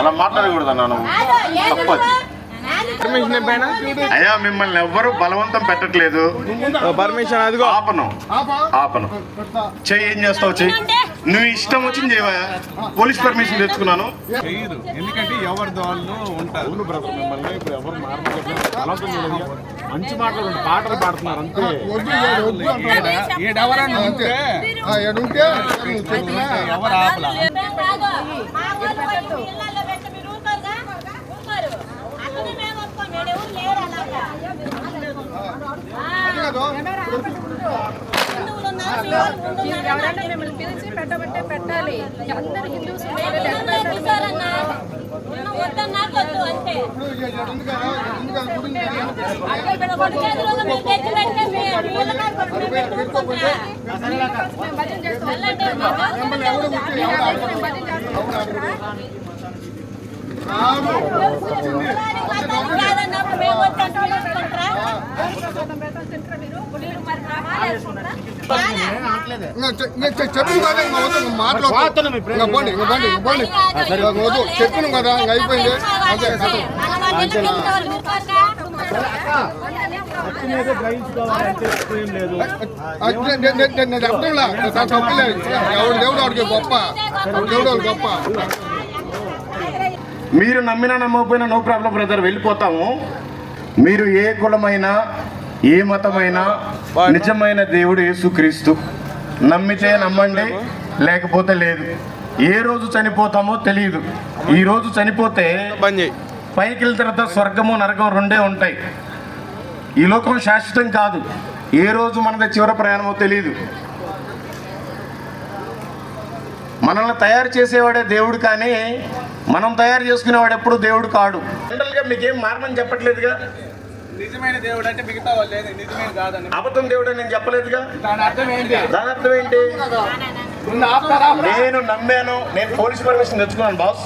అలా మాట్లాడకూడదన్నా నువ్వు, తప్పదు. అయ్యా మిమ్మల్ని ఎవ్వరు బలవంతం పెట్టట్లేదు. పర్మిషన్ అదిగో. ఆపను చెయ్యి. ఏం చేస్తావు చెయ్యి, నువ్వు ఇష్టం వచ్చింది చేయవా. పోలీస్ పర్మిషన్ తెచ్చుకున్నాను. ఎందుకంటే ఎవరి వాళ్ళు ఉంటారు. మిమ్మల్ని ఇప్పుడు ఎవరు మంచి మాటలు పాటలు పాడుతున్నారు అంతే. ఎవరు ఆపలా. ఎవరైనా మిమ్మల్ని పిలిచి పెట్టబట్టే పెట్టాలి. అందరు హిందూస్ చెప్పిన కదా అయిపోయింది. దేవుడు వాడికి గొప్ప, దేవుడు గొప్ప. మీరు నమ్మినా నమ్మకపోయినా నో ప్రాబ్లం బ్రదర్, వెళ్ళిపోతాము. మీరు ఏ కులమైనా ఏ మతమైనా నిజమైన దేవుడు యేసుక్రీస్తు. నమ్మితే నమ్మండి, లేకపోతే లేదు. ఏ రోజు చనిపోతామో తెలియదు. ఈ రోజు చనిపోతే పైకి వెళ్ళిన తర్వాత స్వర్గము నరకం రెండే ఉంటాయి. ఈ లోకం శాశ్వతం కాదు. ఏ రోజు మనది చివరి ప్రయాణమో తెలియదు. మనల్ని తయారు చేసేవాడే దేవుడు, కానీ మనం తయారు చేసుకునేవాడు ఎప్పుడు దేవుడు కాడు. జనరల్గా మీకేం మారమని చెప్పట్లేదుగా. నిజమైన దేవుడు అంటే మిగతా వాళ్ళు నిజమైన కాదని, అబద్ధం దేవుడు అని నేను చెప్పలేదుగా. దాని అర్థం ఏంటి? నేను నమ్మాను. నేను పోలీస్ పర్మిషన్ తెచ్చుకున్నాను బాస్.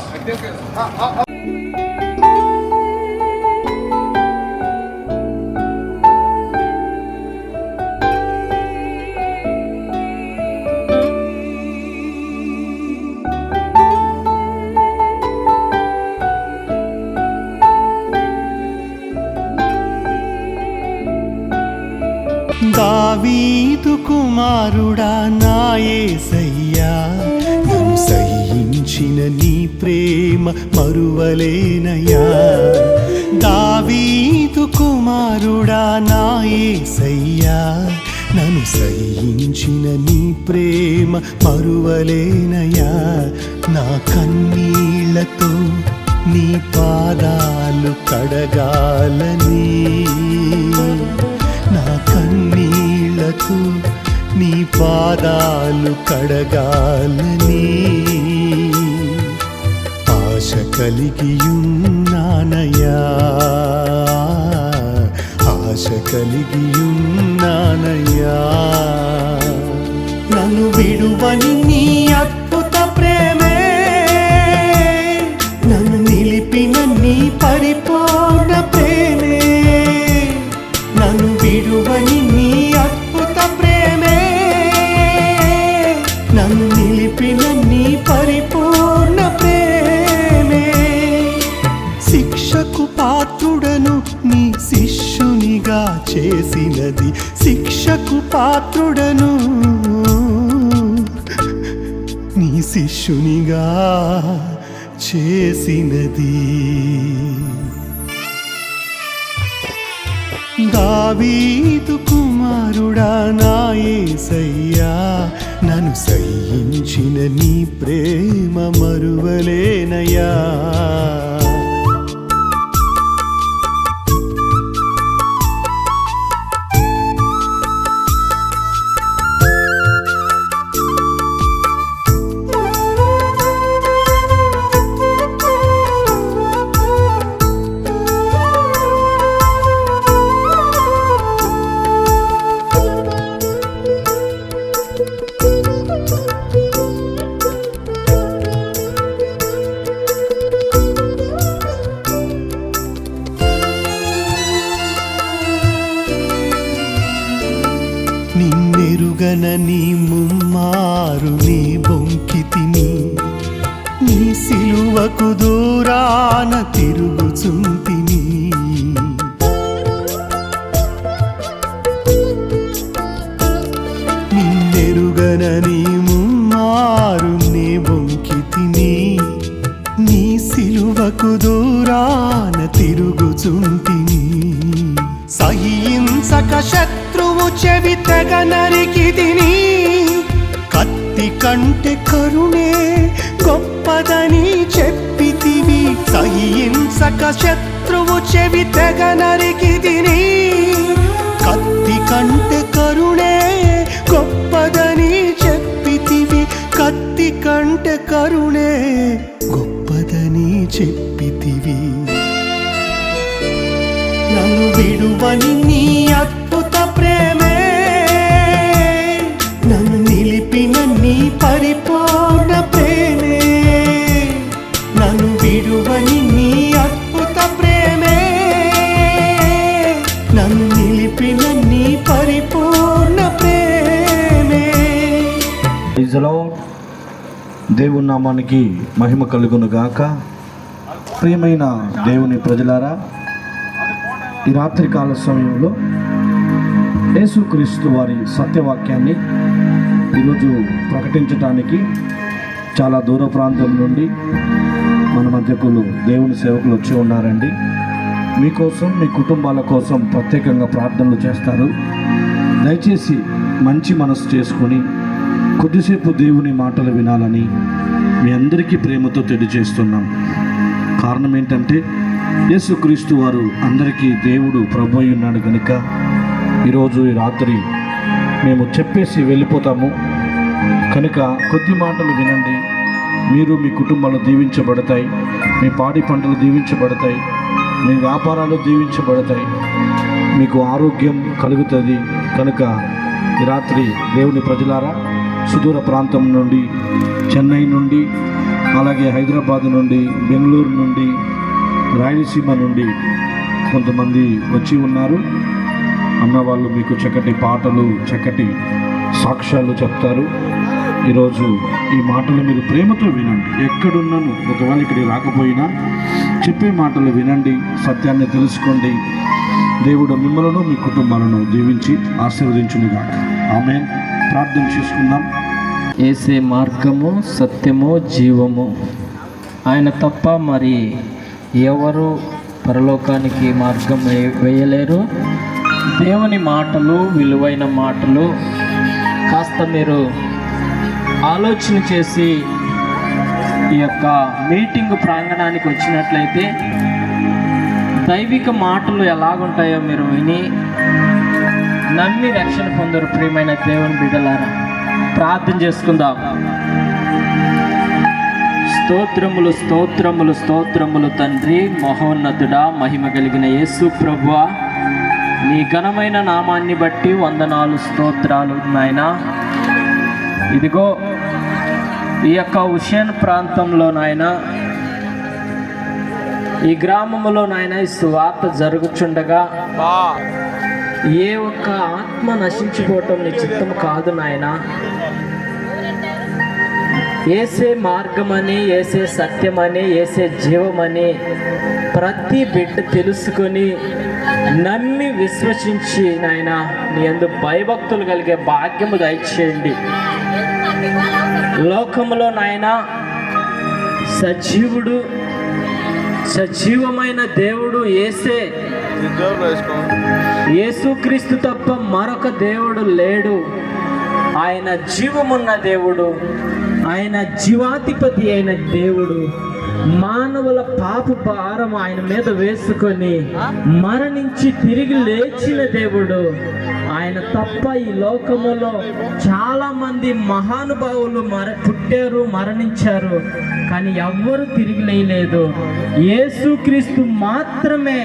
దావీదు కుమారుడా నా యేసయ్యా, నన్ను సహించిన నీ ప్రేమ మరువలేనయ్యా. దావీదు కుమారుడా నా యేసయ్యా, నన్ను సహించిన నీ ప్రేమ మరువలేనయ్యా. నా కన్నీళ్లతో నీ పాదాలు కడగాలని, నా కన్నీళ్లకు నీ పాదాలు కడగాలని ఆశ కలిగియున్నానయ్యా, ఆశ కలిగియున్నానయ్యా. నన్ను విడువని నీ అద్భుత ప్రేమే, నన్ను నిలిపిన నీ పరిపూర్ణ ప్రేమే, నన్ను విడువని నీ అద్భుత ప్రేమే, నన్ను నిలిపిన నీ పరిపూర్ణ ప్రేమే. శిక్షకు పాత్రుడను నీ శిష్యునిగా చేసినది, శిక్షకు పాత్రుడను నీ శిష్యునిగా చేసినది. దావీదు కుమారుడా నా యేసయ్యా, నన్ను సహించిన నీ ప్రేమ మరువలేనయ్యా. నిన్నెరుగనని ముమ్మారు నీ బొంకితిని, నీ సిలువకు దూరాన తిరుగుచుంటిని. నిన్నెరుగనని ముమ్మారు నే బొంకితిని, నీ సిలువకు దూరాన తిరుగుచుంటిని. సహించక శత్రువు చెవి తెగ నరికితిని, కత్తి కంటే కరుణే గొప్పదని చెప్పితివి. సహించక శత్రువు చెవి తెగ నరికితిని, కత్తి కంటే కరుణే గొప్పదని చెప్పితివి. కత్తి కంటే కరుణే గొప్పదని చెప్పితివి. నన్ను విడువని నీ అద్భుత ప్రేమే, నన్ను నిలిపిన నీ పరిపూర్ణ ప్రేమే. నన్ను విడువని నీ అద్భుత ప్రేమే, నన్ను నిలిపిన నీ పరిపూర్ణ ప్రేమే. Praise the Lord. దేవుని నామానికి మహిమ కలుగును గాక. ప్రియమైన దేవుని ప్రజలారా, ఈ రాత్రికాల సమయంలో యేసుక్రీస్తు వారి సత్యవాక్యాన్ని ఈరోజు ప్రకటించడానికి చాలా దూర ప్రాంతం నుండి మన మధ్యకు దేవుని సేవకులు వచ్చి ఉన్నారండి. మీకోసం, మీ కుటుంబాల కోసం ప్రత్యేకంగా ప్రార్థనలు చేస్తారు. దయచేసి మంచి మనసు చేసుకొని కొద్దిసేపు దేవుని మాటలు వినాలని మీ అందరికీ ప్రేమతో తెలియజేస్తున్నాం. కారణం ఏంటంటే యేసుక్రీస్తు వారు అందరికీ దేవుడు ప్రభు అయి ఉన్నాడు కనుక ఈరోజు ఈ రాత్రి మేము చెప్పేసి వెళ్ళిపోతాము కనుక కొద్ది మాటలు వినండి. మీరు మీ కుటుంబాలు దీవించబడతాయి, మీ పాడి పంటలు దీవించబడతాయి, మీ వ్యాపారాలు దీవించబడతాయి, మీకు ఆరోగ్యం కలుగుతుంది. కనుక ఈ రాత్రి దేవుని ప్రజలారా, సుదూర ప్రాంతం నుండి, చెన్నై నుండి, అలాగే హైదరాబాద్ నుండి, బెంగళూరు నుండి, రాయలసీమ నుండి కొంతమంది వచ్చి ఉన్నారు. అన్న వాళ్ళు మీకు చక్కటి పాటలు, చక్కటి సాక్ష్యాలు చెప్తారు. ఈరోజు ఈ మాటలు మీరు ప్రేమతో వినండి. ఎక్కడున్నాను, ఒకవేళ ఇక్కడికి రాకపోయినా చెప్పే మాటలు వినండి, సత్యాన్ని తెలుసుకోండి. దేవుడు మిమ్మలను, మీ కుటుంబాలను దీవించి ఆశీర్వదించునుగాక. ఆమేన్. ప్రార్థన చేసుకుందాం. యేసే మార్గము, సత్యము, జీవము. ఆయన తప్ప మరి ఎవరు పరలోకానికి మార్గం వేయలేరు. దేవుని మాటలు, విలువైన మాటలు కాస్త మీరు ఆలోచన చేసి ఈ యొక్క మీటింగ్ ప్రాంగణానికి వచ్చినట్లయితే దైవిక మాటలు ఎలాగుంటాయో మీరు విని నమ్మి రక్షణ పొందరు. ప్రియమైన దేవుని బిడ్డలారా, ప్రార్థన చేసుకుందాం. స్తోత్రములు, స్తోత్రములు, స్తోత్రములు తండ్రి, మహోన్నతుడా, మహిమ కలిగిన యేసు ప్రభువా, నీ ఘనమైన నామాన్ని బట్టి వందనాలు, స్తోత్రాలు నాయనా. ఇదిగో ఈ యొక్క హుషేన్ ప్రాంతంలో నాయన, ఈ గ్రామంలో నాయన ఈ సువార్త జరుగుచుండగా ఏ ఒక్క ఆత్మ నశించిపోవటం నీ చిత్తం కాదు నాయన. ఏసే మార్గమని, ఏసే సత్యమని, ఏసే జీవమని ప్రతి బిడ్డ తెలుసుకొని నమ్మి విశ్వసించి నాయన నీ యందు భయభక్తులు కలిగే భాగ్యము దయచేయండి. లోకములో నాయన సజీవుడు, సజీవమైన దేవుడు ఏసే. యేసుక్రీస్తు తప్ప మరొక దేవుడు లేడు. ఆయన జీవమున్న దేవుడు, ఆయన జీవాధిపతి అయిన దేవుడు. మానవుల పాప భారం ఆయన మీద వేసుకొని మరణించి తిరిగి లేచిన దేవుడు. ఆయన తప్ప ఈ లోకములో చాలా మంది మహానుభావులు పుట్టారు, మరణించారు, కానీ ఎవ్వరూ తిరిగి లేయలేదు. యేసుక్రీస్తు మాత్రమే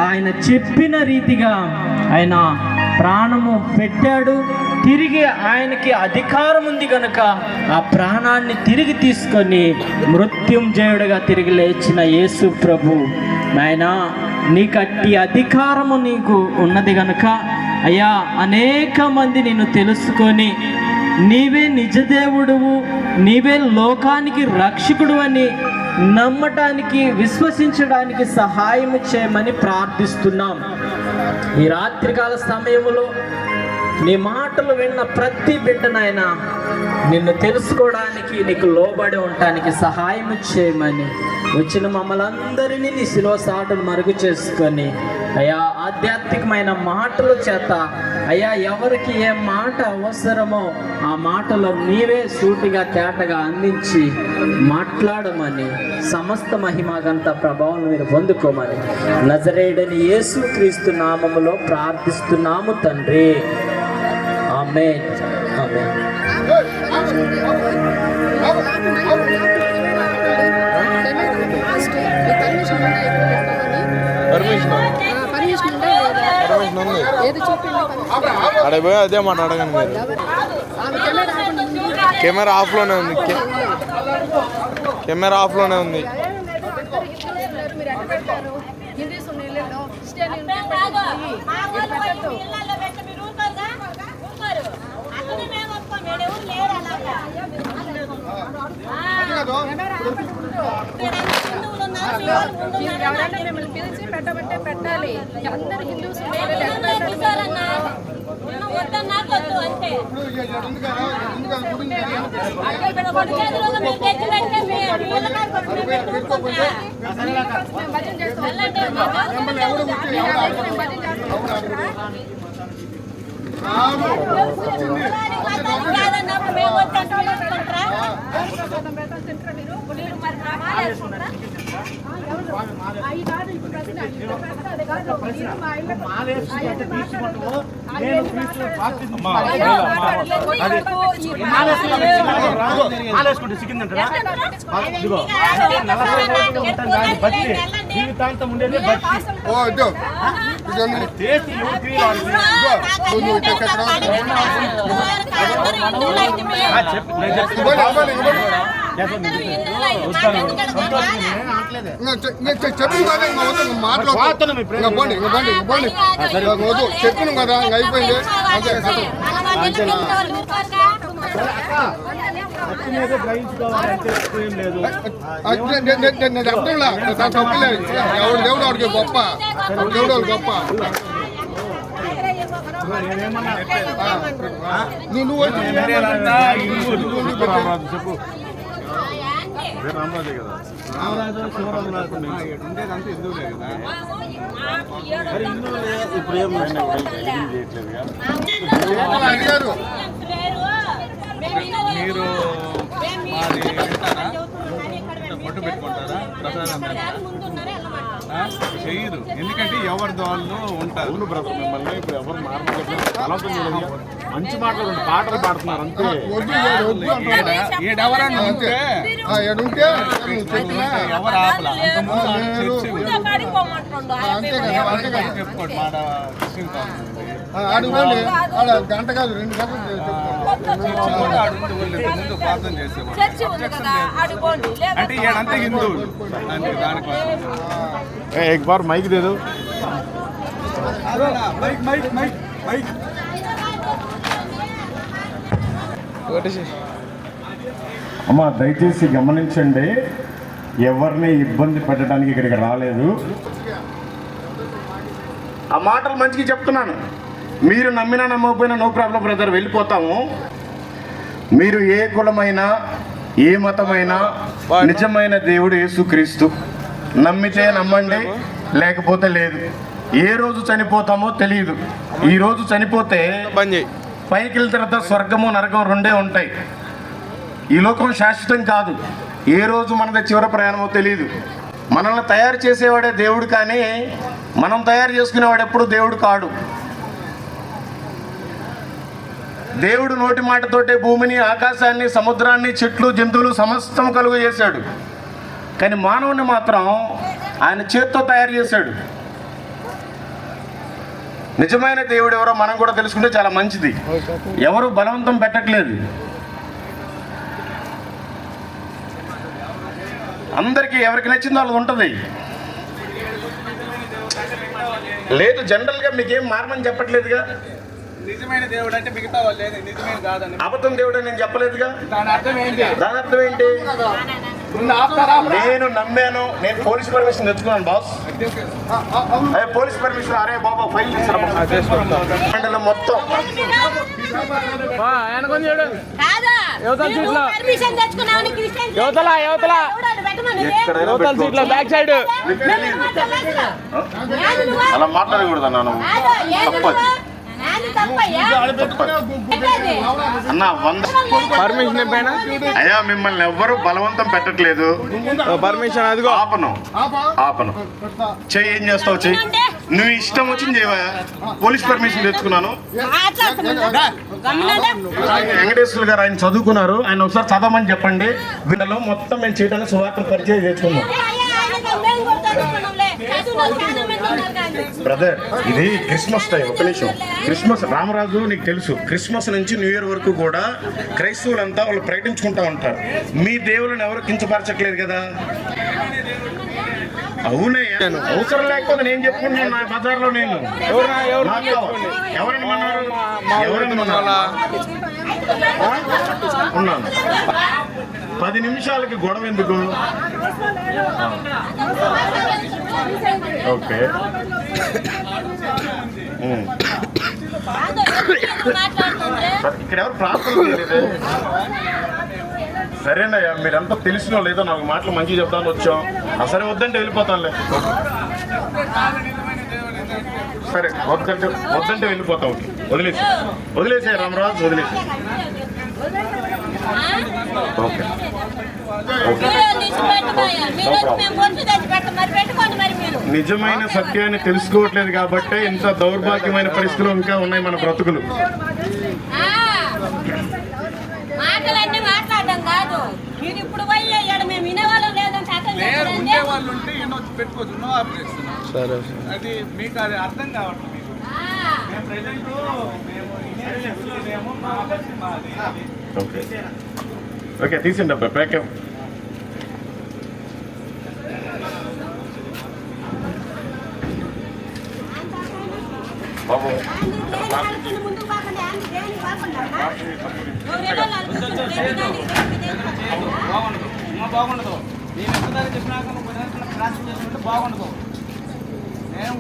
ఆయన చెప్పిన రీతిగా ఆయన ప్రాణము పెట్టాడు. తిరిగి ఆయనకి అధికారం ఉంది కనుక ఆ ప్రాణాన్ని తిరిగి తీసుకొని మృత్యుంజయుడుగా తిరిగి లేచిన యేసు ప్రభు నాయనా, నీకు అట్టి అధికారము నీకు ఉన్నది కనుక అయ్యా, అనేక మంది నిన్ను తెలుసుకొని నీవే నిజదేవుడువు, నీవే లోకానికి రక్షకుడు అని నమ్మటానికి విశ్వసించడానికి సహాయం చేయమని ప్రార్థిస్తున్నాం. ఈ రాత్రికాల సమయంలో నీ మాటలు విన్న ప్రతి బిడ్డనైనా నిన్ను తెలుసుకోవడానికి, నీకు లోబడి ఉండటానికి సహాయం చేయమని వచ్చిన మమ్మల్ని అందరినీ నీ శిలువ సాటును మరుగు చేసుకొని అయా ఆధ్యాత్మికమైన మాటల చేత అయ్యా ఎవరికి ఏ మాట అవసరమో ఆ మాటలో నీవే సూటిగా తేటగా అందించి మాట్లాడమని, సమస్త మహిమగంత ప్రభావం మీరు పొందుకోమని నజరేయుడని యేసుక్రీస్తు నామములో ప్రార్థిస్తున్నాము తండ్రి. ఆమేన్. ఆమేన్. అడగ అదే మాట అడగండి మీరు. కెమెరా ఆఫ్లోనే ఉంది. కెమెరా ఆఫ్లోనే ఉంది. ఎవరైనా మిమ్మల్ని పిలిచి పెట్టమంటే పెట్టాలి. అందరు హిందూస్ జీవితాంతం ఉండేది బట్టి చెప్పిన కదా ఇంక అయిపోయింది. గ్రహించుకోవాలంటే ఏం లేదు. తప్పలేదు. ఎవడు దేవుడు వాడికి గొప్ప, దేవుడు వాడు గొప్ప. నువ్వు చెప్పు. రామరాజే కదా. ఉండేదంతా హిందువులే కదా. ఇప్పుడు ఏం అడిగారు మీరు మాది వింటారా? బొట్టు పెట్టుకుంటారా? ప్రసాదం చెయ్యరు. ఎందుకంటే ఎవరి వాళ్ళు ఉంటారు. మిమ్మల్ని ఇప్పుడు ఎవరు మంచి మాట్లాడు, పాటలు పాడుతున్నారు అంతే. ఏడెవరన్నా ఉంటే చెప్పినా ఎవరు ఆపల. చెప్పుకోండి మాట అడుగుకోండి. గంట కాదు 2 గంటలు ముందు ప్రార్థన చేసేవాడు. అంటే ఏడంతా హిందువులు దానికోసం. एक बार माइक दे दो. माइक అమ్మా దయచేసి గమనించండి, ఎవరిని ఇబ్బంది పెట్టడానికి ఇక్కడికి రాలేదు. ఆ మాటలు మంచిగా చెప్తున్నాను. మీరు నమ్మినా నమ్మకపోయినా నో ప్రాబ్లం బ్రదర్, వెళ్ళిపోతాము. మీరు ఏ కులమైనా ఏ మతమైనా నిజమైన దేవుడు యేసుక్రీస్తు. నమ్మితే నమ్మండి, లేకపోతే లేదు. ఏ రోజు చనిపోతామో తెలియదు. ఈ రోజు చనిపోతే పైకి వెళ్ళిన తర్వాత స్వర్గము నరకం రెండే ఉంటాయి. ఈ లోకం శాశ్వతం కాదు. ఏ రోజు మనది చివరి ప్రయాణమో తెలియదు. మనల్ని తయారు చేసేవాడే దేవుడు, కానీ మనం తయారు చేసుకునేవాడు ఎప్పుడు దేవుడు కాడు. దేవుడు నోటి మాటతోటే భూమిని, ఆకాశాన్ని, సముద్రాన్ని, చెట్లు, జంతువులు సమస్తం కలుగు చేశాడు. కానీ మానవుని మాత్రం ఆయన చేత్తో తయారు చేశాడు. నిజమైన దేవుడు ఎవరో మనం కూడా తెలుసుకుంటే చాలా మంచిది. ఎవరు బలవంతం పెట్టట్లేదు. అందరికీ ఎవరికి నచ్చిందో వాళ్ళది ఉంటుంది. లేదు, జనరల్గా మీకేం మారమని చెప్పట్లేదుగా. నిజమైన దేవుడు అంటే మిగతా వాళ్ళు నిజమైన కాదని. అబద్ధం దేవుడు అని నేను చెప్పలేదుగా. దాని అర్థం ఏంటి? దాని అర్థం ఏంటి? నేను నమ్మాను. నేను పోలీస్ పర్మిషన్ తెచ్చుకున్నాను బాస్. అదే పోలీస్ పర్మిషన్. అరే బాబా ఫైల్ తీసుకురా మొత్తం. అలా మాట్లాడకూడదు అన్నాను. తప్పదు అన్న. 100 పర్మిషన్ ఇవ్వనా? అయ్యా మిమ్మల్ని ఎవ్వరు బలవంతం పెట్టట్లేదు. పర్మిషన్ అదిగో. ఆపను చెయ్యి. ఏం చేస్తావు చెయ్యి. నువ్వు ఇష్టం వచ్చింది చేయవా. పోలీస్ పర్మిషన్ తెచ్చుకున్నాను. వెంకటేశ్వర గారు ఆయన చదువుకున్నారు. ఆయన ఒకసారి చదవమని చెప్పండి. వీళ్ళలో మొత్తం మేము చేయడానికి సువార్త పరిచయం తెచ్చుకున్నాం. బ్రదర్ ఇది క్రిస్మస్ టైం. ఒక నిమిషం. క్రిస్మస్ రామరాజు నీకు తెలుసు, క్రిస్మస్ నుంచి న్యూ ఇయర్ వరకు కూడా క్రైస్తవులంతా వాళ్ళు ప్రకటించుకుంటా ఉంటారు. మీ దేవుళ్ళని ఎవరు కించపరచట్లేదు కదా. అవునయ్యా, అవసరం లేకపోతే నేను చెప్పుకుంటున్నాను. నా బజార్లో నేను ఎవరిని ఉన్నాను. 10 నిమిషాలకి గొడవ ఎందుకు? ఓకే ఇక్కడ ఎవరు ప్రార్థన చేయలేదు. సరేనయ్యా, మీరంతా తెలిసినో లేదో నాకు మాటలు మంచిగా చెప్తాను వచ్చాం. సరే వద్దంటే వెళ్ళిపోతానులే. సరే వద్దంటే వెళ్ళిపోతాం. వదిలేసే రామరాజు, వదిలేసి. ఓకే నిజమైన సత్యాన్ని తెలుసుకోవట్లేదు కాబట్టి ఇంత దౌర్భాగ్యమైన పరిస్థితులు ఇంకా ఉన్నాయి మన బ్రతుకులు. మాటలన్నీ మాట్లాడడం కాదు. మీరు ఇప్పుడు పోయాడు మేము వినేవాళ్ళం లేదంటే సరే అది మీకు అది అర్థం కావట్లేదు. ఓకే ఓకే తీసిండి అబ్బా ప్యాక్. బాబు బాగుండదు. నేను ఎంత చెప్పినాక ప్రార్థన చేసుకుంటే బాగుండదు. నేను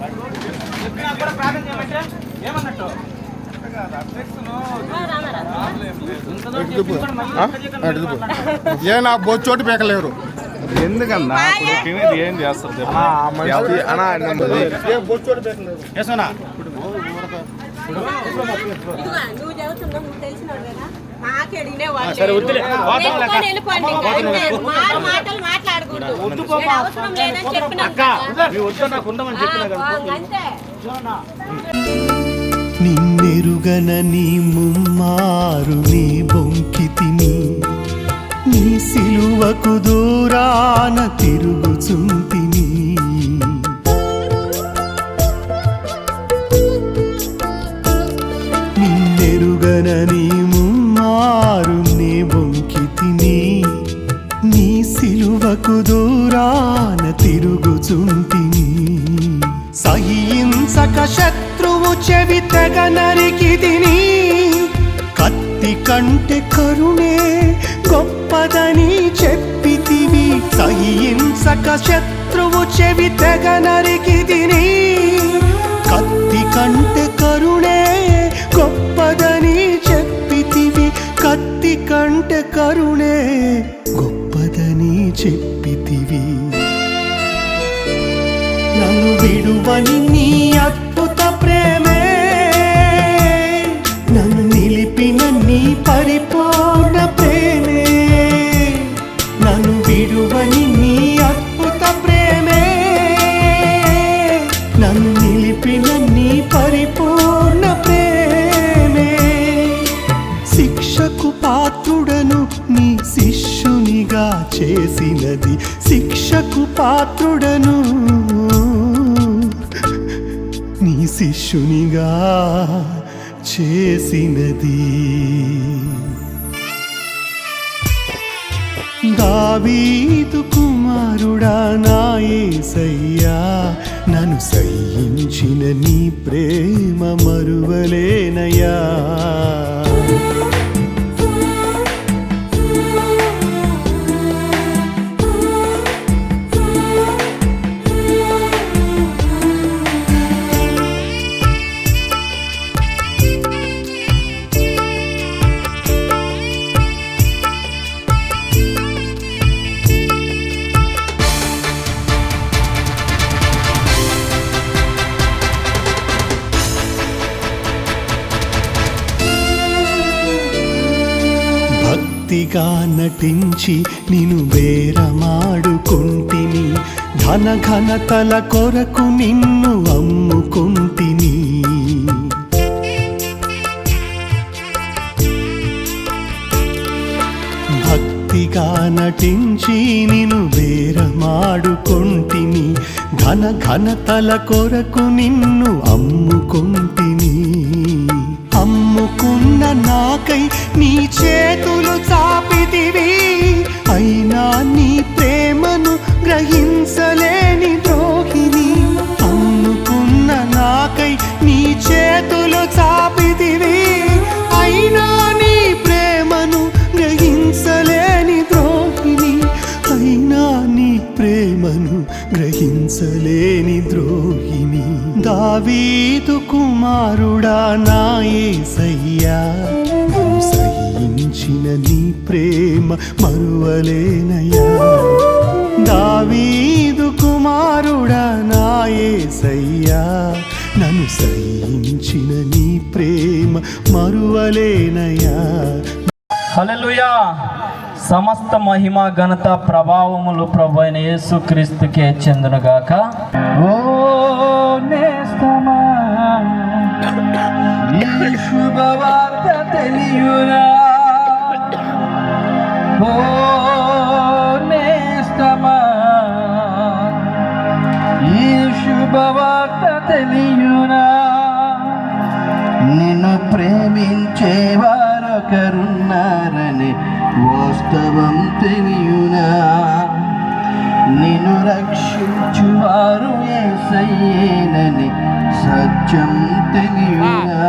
చెప్పినా కూడా ప్రార్థన చేయమంటే ఏమన్నట్టు ఏ నా బొచ్చోటి పేకలేరు. ఎందుకన్నా ఏం చేస్తారు? నిన్నెరుగనని ముమ్మారు నీ బొంకితిని, నీ సిలువకు దూరాన తిరుగుచుంటిని. నిన్నెరుగనని ముమ్మారు నీ బొంకితిని, నీ సిలువకు దూరాన తిరుగుచుంటిని. సహింసక శత్రువు చెవి తెగ నరికితిని, కత్తి కంటే కరుణే గొప్పదని చెప్పితివి. సహింసక శత్రువు చెవి తెగ నరికితిని, కత్తి కంటే కరుణే గొప్పదని చెప్పితివి. కత్తి కంటే కరుణే గొప్పదని చెప్పితివి. నన్ను విడువని నీ అద్భుత ప్రేమే, నన్ను నిలిపిన నీ పరిపూర్ణ ప్రేమే. నన్ను విడువని నీ అద్భుత ప్రేమే, నన్ను నిలిపిన నీ పరిపూర్ణ ప్రేమే. శిక్షకు పాత్రుడను నీ శిష్యునిగా చేసినది, శిక్షకు పాత్రుడను నీ శిష్యునిగా చేసినది. దావీదు కుమారుడా నా యేసయ్యా, నన్ను సహించిన నీ ప్రేమ మరువలేనయ్యా. భక్తిగా నటించి నిన్ను బేరమాడుకుంటిని, ధన ఘనతల కొరకు నిన్ను అమ్ముకుంటిని. భక్తిగా నటించి నిన్ను బేరమాడుకుంటిని, ధన ఘనతల కొరకు నిన్ను అమ్ముకుంటిని. అమ్ముకున్న నాకై నీ చేతులు చాపితివి, అయినా నీ ప్రేమను గ్రహించలేని ద్రోహిని. అమ్ముకున్న నాకై నీ చేతులు చాపితివి, అయినా నీ ప్రేమను గ్రహించలేని ద్రోహిని. అయినా నీ ప్రేమను గ్రహించలేని ద్రోహిని. దావీదు కుమారుడా నా యేసయ్యా, సహించిన నీ ప్రేమ మరువలేనయ్యా. దావీదు కుమారుడా నా యేసయ్యా, నన్ను సహించిన నీ ప్రేమ మరువలేనయ్యా. హల్లెలూయా. సమస్త మహిమ ఘనత ప్రభావములు ప్రభువైన యేసుక్రీస్తుకే చెందునుగాక. ఓ నేస్తమా ఈ శుభవార్త తెలియునా, ఓ నేస్తమా ఈ శుభవార్త తెలియునా. నిన్ను ప్రేమించే వారొకరున్నారని వాస్తవం తెలియునా, నిన్ను రక్షించువారు యేసయ్యేనని సత్యం తెలియునా.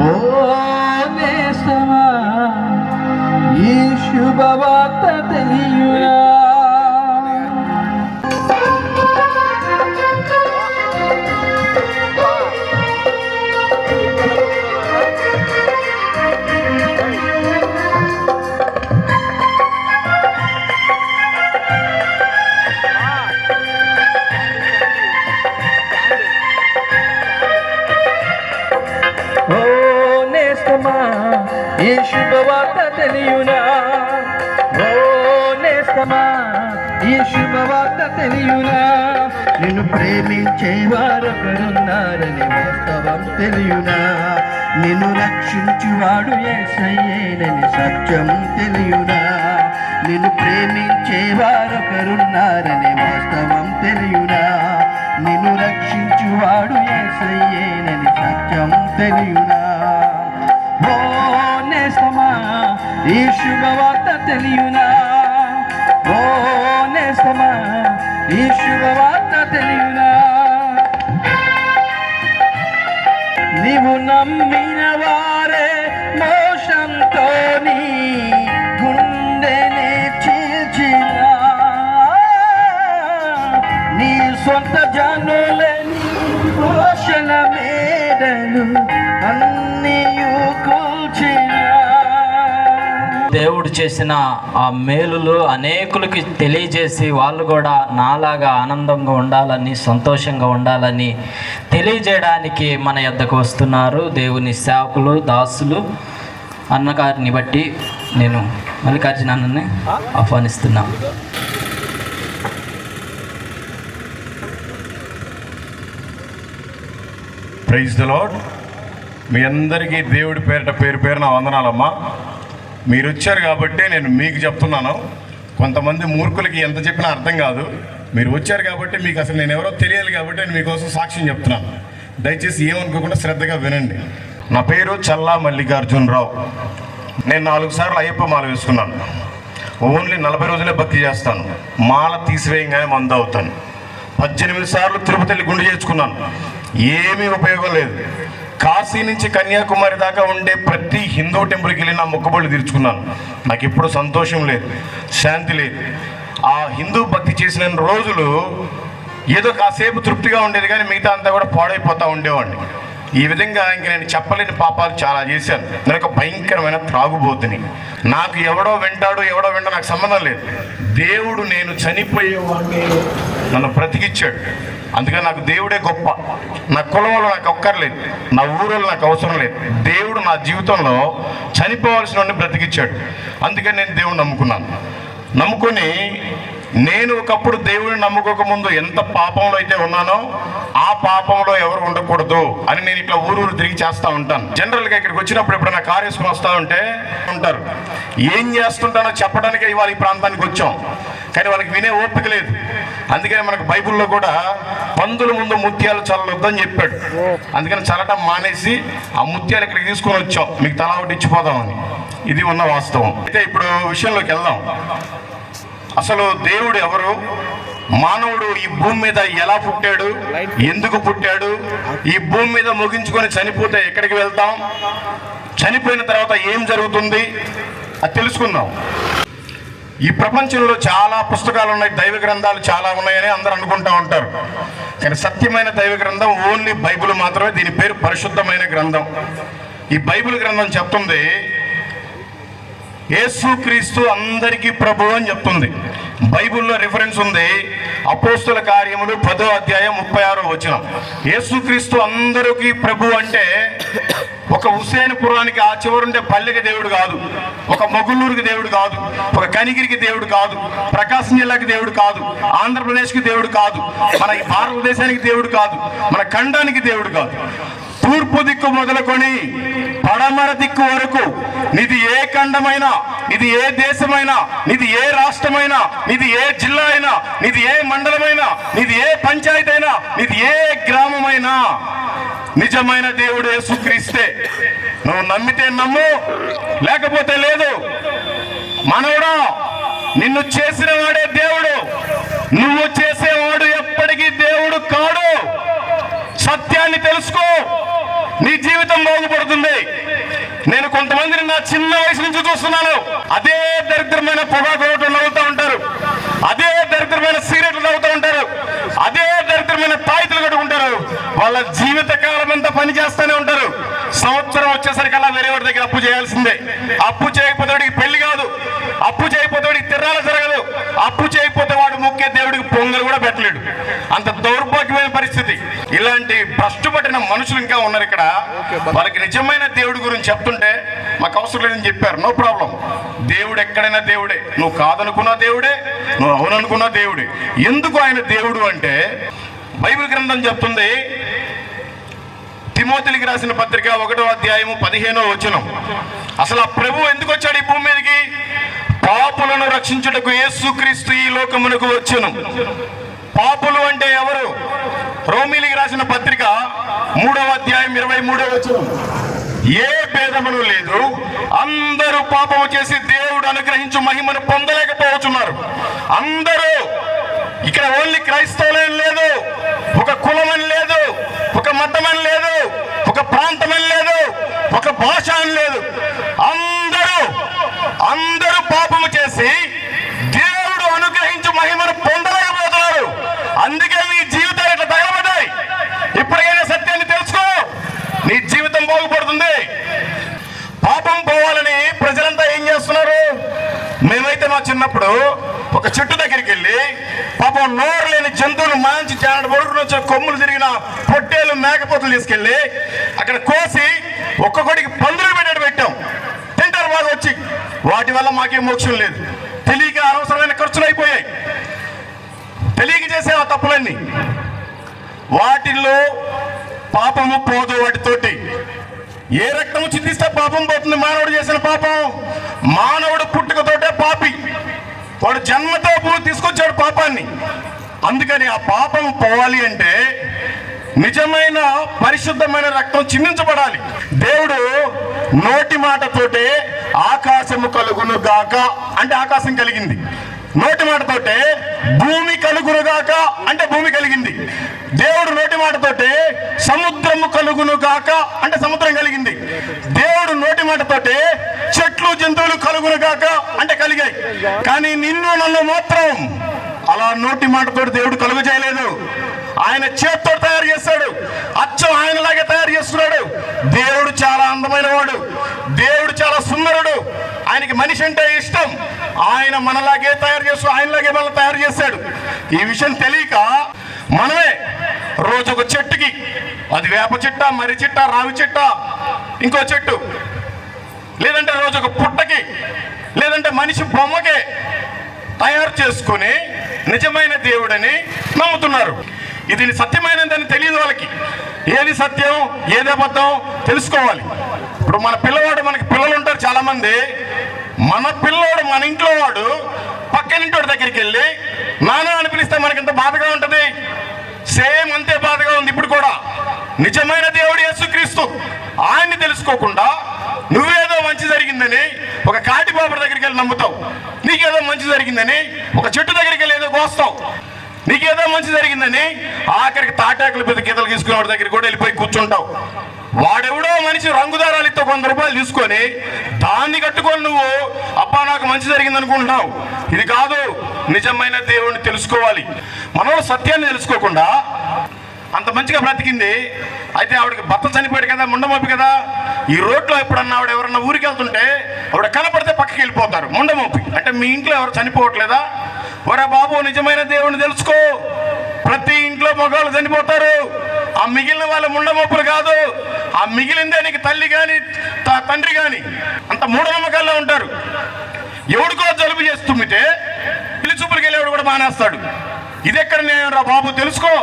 ఓ నేస్తమా ఈ శుభవార్త తెలియునా. ఈ శుభవార్త తెలియునా, ఓ నేస్తమా ఈ శుభవార్త తెలియునా. నిన్ను ప్రేమించే వారొకరున్నారని వాస్తవం తెలియునా, నిన్ను రక్షించువాడు యేసయ్యేనని సత్యం తెలియునా. నిన్ను ప్రేమించే వారొకరున్నారని వాస్తవం తెలియునా, నిన్ను రక్షించువాడు యేసయ్యేనని సత్యం తెలియునా. ఓ నేస్తమా ఈ శుభవార్త తెలియునా, ఓ నేస్తమా ఈ శుభవార్త తెలియునా. నీవు నమ్మిన వారే మోషంతో నీ గుండెనే చీల్చినా, నీ సొంత జనులని దోషల మేడలు అన్నీయు కూల్చినా. దేవుడు చేసిన ఆ మేలులు అనేకులకి తెలియజేసి వాళ్ళు కూడా నాలాగా ఆనందంగా ఉండాలని, సంతోషంగా ఉండాలని తెలియజేయడానికి మన యొద్దకు వస్తున్నారు దేవుని సేవకులు, దాసులు. అన్నగారిని బట్టి నేను మల్లికార్జున అన్నని ఆహ్వానిస్తున్నాను. Praise the lord. మీ అందరికీ దేవుడి పేరిట పేరున వందనాలమ్మా. మీరు వచ్చారు కాబట్టి నేను మీకు చెప్తున్నాను. కొంతమంది మూర్ఖులకి ఎంత చెప్పినా అర్థం కాదు. మీరు వచ్చారు కాబట్టి మీకు అసలు నేను ఎవరో తెలియాలి కాబట్టి నేను మీకోసం సాక్ష్యం చెప్తున్నాను. దయచేసి ఏమనుకోకుండా శ్రద్ధగా వినండి. నా పేరు చల్లా మల్లికార్జునరావు. నేను 4 సార్లు అయ్యప్ప మాల వేసుకున్నాను. ఓన్లీ 40 రోజులే భక్తి చేస్తాను. మాల తీసివేయంగానే మందు అవుతాను. 18 సార్లు తిరుపతి వెళ్ళి గుండు చేసుకున్నాను. ఏమీ ఉపయోగం లేదు. కాశీ నుంచి కన్యాకుమారి దాకా ఉండే ప్రతి హిందూ టెంపుల్కి వెళ్ళి నా మొక్కుబళ్ళు తీర్చుకున్నాను. నాకు ఎప్పుడు సంతోషం లేదు, శాంతి లేదు. ఆ హిందూ భక్తి చేసిన రోజులు ఏదో కాసేపు తృప్తిగా ఉండేది, కానీ మిగతా అంతా కూడా పాడైపోతూ ఉండేవాడిని. ఈ విధంగా ఇంక నేను చెప్పలేని పాపాలు చాలా చేశాను. నేను ఒక భయంకరమైన త్రాగుబోతుని. నాకు ఎవడో వింటాడు ఎవడో వింటా నాకు సంబంధం లేదు. దేవుడు నేను చనిపోయేవాడిని నన్ను బ్రతికిచ్చాడు. అందుకని నాకు దేవుడే గొప్ప. నా కులంలో నాకు ఒక్కర్లేదు, నా ఊరిలో నాకు అవసరం లేదు. దేవుడు నా జీవితంలో చనిపోవాల్సిన బ్రతికిచ్చాడు. అందుకని నేను దేవుడిని నమ్ముకొని నేను ఒకప్పుడు దేవుడిని నమ్ముకోక ముందు ఎంత పాపంలో అయితే ఉన్నానో ఆ పాపంలో ఎవరు ఉండకూడదు అని నేను ఇట్లా ఊరు తిరిగి చేస్తూ ఉంటాను. జనరల్గా ఇక్కడికి వచ్చినప్పుడు ఎప్పుడైనా కారు వేసుకుని వస్తూ ఉంటే ఉంటారు, ఏం చేస్తుంటానో చెప్పడానికే ఇవాళ ఈ ప్రాంతానికి వచ్చాం, కానీ వాళ్ళకి వినే ఓపిక లేదు. అందుకని మనకు బైబిల్లో కూడా పందుల ముందు ముత్యాలు చల్లొద్దని చెప్పాడు. అందుకని చల్లటం మానేసి ఆ ముత్యాలు ఇక్కడికి తీసుకొని వచ్చాం, మీకు తలా ఒకటి ఇచ్చిపోదామని. ఇది ఉన్న వాస్తవం. అయితే ఇప్పుడు విషయంలోకి వెళ్దాం. అసలు దేవుడు ఎవరు, మానవుడు ఈ భూమి మీద ఎలా పుట్టాడు, ఎందుకు పుట్టాడు, ఈ భూమి మీద ముగించుకొని చనిపోతే ఎక్కడికి వెళ్తాం, చనిపోయిన తర్వాత ఏం జరుగుతుంది అది తెలుసుకుందాం. ఈ ప్రపంచంలో చాలా పుస్తకాలు ఉన్నాయి, దైవ గ్రంథాలు చాలా ఉన్నాయని అందరూ అనుకుంటూ ఉంటారు. కానీ సత్యమైన దైవ గ్రంథం ఓన్లీ బైబిల్ మాత్రమే. దీని పేరు పరిశుద్ధమైన గ్రంథం. ఈ బైబిల్ గ్రంథం చెప్తుంది యేసుక్రీస్తు అందరికీ ప్రభు అని చెప్తుంది. బైబిల్లో రిఫరెన్స్ ఉంది, అపోస్తుల కార్యములు 10వ అధ్యాయం 36వ వచనం. యేసుక్రీస్తు అందరికీ ప్రభు అంటే ఒక హుసేన్పురానికి ఆ చివరుండే పల్లెకి దేవుడు కాదు, ఒక మొగుళ్ళూరుకి దేవుడు కాదు, ఒక కనిగిరికి దేవుడు కాదు, ప్రకాశం జిల్లాకి దేవుడు కాదు, ఆంధ్రప్రదేశ్కి దేవుడు కాదు, మన ఈ భారతదేశానికి దేవుడు కాదు, మన ఖండానికి దేవుడు కాదు. తూర్పు దిక్కు మొదలుకొని పడమర దిక్కు వరకు నీది ఏ ఖండమైనా, నీది ఏ దేశమైనా, నీది ఏ రాష్ట్రమైనా, నీది ఏ జిల్లా అయినా, నీది ఏ మండలమైనా, నీది ఏ పంచాయతీ అయినా, నీది ఏ గ్రామమైనా, నిజమైన దేవుడు యేసుక్రీస్తే. నువ్వు నమ్మితే నమ్ము, లేకపోతే లేదు. మనవడా, నిన్ను చేసిన వాడే దేవుడు, నువ్వు చేసేవాడు ఎప్పటికీ దేవుడు కాడు. సత్యాన్ని తెలుసుకో, నీ జీవితం బాగుపడుతుంది. నేను కొంతమందిని నా చిన్న వయసు నుంచి చూస్తున్నాను. అదే దరిద్రమైన పొగాకు నవ్వుతూ ఉంటారు, అదే దరిద్రమైన సిగరెట్లు తాగుతూ ఉంటారు, అదే దరిద్రమైన తాయితులు కట్టుకుంటారు. వాళ్ళ జీవిత కాలం అంతా పని చేస్తూనే ఉంటారు. సంవత్సరం వచ్చేసరికల్లా వేరే వాడి దగ్గర అప్పు చేయాల్సిందే. అప్పు చేయకపోతే వాడికి పెళ్లి కాదు, అప్పు చేయకపోతే వాడికి తిరణాలు జరగదు, అప్పు చేయకపోతే వాడు ముఖ్య దేవుడికి పొంగలు కూడా పెట్టలేడు. అంత దౌర్భాగ్యమైన పరిస్థితి. ఇలాంటి భ్రష్టు పట్టిన మనుషులు ఇంకా ఉన్నారు ఇక్కడ. వాళ్ళకి నిజమైన దేవుడి గురించి చెప్తుంటే మాకు అవసరం లేదని చెప్పారు. నో ప్రాబ్లం, దేవుడు ఎక్కడైనా దేవుడే. నువ్వు కాదనుకున్నా దేవుడే, నువ్వు అవుననుకున్నా దేవుడే. ఎందుకు ఆయన దేవుడు అంటే బైబిల్ గ్రంథం చెప్తుంది. తిమోతికి రాసిన పత్రిక 1వ అధ్యాయము 15వ వచనం. అసలు ఆ ప్రభు ఎందుకు వచ్చాడు ఈ భూమి మీదకి? పాపులను రక్షించుటకు యేసుక్రీస్తు ఈ లోకమునకు వచ్చును. పాపులు అంటే ఎవరు? రోమీలికి రాసిన పత్రిక 3వ అధ్యాయం 23వ వచనం. ఏ భేదమును లేదు, అందరూ పాపము చేసి దేవుడు అనుగ్రహించు మహిమను పొందలేకపోతున్నారు. అందరూ. ఇక్కడ ఓన్లీ క్రైస్తవులేం లేదు, ఒక కులమని లేదు, ఒక మతమని లేదు, ఒక ప్రాంతమని లేదు, ఒక భాష అని లేదు. అందరూ పాపము చేసి దేవుడు అనుగ్రహించు మహిమను పొందలేకపోతున్నారు. అందుకే నీ జీవితాలు ఇట్లా తగలబడ్డాయి. ఇప్పటికైనా సత్యాన్ని తెలుసుకో, నీ జీవితం బాగుపడుతుంది. పాపం పోవాలని ప్రజలంతా ఏం చేస్తున్నారు? మేమైతే మా చిన్నప్పుడు ఒక చెట్టు దగ్గరికి వెళ్ళి పాపం నోరు లేని జంతువులు మంచి చాలా బొడుకుని వచ్చిన కొమ్ములు తిరిగిన పొట్టేలు మేకపోతులు తీసుకెళ్ళి అక్కడ కోసి ఒక్కొక్కడికి పందులు పెట్టాం. తింటారు బాగా వచ్చి. వాటి వల్ల మాకేం మోక్షం లేదు. తెలియక అనవసరమైన ఖర్చులు అయిపోయాయి. తెలియక చేసే ఆ తప్పులన్నీ. వాటిల్లో పాపము పోదు. వాటితోటి ఏ రక్తము చిందిస్తే పాపం పోతుంది? మానవుడు చేసిన పాపం. మానవుడు పుట్టుకతోటే పాపి. వాడు జన్మతో తీసుకొచ్చాడు పాపాన్ని. అందుకని ఆ పాపం పోవాలి అంటే నిజమైన పరిశుద్ధమైన రక్తం చిందించబడాలి. దేవుడు నోటి మాటతోటే ఆకాశము కలుగును గాక అంటే ఆకాశం కలిగింది. నోటి మాటతోటే భూమి కలుగును గాక అంటే భూమి కలిగింది. దేవుడు నోటి మాటతోటే సముద్రము కలుగును గాక అంటే సముద్రం కలిగింది. దేవుడు నోటి మాటతోటే చెట్లు జంతువులు కలుగును గాక అంటే కలిగాయి. కానీ నిన్ను నన్ను మాత్రం అలా నోటి మాటతో దేవుడు కలుగు చేయలేదు. ఆయన చేత్తో తయారు చేస్తాడు. అచ్చం ఆయనలాగే తయారు చేస్తున్నాడు. దేవుడు చాలా అందమైన వాడు, దేవుడు చాలా సుందరుడు. ఆయనకి మనిషి అంటే ఇష్టం. ఆయన మనలాగే తయారు చేస్తూ ఆయనలాగే మనల్ని తయారు చేశాడు. ఈ విషయం తెలియక మనమే రోజు ఒక చెట్టుకి, అది వేప చెట్ట, మర్రి చెట్ట, రావి చెట్ట, ఇంకో చెట్టు, లేదంటే రోజు ఒక పుట్టకి, లేదంటే మనిషి బొమ్మకి తయారు చేసుకొని నిజమైన దేవుడని నమ్ముతున్నారు. ఇది సత్యమైనదని తెలియదు వాళ్ళకి. ఏది సత్యం ఏది అబద్ధం తెలుసుకోవాలి. ఇప్పుడు మన పిల్లవాడు, మనకి పిల్లలు ఉంటారు చాలా మంది, మన పిల్లోడు మన ఇంట్లో వాడు పక్కనింటి దగ్గరికి వెళ్ళి నాన్న అని పిలిస్తే మనకి ఎంత బాధగా ఉంటుంది. సేమ్ అంతే బాధగా ఉంది ఇప్పుడు కూడా. నిజమైన దేవుడు యేసుక్రీస్తు, ఆయన్ని తెలుసుకోకుండా నువ్వేదో మంచి జరిగిందని ఒక కాటి బాబుడి దగ్గరికి వెళ్ళి నమ్ముతావు. నీకేదో మంచి జరిగిందని ఒక చెట్టు దగ్గరికి వెళ్ళి ఏదో కోస్తావు. నీకేదో మంచి జరిగిందని ఆఖరికి తాటాకులు పెద్ద గీతలు తీసుకునే వాడి దగ్గరికి కూడా వెళ్ళిపోయి కూర్చుంటావు. వాడెవడో మనిషి రంగుదారాలతో 100 రూపాయలు తీసుకొని దాన్ని కట్టుకొని నువ్వు అబ్బా నాకు మంచి జరిగింది అనుకుంటున్నావు. ఇది కాదు. నిజమైన దేవుడిని తెలుసుకోవాలి. మనలో సత్యాన్ని తెలుసుకోకుండా అంత మంచిగా బ్రతికింది. అయితే ఆవిడకి భర్త చనిపోయాడు కదా, ముండమోపి కదా. ఈ రోడ్లో ఎప్పుడన్నా ఆవిడ ఎవరన్నా ఊరికి వెళ్తుంటే ఆవిడ కనపడితే పక్కకి వెళ్ళిపోతారు. ముండమోపి అంటే మీ ఇంట్లో ఎవరు చనిపోవట్లేదా? ఒరే బాబు, నిజమైన దేవుడిని తెలుసుకో. ప్రతి ఇంట్లో మగవాళ్ళు చనిపోతారు. ఆ మిగిలిన వాళ్ళ ముండమోపులు కాదు. ఆ మిగిలిందే నీకు తల్లి కానీ తండ్రి కానీ. అంత మూఢనమ్మకాల్లో ఉంటారు. ఎవడికో జలుబు చేసి తుమ్మితే పిల్లి చూపులకి వెళ్ళేవాడు కూడా మానేస్తాడు. ఇది ఎక్కడ నేను రా బాబు తెలుసుకో.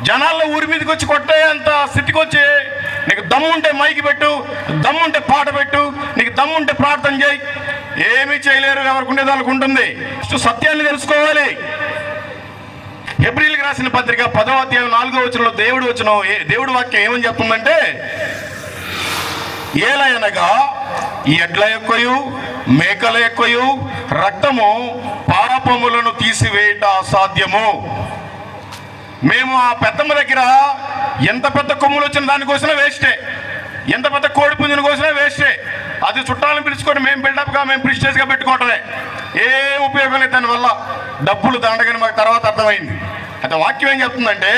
జనాల్లో ఊరి మీదకి వచ్చి కొట్టే అంత స్థితికి వచ్చి నీకు దమ్ముంటే మైకి పెట్టు, దమ్ముంటే పాట పెట్టు, నీకు దమ్ముంటే ప్రార్థన చేయి. ఏమీ చేయలేరు. ఎవరికి ఉండేది వాళ్ళకు ఉంటుంది. సత్యాన్ని తెలుసుకోవాలి. హెబ్రీయులకు రాసిన పత్రిక 10వ అధ్యాయం 4వ వచనంలో దేవుడు వాక్యం ఏమని చెప్తుందంటే, ఏలయనగా ఈ ఎడ్ల యొక్కయు మేకల యొక్కయు రక్తము పాపములను తీసివేయట అసాధ్యము. మేము ఆ పెద్దమ్మ దగ్గర ఎంత పెద్ద కొమ్ములు వచ్చిన దానికోసమే వేస్టే, ఎంత పెద్ద కోడి పుంజుని కోసమే వేస్టే. అది చుట్టాలను పిలుచుకొని మేము బిల్డప్గా, మేము ప్రిస్టేజ్గా పెట్టుకోవటమే. ఏం ఉపయోగం లేదు దానివల్ల. డబ్బులు దండగని మాకు తర్వాత అర్థమైంది. అయితే వాక్యం ఏం చెప్తుందంటే,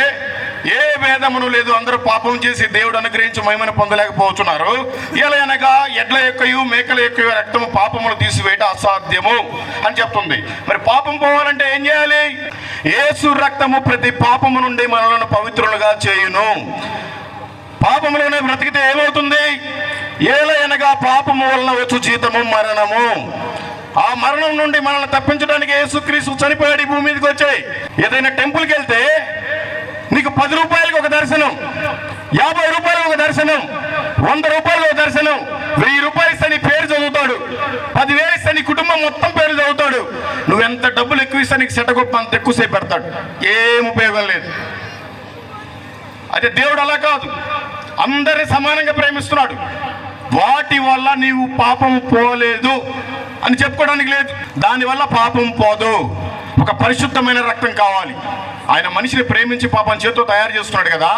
ఏ భేదమును లేదు, అందరూ పాపం చేసి దేవుడు అనుగ్రహించి మహిమను పొందలేకపోతున్నారు. ఇలా అనగా ఎడ్ల యొక్కయు మేకల యొక్కయు రక్తము పాపమును తీసివేయట అసాధ్యము అని చెప్తుంది. మరి పాపం పోవాలంటే ఏం చేయాలి? యేసు రక్తము ప్రతి పాపము నుండి మనలను పవిత్రులుగా చేయును. పాపములోనే బ్రతికితే ఏమవుతుంది? ఏలయనగా పాపము వలన వచ్చు జీతము మరణము. ఆ మరణం నుండి మనల్ని తప్పించడానికి యేసుక్రీస్తు చనిపోయాడు, ఈ భూమి మీదకి వచ్చాయి. ఏదైనా టెంపుల్కి వెళ్తే నీకు 10 రూపాయలకి ఒక దర్శనం, 50 రూపాయలకు ఒక దర్శనం, 100 రూపాయలకు ఒక దర్శనం, 1000 రూపాయలు ఇస్తే నీ పేరు చదువుతాడు, 10,000 ఇస్తే నీ కుటుంబం మొత్తం పేరు చదువుతాడు. నువ్వెంత డబ్బులు ఎక్కువ ఇస్తే నీకు సెటగొప్ప అంత ఎక్కువసేపు పెడతాడు. ఏం ఉపయోగం లేదు. అయితే దేవుడు అలా కాదు, అందరిని సమానంగా ప్రేమిస్తున్నాడు. వాటి వల్ల నీవు పాపం పోలేదు అని చెప్పుకోవడానికి లేదు. దానివల్ల పాపం పోదు. ఒక పరిశుద్ధమైన రక్తం కావాలి. ఆయన మనిషిని ప్రేమించి పాపం చేతితో తయారు చేస్తున్నాడు కదా.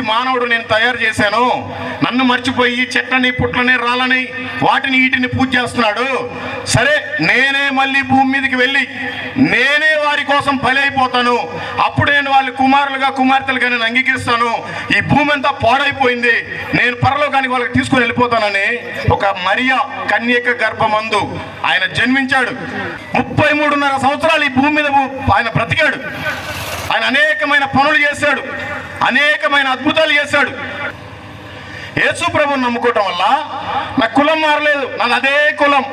మానవుడు నేను తయారు చేశాను, నన్ను మర్చిపోయి చెట్లని పుట్లని రాళ్ళని వాటిని వీటిని పూజ చేస్తున్నాడు. సరే, నేనే మళ్ళీ భూమి మీదకి వెళ్ళి నేనే వారి కోసం బలి అయిపోతాను. అప్పుడు నేను వాళ్ళ కుమారులుగా కుమార్తెలుగా నేను అంగీకరిస్తాను. ఈ భూమి అంతా పాడైపోయింది, నేను పరలోకానికి వాళ్ళకి తీసుకుని వెళ్ళిపోతానని ఒక మరియా కన్యక గర్భమందు ఆయన జన్మించాడు. 33.5 సంవత్సరాలు ఈ భూమి మీద ఆయన బ్రతికాడు. ఆయన అనేకమైన పనులు చేశాడు, అనేకమైన అద్భుతాలు చేశాడు. యేసు ప్రభువుని నమ్ముకోవటం వల్ల నా కులం మారలేదు, నాది అదే కులం.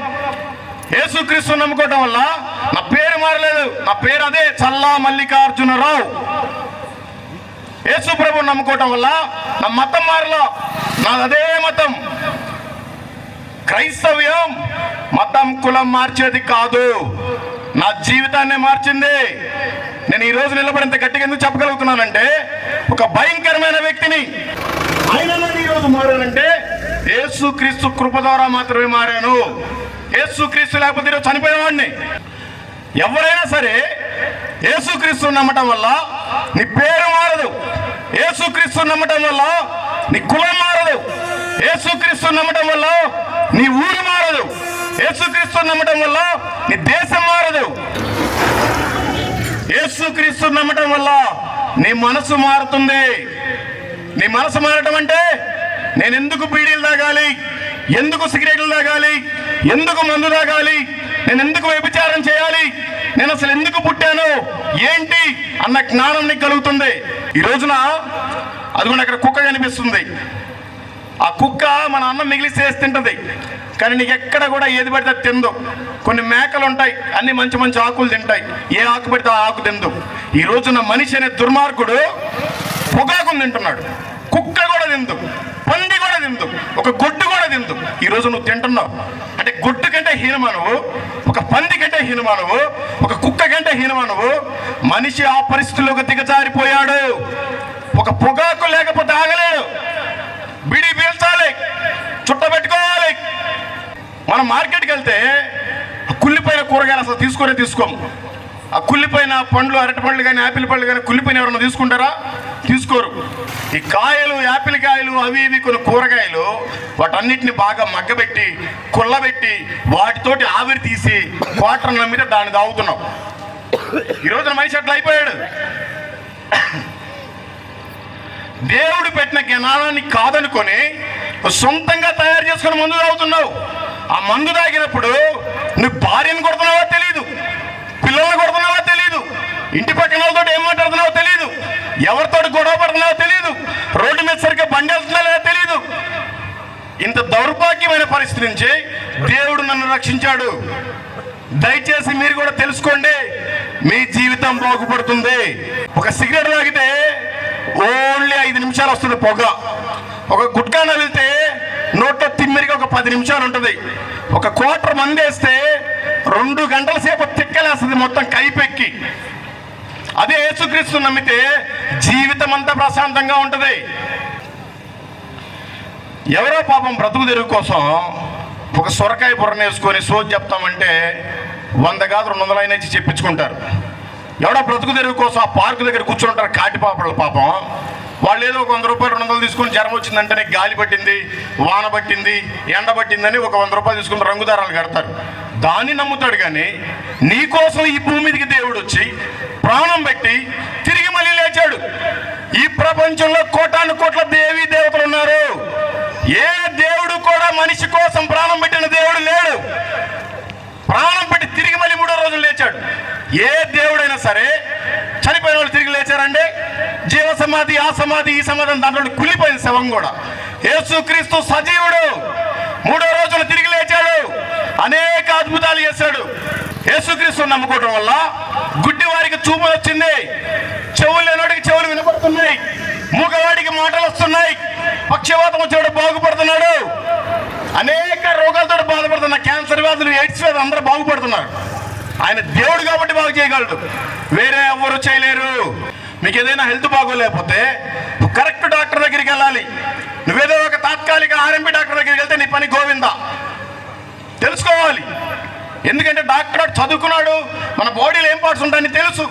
యేసుక్రీస్తుని నమ్ముకోవటం వల్ల నా పేరు మారలేదు, నా పేరు అదే చల్లా మల్లికార్జునరావు. యేసు ప్రభువుని నమ్ముకోవటం వల్ల నా మతం మారలా, నాది అదే మతం. క్రైస్తవ్యం మతం కులం మార్చేది కాదు, నా జీవితాన్నే మార్చింది. నేను ఈ రోజు నిలబడింత గట్టిగా ఎందుకు చెప్పగలుగుతున్నానంటే, ఒక భయంకరమైన వ్యక్తిని ఆయనలో ఈరోజు మారానంటే యేసుక్రీస్తు కృప ద్వారా మాత్రమే మారాను. యేసుక్రీస్తు లేకపోతే ఈరోజు చనిపోయేవాడిని. ఎవరైనా సరే యేసుక్రీస్తు నమ్మటం వల్ల నీ పేరు మారదు, యేసుక్రీస్తు నమ్మటం వల్ల నీ కులం మారదు, యేసుక్రీస్తు నమ్మటం వల్ల నీ ఊరు మారదు, యేసుక్రీస్తు నమ్మటం వల్ల నీ దేశం మారదు. యేసుక్రీస్తు నమ్మటం వల్ల నీ మనసు మారుతుంది. నీ మనసు మారటం అంటే, నేను ఎందుకు బీడీలు తాగాలి, ఎందుకు సిగరెట్లు తాగాలి, ఎందుకు మందు తాగాలి, నేను ఎందుకు వ్యభిచారం చేయాలి, నేను అసలు ఎందుకు పుట్టాను ఏంటి అన్న జ్ఞానం నీకు కలుగుతుంది. ఈ రోజున అదిగోండి అక్కడ కుక్క కనిపిస్తుంది. ఆ కుక్క మన అన్నం మిగిలిసేసి తింటుంది, కానీ నీకు ఎక్కడ కూడా ఏది పడితే తిందు. కొన్ని మేకలు ఉంటాయి, అన్ని మంచి మంచి ఆకులు తింటాయి, ఏ ఆకు పడితే ఆ ఆకు తిందు. ఈ రోజున మనిషి అనే దుర్మార్గుడు పొగాకుని తింటున్నాడు. కుక్క కూడా తిందు, పంది కూడా తిందు, ఒక గొడ్డు కూడా తిందు. ఈ రోజు నువ్వు తింటున్నావు అంటే గొడ్డు కంటే హీనమా నువ్వు, ఒక పంది కంటే హీనమా నువ్వు, ఒక కుక్క కంటే హీనమా నువ్వు. మనిషి ఆ పరిస్థితుల్లోకి దిగజారిపోయాడు. ఒక పొగాకు లేకపోతే ఆగలేడు, బిడి పీల్చాలి, చుట్టబెట్టుకోవాలి. మనం మార్కెట్కి వెళ్తే కుళ్ళిపోయిన కూరగాయలు అసలు తీసుకోము. ఆ కుళ్ళిపోయిన పండ్లు, అరటి పండ్లు కానీ యాపిల్ పండ్లు కానీ కుళ్ళిపోయిన ఎవరన్నా తీసుకుంటారా? తీసుకోరు. ఈ కాయలు, యాపిల్ కాయలు, అవి ఇవి కొన్ని కూరగాయలు, వాటన్నిటిని బాగా మగ్గబెట్టి కుళ్ళబెట్టి వాటితోటి ఆవిరి తీసి క్వార్టర్ నమ్మితే దాన్ని తాగుతున్నాం. ఈ రోజున మనిషి అట్లా అయిపోయాడు. దేవుడు పెట్టిన జ్ఞానాన్ని కాదనుకొని సొంతంగా తయారు చేసుకుని మందు తాగుతున్నావు. ఆ మందు తాగినప్పుడు నువ్వు భార్యను కొడుతున్నావో తెలియదు, పిల్లల్ని కొడుతున్నావో తెలియదు, ఇంటి పక్కన వాళ్ళతో ఏం మాట్లాడుతున్నావో తెలియదు, ఎవరితో గొడవ పడుతున్నావో తెలియదు, రోడ్డు మీద సరిగ్గా బండి వెళ్తున్నావో తెలియదు. ఇంత దౌర్భాగ్యమైన పరిస్థితి నుంచి దేవుడు నన్ను రక్షించాడు. దయచేసి మీరు కూడా తెలుసుకోండి, మీ జీవితం బాగుపడుతుంది. ఒక సిగరెట్ తాగితే ఓన్లీ 5 నిమిషాలు వస్తుంది పొగ. ఒక గుట్కా నవిలితే నోట్లో తిమ్మిరిగా ఒక 10 నిమిషాలు ఉంటుంది. ఒక క్వార్టర్ మందేస్తే 2 గంటల సేపు తిక్కలేస్తుంది మొత్తం కైపెక్కి. అదే యేసుక్రీస్తు నమ్మితే జీవితం అంతా ప్రశాంతంగా ఉంటుంది. ఎవరో పాపం బ్రతుకు తెరుగు కోసం ఒక సొరకాయ బుర్రను వేసుకొని సోది చెప్తామంటే 100 కాదు 200 అయినా ఇచ్చి చెప్పించుకుంటారు. ఎవడో బ్రతుకు తెరుగు కోసం ఆ పార్కు దగ్గర కూర్చుంటారు కాటి పాపలు. పాపం వాళ్ళు ఏదో ఒక 100 రూపాయలు 200 తీసుకుని జ్వరం వచ్చిందంటేనే గాలి పట్టింది, వాన పట్టింది, ఎండ పట్టిందని ఒక 100 రూపాయలు తీసుకుని రంగుదారాలు కడతారు. దాన్ని నమ్ముతాడు. కానీ నీకోసం ఈ భూమి మీదకి దేవుడు వచ్చి ప్రాణం పెట్టి తిరిగి మళ్ళీ లేచాడు. ఈ ప్రపంచంలో కోటాను కోట్ల దేవీ దేవతలు ఉన్నారు. ఏ దేవుడు కూడా మనిషి కోసం ప్రాణం పెట్టిన దేవుడు లేడు. ప్రాణం పెట్టి తిరిగి మళ్ళీ 3వ రోజు లేచాడు. ఏ దేవుడైనా సరే చనిపోయిన వాళ్ళు తిరిగి లేచారండి. జీవ సమాధి, ఆ సమాధి, ఈ సమాధి దాంట్లో కుళ్ళిపోయిన శవం కూడా. యేసుక్రీస్తు సజీవుడు, 3వ రోజున తిరిగి లేచాడు, అనేక అద్భుతాలు చేశాడు. యేసుక్రీస్తు నమ్ముకోవడం వల్ల గుడ్డి వారికి చూపు వచ్చింది, చెవులు లేనివాడికి చెవులు వినపడుతున్నాయి, మూగవాడికి మాటలు వస్తున్నాయి, పక్షవాతం వచ్చేవాడు బాగుపడుతున్నాడు, అనేక రోగాలతో బాధపడుతున్న క్యాన్సర్ వ్యాధులు, ఎయిడ్స్ వ్యాధులు అందరూ బాగుపడుతున్నారు. ఆయన దేవుడు కాబట్టి బాగు చేయగలడు, వేరే ఎవరు చేయలేరు. మీకు ఏదైనా హెల్త్ బాగోలేకపోతే కరెక్ట్ డాక్టర్ దగ్గరికి వెళ్ళాలి. నువ్వేదో ఒక తాత్కాలిక ఆర్ఎంపీ డాక్టర్ దగ్గరికి వెళ్తే నీ పని గోవిందా. తెలుసుకోవాలి, ఎందుకంటే డాక్టర్ చదువుకున్నాడు, మన బాడీలో ఏం పార్ట్స్ ఉంటాయని తెలుసు.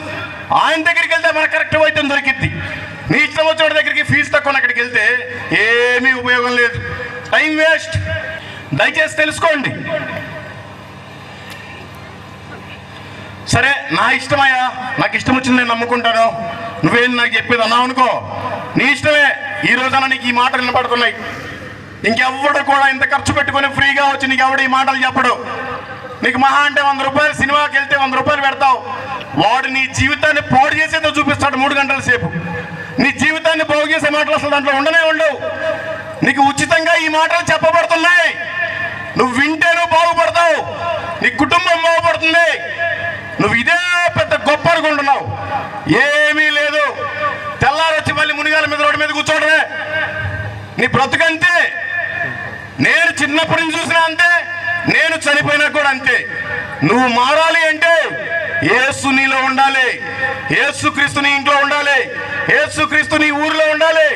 ఆయన దగ్గరికి వెళ్తే మన కరెక్ట్ వైద్యం దొరికిద్ది. నీ ఇష్టం వచ్చిన దగ్గరికి ఫీజు తక్కువ అక్కడికి వెళ్తే ఏమీ ఉపయోగం లేదు, టైం వేస్ట్. దయచేసి తెలుసుకోండి. సరే, నా ఇష్టమయ్యా, నాకు ఇష్టం వచ్చింది నేను నమ్ముకుంటాను, నువ్వేం నాకు చెప్పేది అన్నావు అనుకో, నీ ఇష్టమే. ఈ రోజున నీకు ఈ మాటలు వినపడుతున్నాయి. ఇంకెవ్వడు కూడా ఇంత ఖర్చు పెట్టుకుని ఫ్రీగా వచ్చి నీకు ఎవడు ఈ మాటలు చెప్పడు. నీకు మహా అంటే 100 రూపాయలు, సినిమాకి వెళ్తే 100 రూపాయలు పెడతావు. వాడు నీ జీవితాన్ని పాడు చేసేదో చూపిస్తాడు 3 గంటల సేపు. నీ జీవితాన్ని బాగు చేసే మాటలు అసలు దాంట్లో ఉండనే ఉండవు. నీకు ఉచితంగా ఈ మాటలు చెప్పబడుతున్నాయి. నువ్వు వింటే నువ్వు బాగుపడతావు, నీ కుటుంబం బాగుపడుతుంది. నువ్వు ఇదే పెద్ద గొప్ప అనుకుంటున్నావు, ఏమీ లేదు. తెల్లారు వచ్చి మళ్ళీ మునిగాల మీద రోడ్డు మీద కూర్చోవడమే నీ బ్రతుకంతే. నేను చిన్నప్పటి నుంచి చూసినా అంతే, నేను చనిపోయినా కూడా అంతే. నువ్వు మారాలి అంటే యేసు నీలో ఉండాలి, యేసుక్రీస్తు నీ ఇంట్లో ఉండాలి, యేసుక్రీస్తు నీ ఊరిలో ఉండాలి,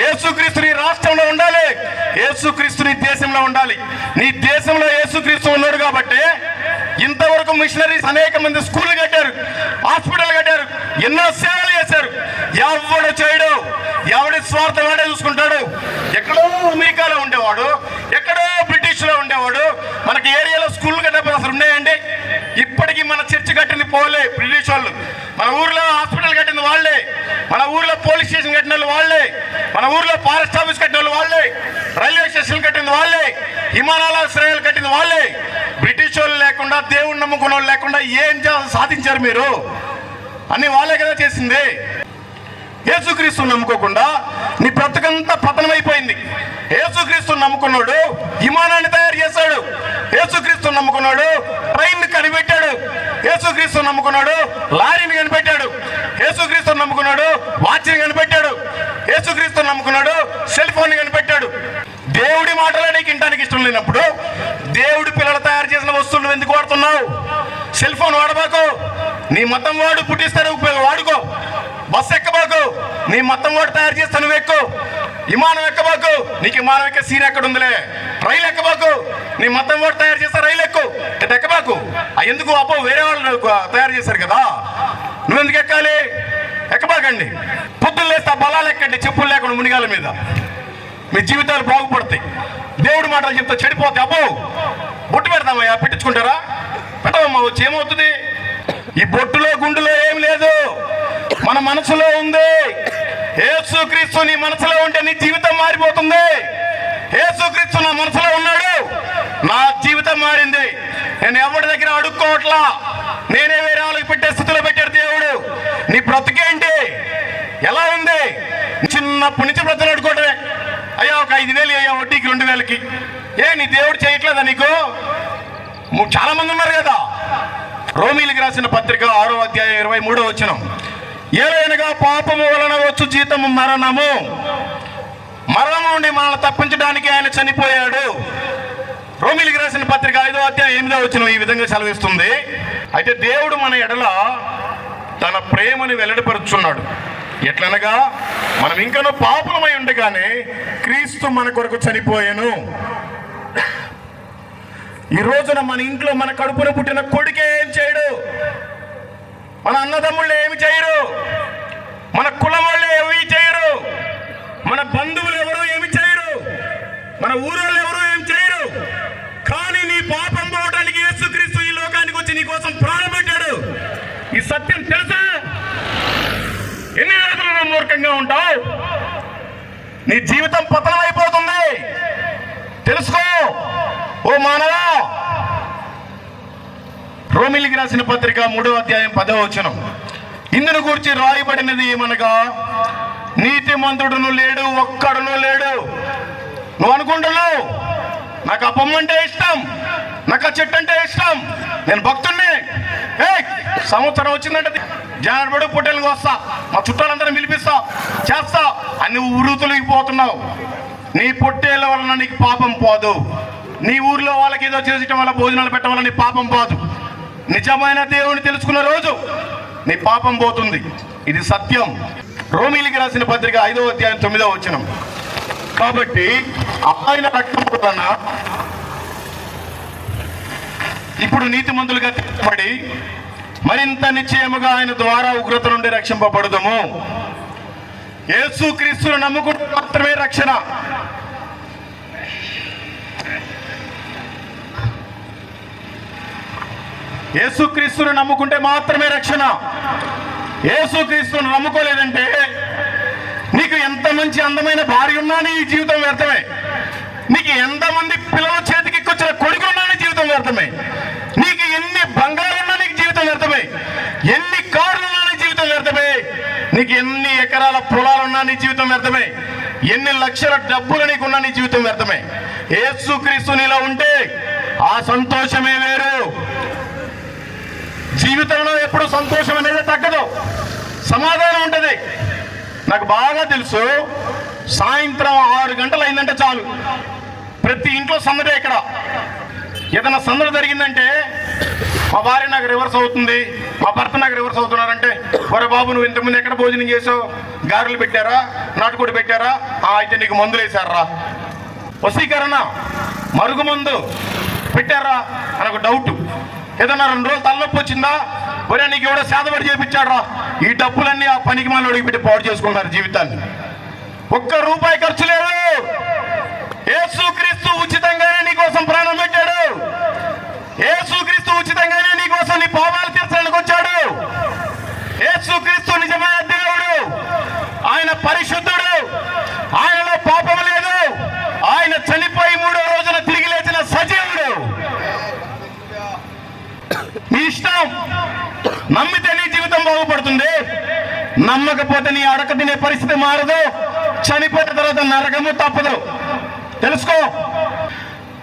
యేసుక్రీస్తు నీ రాష్ట్రంలో ఉండాలి, యేసుక్రీస్తు నీ దేశంలో ఉండాలి. నీ దేశంలో యేసుక్రీస్తు ఉన్నాడు కాబట్టి ఇంతవరకు మిషనరీస్ అనేక మంది స్కూళ్ళు కట్టారు, హాస్పిటల్ కట్టారు, ఎన్నో సేవలు చేశారు. ఎవడు చేయడు, ఎవడి స్వార్థం వాడే చూసుకుంటాడు. ఎక్కడో అమెరికాలో ఉండేవాడు, ఎక్కడో బ్రిటిష్లో ఉండేవాడు, మనకి ఏరియాలో స్కూళ్ళు కట్టేప్పుడు అసలు ఉన్నాయండి. ఇప్పటికీ మన చర్చి కట్టింది పోలే బ్రిటిష్ వాళ్ళు, మన ఊర్లో హాస్పిటల్ కట్టింది వాళ్ళే, మన ఊర్లో పోలీస్ స్టేషన్ కట్టిన వాళ్ళు వాళ్ళే, మన ఊర్లో ఫారెస్ట్ ఆఫీస్ కట్టిన వాళ్ళు వాళ్ళే, రైల్వే స్టేషన్ కట్టింది వాళ్ళే, విమానాశ్రయాలు కట్టింది వాళ్ళే. బ్రిటిష్ వాళ్ళు లేకుండా, దేవుణ్ణి నమ్ముకున్న వాళ్ళు లేకుండా ఏం సాధించారు మీరు? అన్ని వాళ్ళే కదా చేసింది. యేసుక్రీస్తుని నమ్ముకోకుండా నీ బ్రతుకంతా పతనమైపోయింది. యేసుక్రీస్తుని నమ్ముకున్నాడు విమానాన్ని తయారు చేశాడు. యేసుక్రీస్తుని నమ్ముకున్నాడు ట్రైన్ కనిపెట్టాడు. యేసుక్రీస్తుని నమ్ముకున్నాడు లారీని కనిపెట్టాడు. యేసుక్రీస్తుని నమ్ముకున్నాడు వాచ్ని కనిపెట్టాడు. యేసుక్రీస్తుని నమ్ముకున్నాడు సెల్ ఫోన్ కనిపెట్టాడు. దేవుడి మాటలే నీకు ఇంటానికి ఇష్టం లేనప్పుడు దేవుడి పిల్లలు తయారు చేసిన వస్తువులు ఎందుకు వాడుతున్నావు? సెల్ ఫోన్ వాడబాకు, నీ మతం వాడు పుట్టిస్తారు వాడుకో. బస్సు ఎక్కబాకు, నీ మతం వాడు తయారు చేస్తా నువ్వు ఎక్కు. విమానం ఎక్కబాకు, నీకు విమానం ఎక్కే సీన్ ఎక్కడ ఉందిలే. రైలు ఎక్కబాకు, నీ మతం వాడు తయారు చేస్తా రైలు ఎక్కు. ఇది ఎక్కబాకు. ఎందుకు అబ్బో వేరే వాళ్ళు తయారు చేశారు కదా, నువ్వెందుకు ఎక్కాలి? ఎక్కబాకండి. పొద్దున్న లేస్తే బలాలు ఎక్కండి, చెప్పులు లేకుండా మునిగాల మీద. మీ జీవితాలు బాగుపడతాయి. దేవుడి మాటలు చెప్తే చెడిపోతాయి. అబ్బో బొట్టు పెడతామయ్యా, పెట్టించుకుంటారా? పెట్టవమ్మా, వచ్చి ఏమవుతుంది? ఈ బొట్టులో గుండులో ఏం లేదు, మన మనసులో ఉంది. యేసుక్రీస్తు నీ మనసులో ఉంటే నీ జీవితం మారిపోతుంది. యేసుక్రీస్తు నా మనసులో ఉన్నాడు, నా జీవితం మారింది. నేను ఎవరి దగ్గర అడుక్కోవట్లా, నేనే వేరే వాళ్ళకి పెట్టే స్థితిలో పెట్టాడు దేవుడు. నీ బ్రతుకేంటి, ఎలా ఉంది? చిన్నప్పటి నుంచి బ్రతులు అడుకోవటమే. అయ్యా ఒక 5,000 అయ్యా వడ్డీకి 2,000కి. నీ దేవుడు చేయట్లేదా నీకు? చాలా మంది ఉన్నారు కదా. రోమీలకు రాసిన పత్రిక 6వ అధ్యాయం 23వ వచనం, ఏలైనగా పాపము వలన వచ్చు జీతము మరణము, మరణము నుండి మనల్ని తప్పించడానికి ఆయన చనిపోయాడు. రోమీలకు రాసిన పత్రిక 5వ అధ్యాయం 8వ వచనం ఈ విధంగా సెలవిస్తుంది. అయితే దేవుడు మన ఎడల తన ప్రేమను వెల్లడిపరుచున్నాడు. ఎట్లనగా మనం ఇంకనూ పాపులమై ఉండగానే క్రీస్తు మన కొరకు చనిపోయాను. ఈ రోజున మన ఇంట్లో మన కడుపున పుట్టిన కొడుకే ఏం చేయడు, మన అన్నదమ్ముళ్ళు ఏమి చేయరు, మన కులం వాళ్ళు ఏమి చేయరు, మన బంధువులు ఎవరు ఏమి చేయరు, మన ఊరోళ్ళు ఎవరు ఏం చేయరు. కానీ నీ పాపం పోవడానికి యేసుక్రీస్తు ఈ లోకానికి వచ్చి నీ కోసం ప్రాణం పెట్టాడు. ఈ సత్యం తెలుసా? ఎన్ని రోజులు మూర్ఖంగా ఉంటావు? నీ జీవితం పతనం అయిపోతుంది. తెలుసుకో ఓ మానవా. రోమీలకు రాసిన పత్రిక 3వ అధ్యాయం 10వ వచనం, ఇందును గురించి రాయబడినది ఏమనగా నీతిమంతుడును లేడు, ఒక్కడును లేడు. నువ్వు అనుకుంటున్నావు నాకు ఆ బొమ్మ అంటే ఇష్టం, నాకు ఆ చెట్టు అంటే ఇష్టం, నేను భక్తుడిని, సంవత్సరం వచ్చిందంటే జానపడి పొట్టేలకు వస్తా, మా చుట్టాలందరూ పిలిపిస్తా, చేస్తా అని నువ్వు ఉరుతులిగిపోతున్నావు. నీ పొట్టేళ్ళ వలన నీకు పాపం పోదు. నీ ఊర్లో వాళ్ళకి ఏదో చేసడం వల్ల భోజనాలు పెట్టడం వల్ల నీ పాపం పోదు. నిజమైన దేవుని తెలుసుకున్న రోజు నీ పాపం పోతుంది. ఇది సత్యం. రోమీలకు రాసిన పత్రిక 5వ అధ్యాయం 9వ వచనం, కాబట్టి ఆయన రక్తం వలన ఇప్పుడు నీతిమంతులుగా తీర్చబడి మరింత నిశ్చయముగా ఆయన ద్వారా ఉగ్రత నుండి రక్షింపబడుదము. యేసుక్రీస్తును నమ్ముకుంటే మాత్రమే రక్షణ. యేసుక్రీస్తును నమ్ముకుంటే మాత్రమే రక్షణ. యేసుక్రీస్తును నమ్ముకోలేదంటే నీకు ఎంత మంచి అందమైన భార్య ఉన్నా నీ జీవితం వ్యర్థమే. నీకు ఎంతమంది పిల్లల చేతికి వచ్చిన కొడుకులున్నా నీ జీవితం వ్యర్థమే. నీకు ఎన్ని బంగారున్నా నీకు జీవితం వ్యర్థమే. ఎన్ని కార్లున్నా నీ జీవితం వ్యర్థమే. నీకు ఎన్ని ఎకరాల పొలాలున్నా నీ జీవితం వ్యర్థమే. ఎన్ని లక్షల డబ్బులు నీకున్నా నీ జీవితం వ్యర్థమే. యేసుక్రీస్తు నీలో ఉంటే ఆ సంతోషమే వేరు. జీవితంలో ఎప్పుడు సంతోషం అనేది తగ్గదు, సమాధానం ఉంటుంది. నాకు బాగా తెలుసు, సాయంత్రం 6 గంటలు అయిందంటే చాలు ప్రతి ఇంట్లో సందడే. ఇక్కడ ఏదైనా సందడి జరిగిందంటే మా భార్య నాకు రివర్స్ అవుతుంది, మా భర్త నాకు రివర్స్ అవుతున్నారంటే, ఒరే బాబు నువ్వు ఇంతకుముందు ఎక్కడ భోజనం చేసావు, గారెలు పెట్టారా, నాటుకోడి పెట్టారా, అయితే నీకు మందులు వేసారా, వశీకరణ మరుగుమందు పెట్టారా అని ఒక డౌట్. ఏదన్నా 2 రోజులు తలనొప్పి వచ్చిందా, ఒరే నీకు ఎవడో సేదపడి చేపించాడ్రా, ఈ డబ్బులన్నీ ఆ పనికి మనోడికి పెట్టి పాడు చేసుకుంటున్నారు జీవితాన్ని. ₹1 ఖర్చు లేదు. యేసుక్రీస్తు ఉచితంగానే నీ కోసం ప్రాణం పెట్టాడు. యేసుక్రీస్తు ఉచితంగానే నీ కోసం నీ పాపాలు తీర్చడానికి వచ్చాడు. యేసుక్రీస్తు నిజమైన దేవుడు, ఆయన పరిశుద్ధుడు, ఆయనలో పాపం లేదు. ఆయన చనిపోయి 3వ రోజున తిరిగి లేచిన సజీవుడు. నీ ఇష్టం, నమ్మితే నీ జీవితం బాగుపడుతుంది. నమ్మకపోతే నీ అడక తినే పరిస్థితి మారదు. చనిపోయిన తర్వాత నరకము తప్పదు. తెలుసుకో.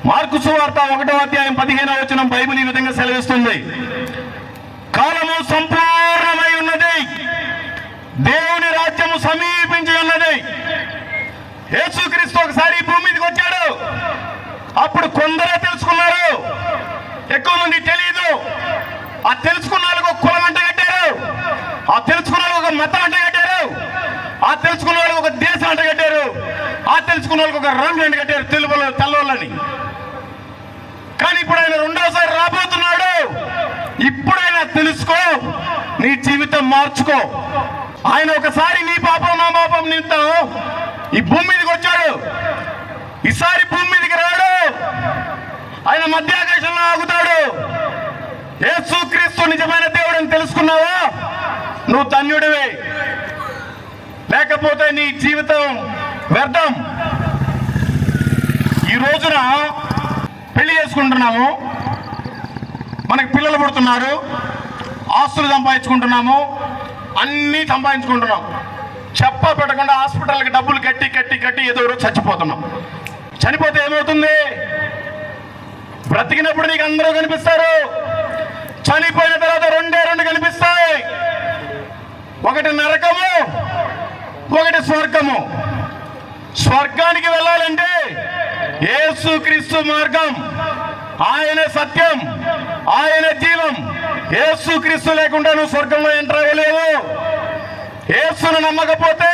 మార్కు సువార్త 1వ అధ్యాయం 15వ వచనం బైబిల్ ఈ విధంగా సెలవిస్తుంది. కాలము సంపూర్ణమై ఉన్నది, దేవుని రాజ్యము సమీపించి ఉన్నది. యేసుక్రీస్తు ఒకసారి భూమి మీదకి వచ్చాడు. అప్పుడు కొందరే తెలుసుకున్నారు, ఎక్కువ మంది తెలియదు. ఆ తెలుసుకున్న వాళ్ళకి ఒక కులం అంట కట్టారు, ఆ తెలుసుకున్న వాళ్ళకి ఒక మతం అంట కట్టారు, ఆ తెలుసుకున్న వాళ్ళకి ఒక దేశం అంట కట్టారు, ఆ తెలుసుకున్న వాళ్ళకి ఒక రంగు అంట కట్టారు, తెల్లవాళ్ళని. కానీ ఇప్పుడు ఆయన రెండోసారి రాబోతున్నాడు. ఇప్పుడైనా తెలుసుకో, నీ జీవితం మార్చుకో. ఆయన ఒకసారి నీ పాపం నా పాపం నిమిత్తం ఈ భూమి మీదకి వచ్చాడు. ఈసారి భూమి మీదకి రాడు. ఆయన మధ్యాకాశంలో ఆగుతాడు. యేసుక్రీస్తు నిజమైన దేవుడు అని తెలుసుకున్నావా, నువ్వు ధన్యుడివే. లేకపోతే నీ జీవితం వ్యర్థం. ఈ రోజున పెళ్లి చేసుకుంటున్నాము, మనకి పిల్లలు పుడుతున్నారు, ఆస్తులు సంపాదించుకుంటున్నాము, అన్నీ సంపాదించుకుంటున్నాం. చెప్ప పెట్టకుండా హాస్పిటల్కి డబ్బులు కట్టి కట్టి కట్టి ఏదో రోజు చచ్చిపోతున్నాం. చనిపోతే ఏమవుతుంది? బ్రతికినప్పుడు నీకు అందరూ కనిపిస్తారు, చనిపోయిన తర్వాత రెండు కనిపిస్తాయి. ఒకటి నరకము, ఒకటి స్వర్గము. స్వర్గానికి వెళ్ళాలంటే యేసుక్రీస్తు మార్గం, ఆయన సత్యం, ఆయన జీవం. యేసుక్రీస్తు లేకుండా నువ్వు స్వర్గంలో ఎంటర్ అవ్వలేవు. యేసును నమ్మకపోతే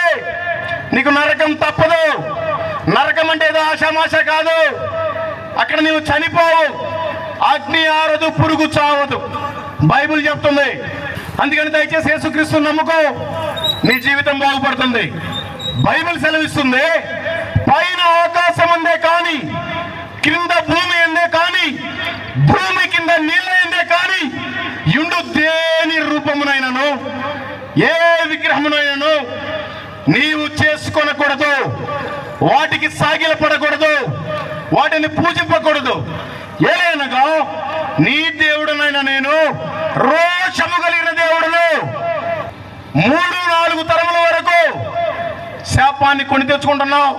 నీకు నరకం తప్పదు. నరకం అంటే ఏదో ఆషామాష కాదు. అక్కడ నీవు చనిపోవు, అగ్ని ఆరదు, పురుగు చావదు, బైబిల్ చెప్తుంది. అందుకని దయచేసి యేసుక్రీస్తుని నమ్ముకో, నీ జీవితం బాగుపడుతుంది. బైబిల్ సెలవిస్తుంది, పైన ఆకాశం ఉందే కానీ, క్రింద భూమి ఉందే కానీ, భూమి కింద నీళ్ళ ఉందే కానీ, యుండు దేని రూపమునైనను ఏ విగ్రహమునైనను నీవు చేసుకొనకూడదు, వాటికి సాగిలపడకూడదు, వాటిని పూజింపకూడదు. ఏలైనగా నీ దేవుడునైనా నేను రోషము కలిగిన దేవుడును. 3-4 తరముల వరకు శాపాన్ని కొని తెచ్చుకుంటున్నావు.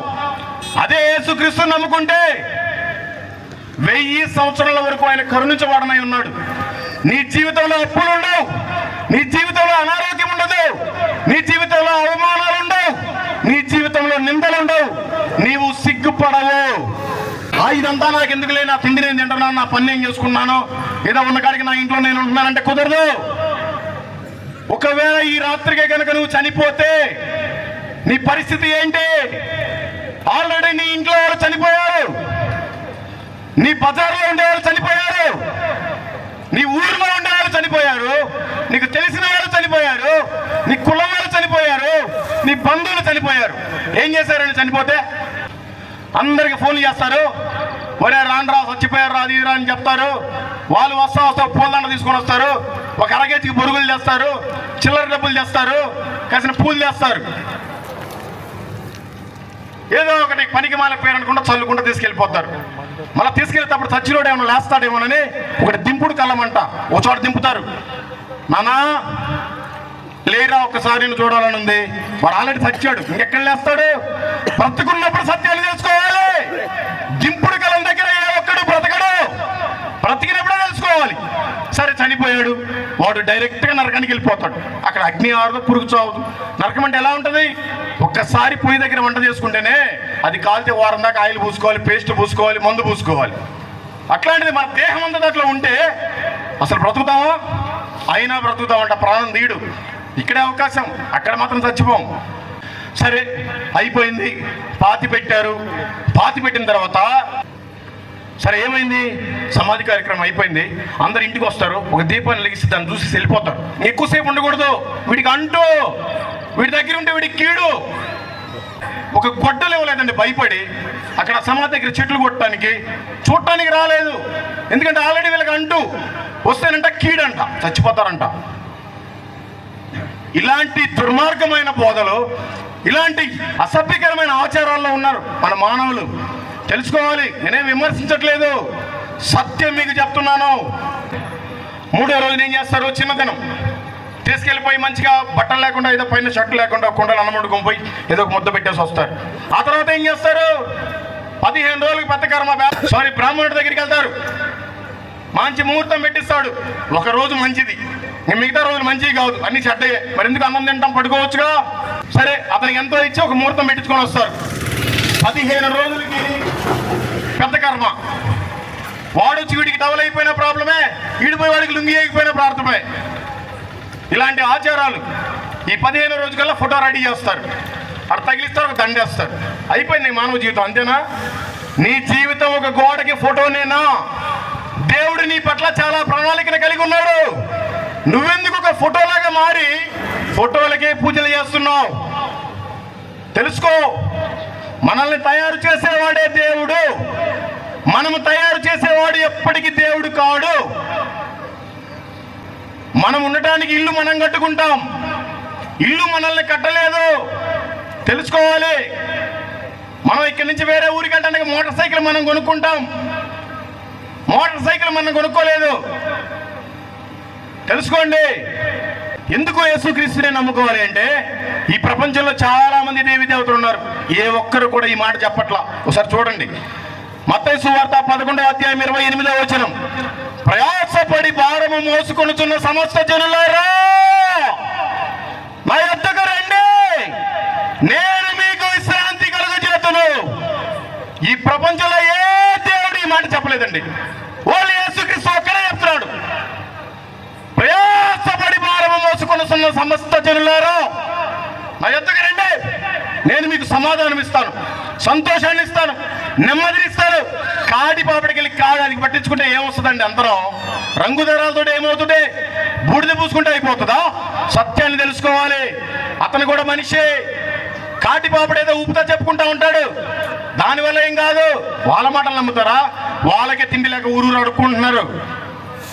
అదే యేసుక్రీస్తు నమ్ముకుంటే 1000 సంవత్సరాల వరకు ఆయన కరుణించబడనై ఉన్నాడు. నీ జీవితంలో అప్పులు ఉండవు, నీ జీవితంలో అనారోగ్యం ఉండదు, నీ జీవితంలో అవమానాలు ఉండవు, నీ జీవితంలో నిందలు ఉండవు, నీవు సిగ్గుపడవు. ఇదంతా నాకు ఎందుకు లే, నా తిండి నేను తింటున్నాను, నా పని నేను చేసుకున్నాను, ఏదో ఉన్న కాడికి నా ఇంట్లో నేను ఉంటున్నానంటే కుదరదు. ఒకవేళ ఈ రాత్రికే కనుక నువ్వు చనిపోతే నీ పరిస్థితి ఏంటి? ఆల్రెడీ నీ ఇంట్లో వాళ్ళు చనిపోయారు, నీ బజార్లో ఉండేవాళ్ళు చనిపోయారు, నీ ఊరిలో ఉండేవాళ్ళు చనిపోయారు, నీకు తెలిసిన వాళ్ళు చనిపోయారు, నీ కులం వాళ్ళు చనిపోయారు, నీ బంధువులు చనిపోయారు. ఏం చేశారని చనిపోతే? అందరికి ఫోన్లు చేస్తారు, ఒరే రాండ్రా చచ్చిపోయారు రాదు ఇదిరా అని చెప్తారు. వాళ్ళు వస్తా పూలదండ తీసుకొని వస్తారు, ఒక అరగేజికి బొరుగులు చేస్తారు, చిల్లర డబ్బులు చేస్తారు, కాసిన పూలు చేస్తారు. ఏదో ఒకటి పనికి మాల పేరు అనుకుంటా చల్లుకుంటూ తీసుకెళ్ళిపోతారు. మళ్ళీ తీసుకెళ్ళేటప్పుడు చచ్చిలోడు ఏమన్నా లేస్తాడేమోనని ఒకటి దింపుడు కళ్ళమంట ఒక చోట దింపుతారు. నానా లేరా ఒక్కసారి నేను చూడాలని ఉంది. వాడు ఆల్రెడీ చచ్చాడు, ఇంకెక్కడ లేస్తాడు? బ్రతుకున్నప్పుడు సత్యాలు తెలుసుకోవాలి. దింపుడు కలం దగ్గర ఏ ఒక్కడు బ్రతకడు, బ్రతికినప్పుడే తెలుసుకోవాలి. సరే చనిపోయాడు, వాడు డైరెక్ట్గా నరకానికి వెళ్ళిపోతాడు. అక్కడ అగ్ని ఆరదు, పురుగు చావదు. నరకం అంటే ఎలా ఉంటుంది? ఒక్కసారి పొయ్యి దగ్గర వంట చేసుకుంటేనే అది కాలితే వారం దాకా ఆయిల్ పూసుకోవాలి, పేస్ట్ పూసుకోవాలి, మందు పూసుకోవాలి. అట్లాంటిది మన దేహం అంతా అట్లా ఉంటే అసలు బ్రతుకుతామా? అయినా బ్రతుకుతామంట, ప్రాణం తీయడు. ఇక్కడే అవకాశం, అక్కడ మాత్రం చచ్చిపోం. సరే అయిపోయింది, పాతి పెట్టారు. పాతి పెట్టిన తర్వాత సరే ఏమైంది? సమాధి కార్యక్రమం అయిపోయింది, అందరు ఇంటికి వస్తారు, ఒక దీపాన్ని వెలిగిస్తే దాన్ని చూసి వెళ్ళిపోతారు. ఎక్కువసేపు ఉండకూడదు, వీడికి అంటూ, వీడి దగ్గర ఉంటే వీడికి కీడు. ఒక గొడ్డలు ఇవ్వలేదండి భయపడి అక్కడ సమాధి దగ్గర చెట్లు కొట్టడానికి, చూడటానికి రాలేదు. ఎందుకంటే ఆల్రెడీ వీళ్ళకి అంటూ వస్తేనంట కీడంట, చచ్చిపోతారంట. ఇలాంటి దుర్మార్గమైన బోధలు, ఇలాంటి అసభ్యకరమైన ఆచారాల్లో ఉన్నారు మన మానవులు. తెలుసుకోవాలి. నేనేం విమర్శించట్లేదు, సత్యం మీకు చెప్తున్నాను. 3వ రోజున ఏం చేస్తారు? చిన్నతనం. తీసుకెళ్ళిపోయి మంచిగా బట్టలు లేకుండా ఏదో పైన షర్ట్ లేకుండా కుండలు అన్నమండుకొని పోయి ఏదో ఒక ముద్ద పెట్టేసి వస్తారు. ఆ తర్వాత ఏం చేస్తారు? 15 రోజులకి పెద్ద కర్మ బ్రాహ్మణుడి దగ్గరికి వెళ్తారు. మంచి ముహూర్తం పెట్టిస్తాడు. ఒక రోజు మంచిది, మిగతా రోజులు మంచివి కాదు, అన్ని చెడ్డయే. మరి ఎందుకు అన్నం తింటాం, పడుకోవచ్చుగా. సరే, అతనికి ఎంతో ఇచ్చి ఒక ముహూర్తం పెట్టించుకొని వస్తారు. 15 రోజులకి పెద్ద కర్మ. వాడు వచ్చి వీడికి టవల్ అయిపోయిన ప్రాబ్లమే, ఈడిపోయి వాడికి లుంగి అయిపోయిన ప్రార్థమే. ఇలాంటి ఆచారాలు. ఈ 15 రోజుకల్లా ఫోటో రెడీ చేస్తారు, అక్కడ తగిలిస్తారు, ఒక దండేస్తారు. అయిపోయింది మానవ జీవితం. అంతేనా? నీ జీవితం ఒక గోడకి ఫోటోనేనా? దేవుడు నీ పట్ల చాలా ప్రణాళికను కలిగి ఉన్నాడు. నువ్వెందుకు ఒక ఫోటోలాగా మారి ఫోటోలకే పూజలు చేస్తున్నావు? తెలుసుకో, మనల్ని తయారు చేసేవాడే దేవుడు. మనము తయారు చేసేవాడు ఎప్పటికీ దేవుడు కాడు. మనం ఉండటానికి ఇల్లు మనం కట్టుకుంటాం, ఇల్లు మనల్ని కట్టలేదు. తెలుసుకోవాలి. మనం ఇక్కడి నుంచి వేరే ఊరికి వెళ్ళడానికి మోటార్ సైకిల్ మనం కొనుక్కుంటాం, మోటార్ సైకిల్ మనం కొనుక్కోలేదు. తెలుసుకోండి. ఎందుకు యేసుక్రీస్తునే నమ్ముకోవాలి అంటే, ఈ ప్రపంచంలో చాలా మంది దేవి దేవతలు ఉన్నారు, ఏ ఒక్కరు కూడా ఈ మాట చెప్పట్లా. ఒకసారి చూడండి, మత్తయి సువార్త 11వ అధ్యాయం 28వ వచనం. ప్రయాసపడి భారము మోసుకొనుచున్న సమస్త జనులారా నా యొద్దకు రండి, నేను మీకు విశ్రాంతి కలుగజేతును. ఈ ప్రపంచంలో ఏ దేవుడు ఈ మాట చెప్పలేదండి. ఓన్లీ యేసుక్రీస్తు ఒక్కడే చెప్తున్నాడు. ప్రయాసపడి భారము మోసుకొనుచున్న సమస్త జనులారా నా యొద్దకు రండి, నేను మీకు సమాధానం ఇస్తాను, సంతోషాన్ని ఇస్తాను, నెమ్మదిని ఇస్తాను. కాడి పాపడికి వెళ్ళి కాడానికి పట్టించుకుంటే ఏమొస్తుందండి? అందరం రంగుదారాలతో ఏమవుతుంది? బూడిద పూసుకుంటే అయిపోతుందా? సత్యాన్ని తెలుసుకోవాలి. అతను కూడా మనిషే. కాటి పాపడు ఏదో ఊపుతా చెప్పుకుంటా ఉంటాడు, దానివల్ల ఏం కాదు. వాళ్ళ మాటలు నమ్ముతారా? వాళ్ళకే తిండి లేక ఊరూరు అడుక్కుంటున్నారు.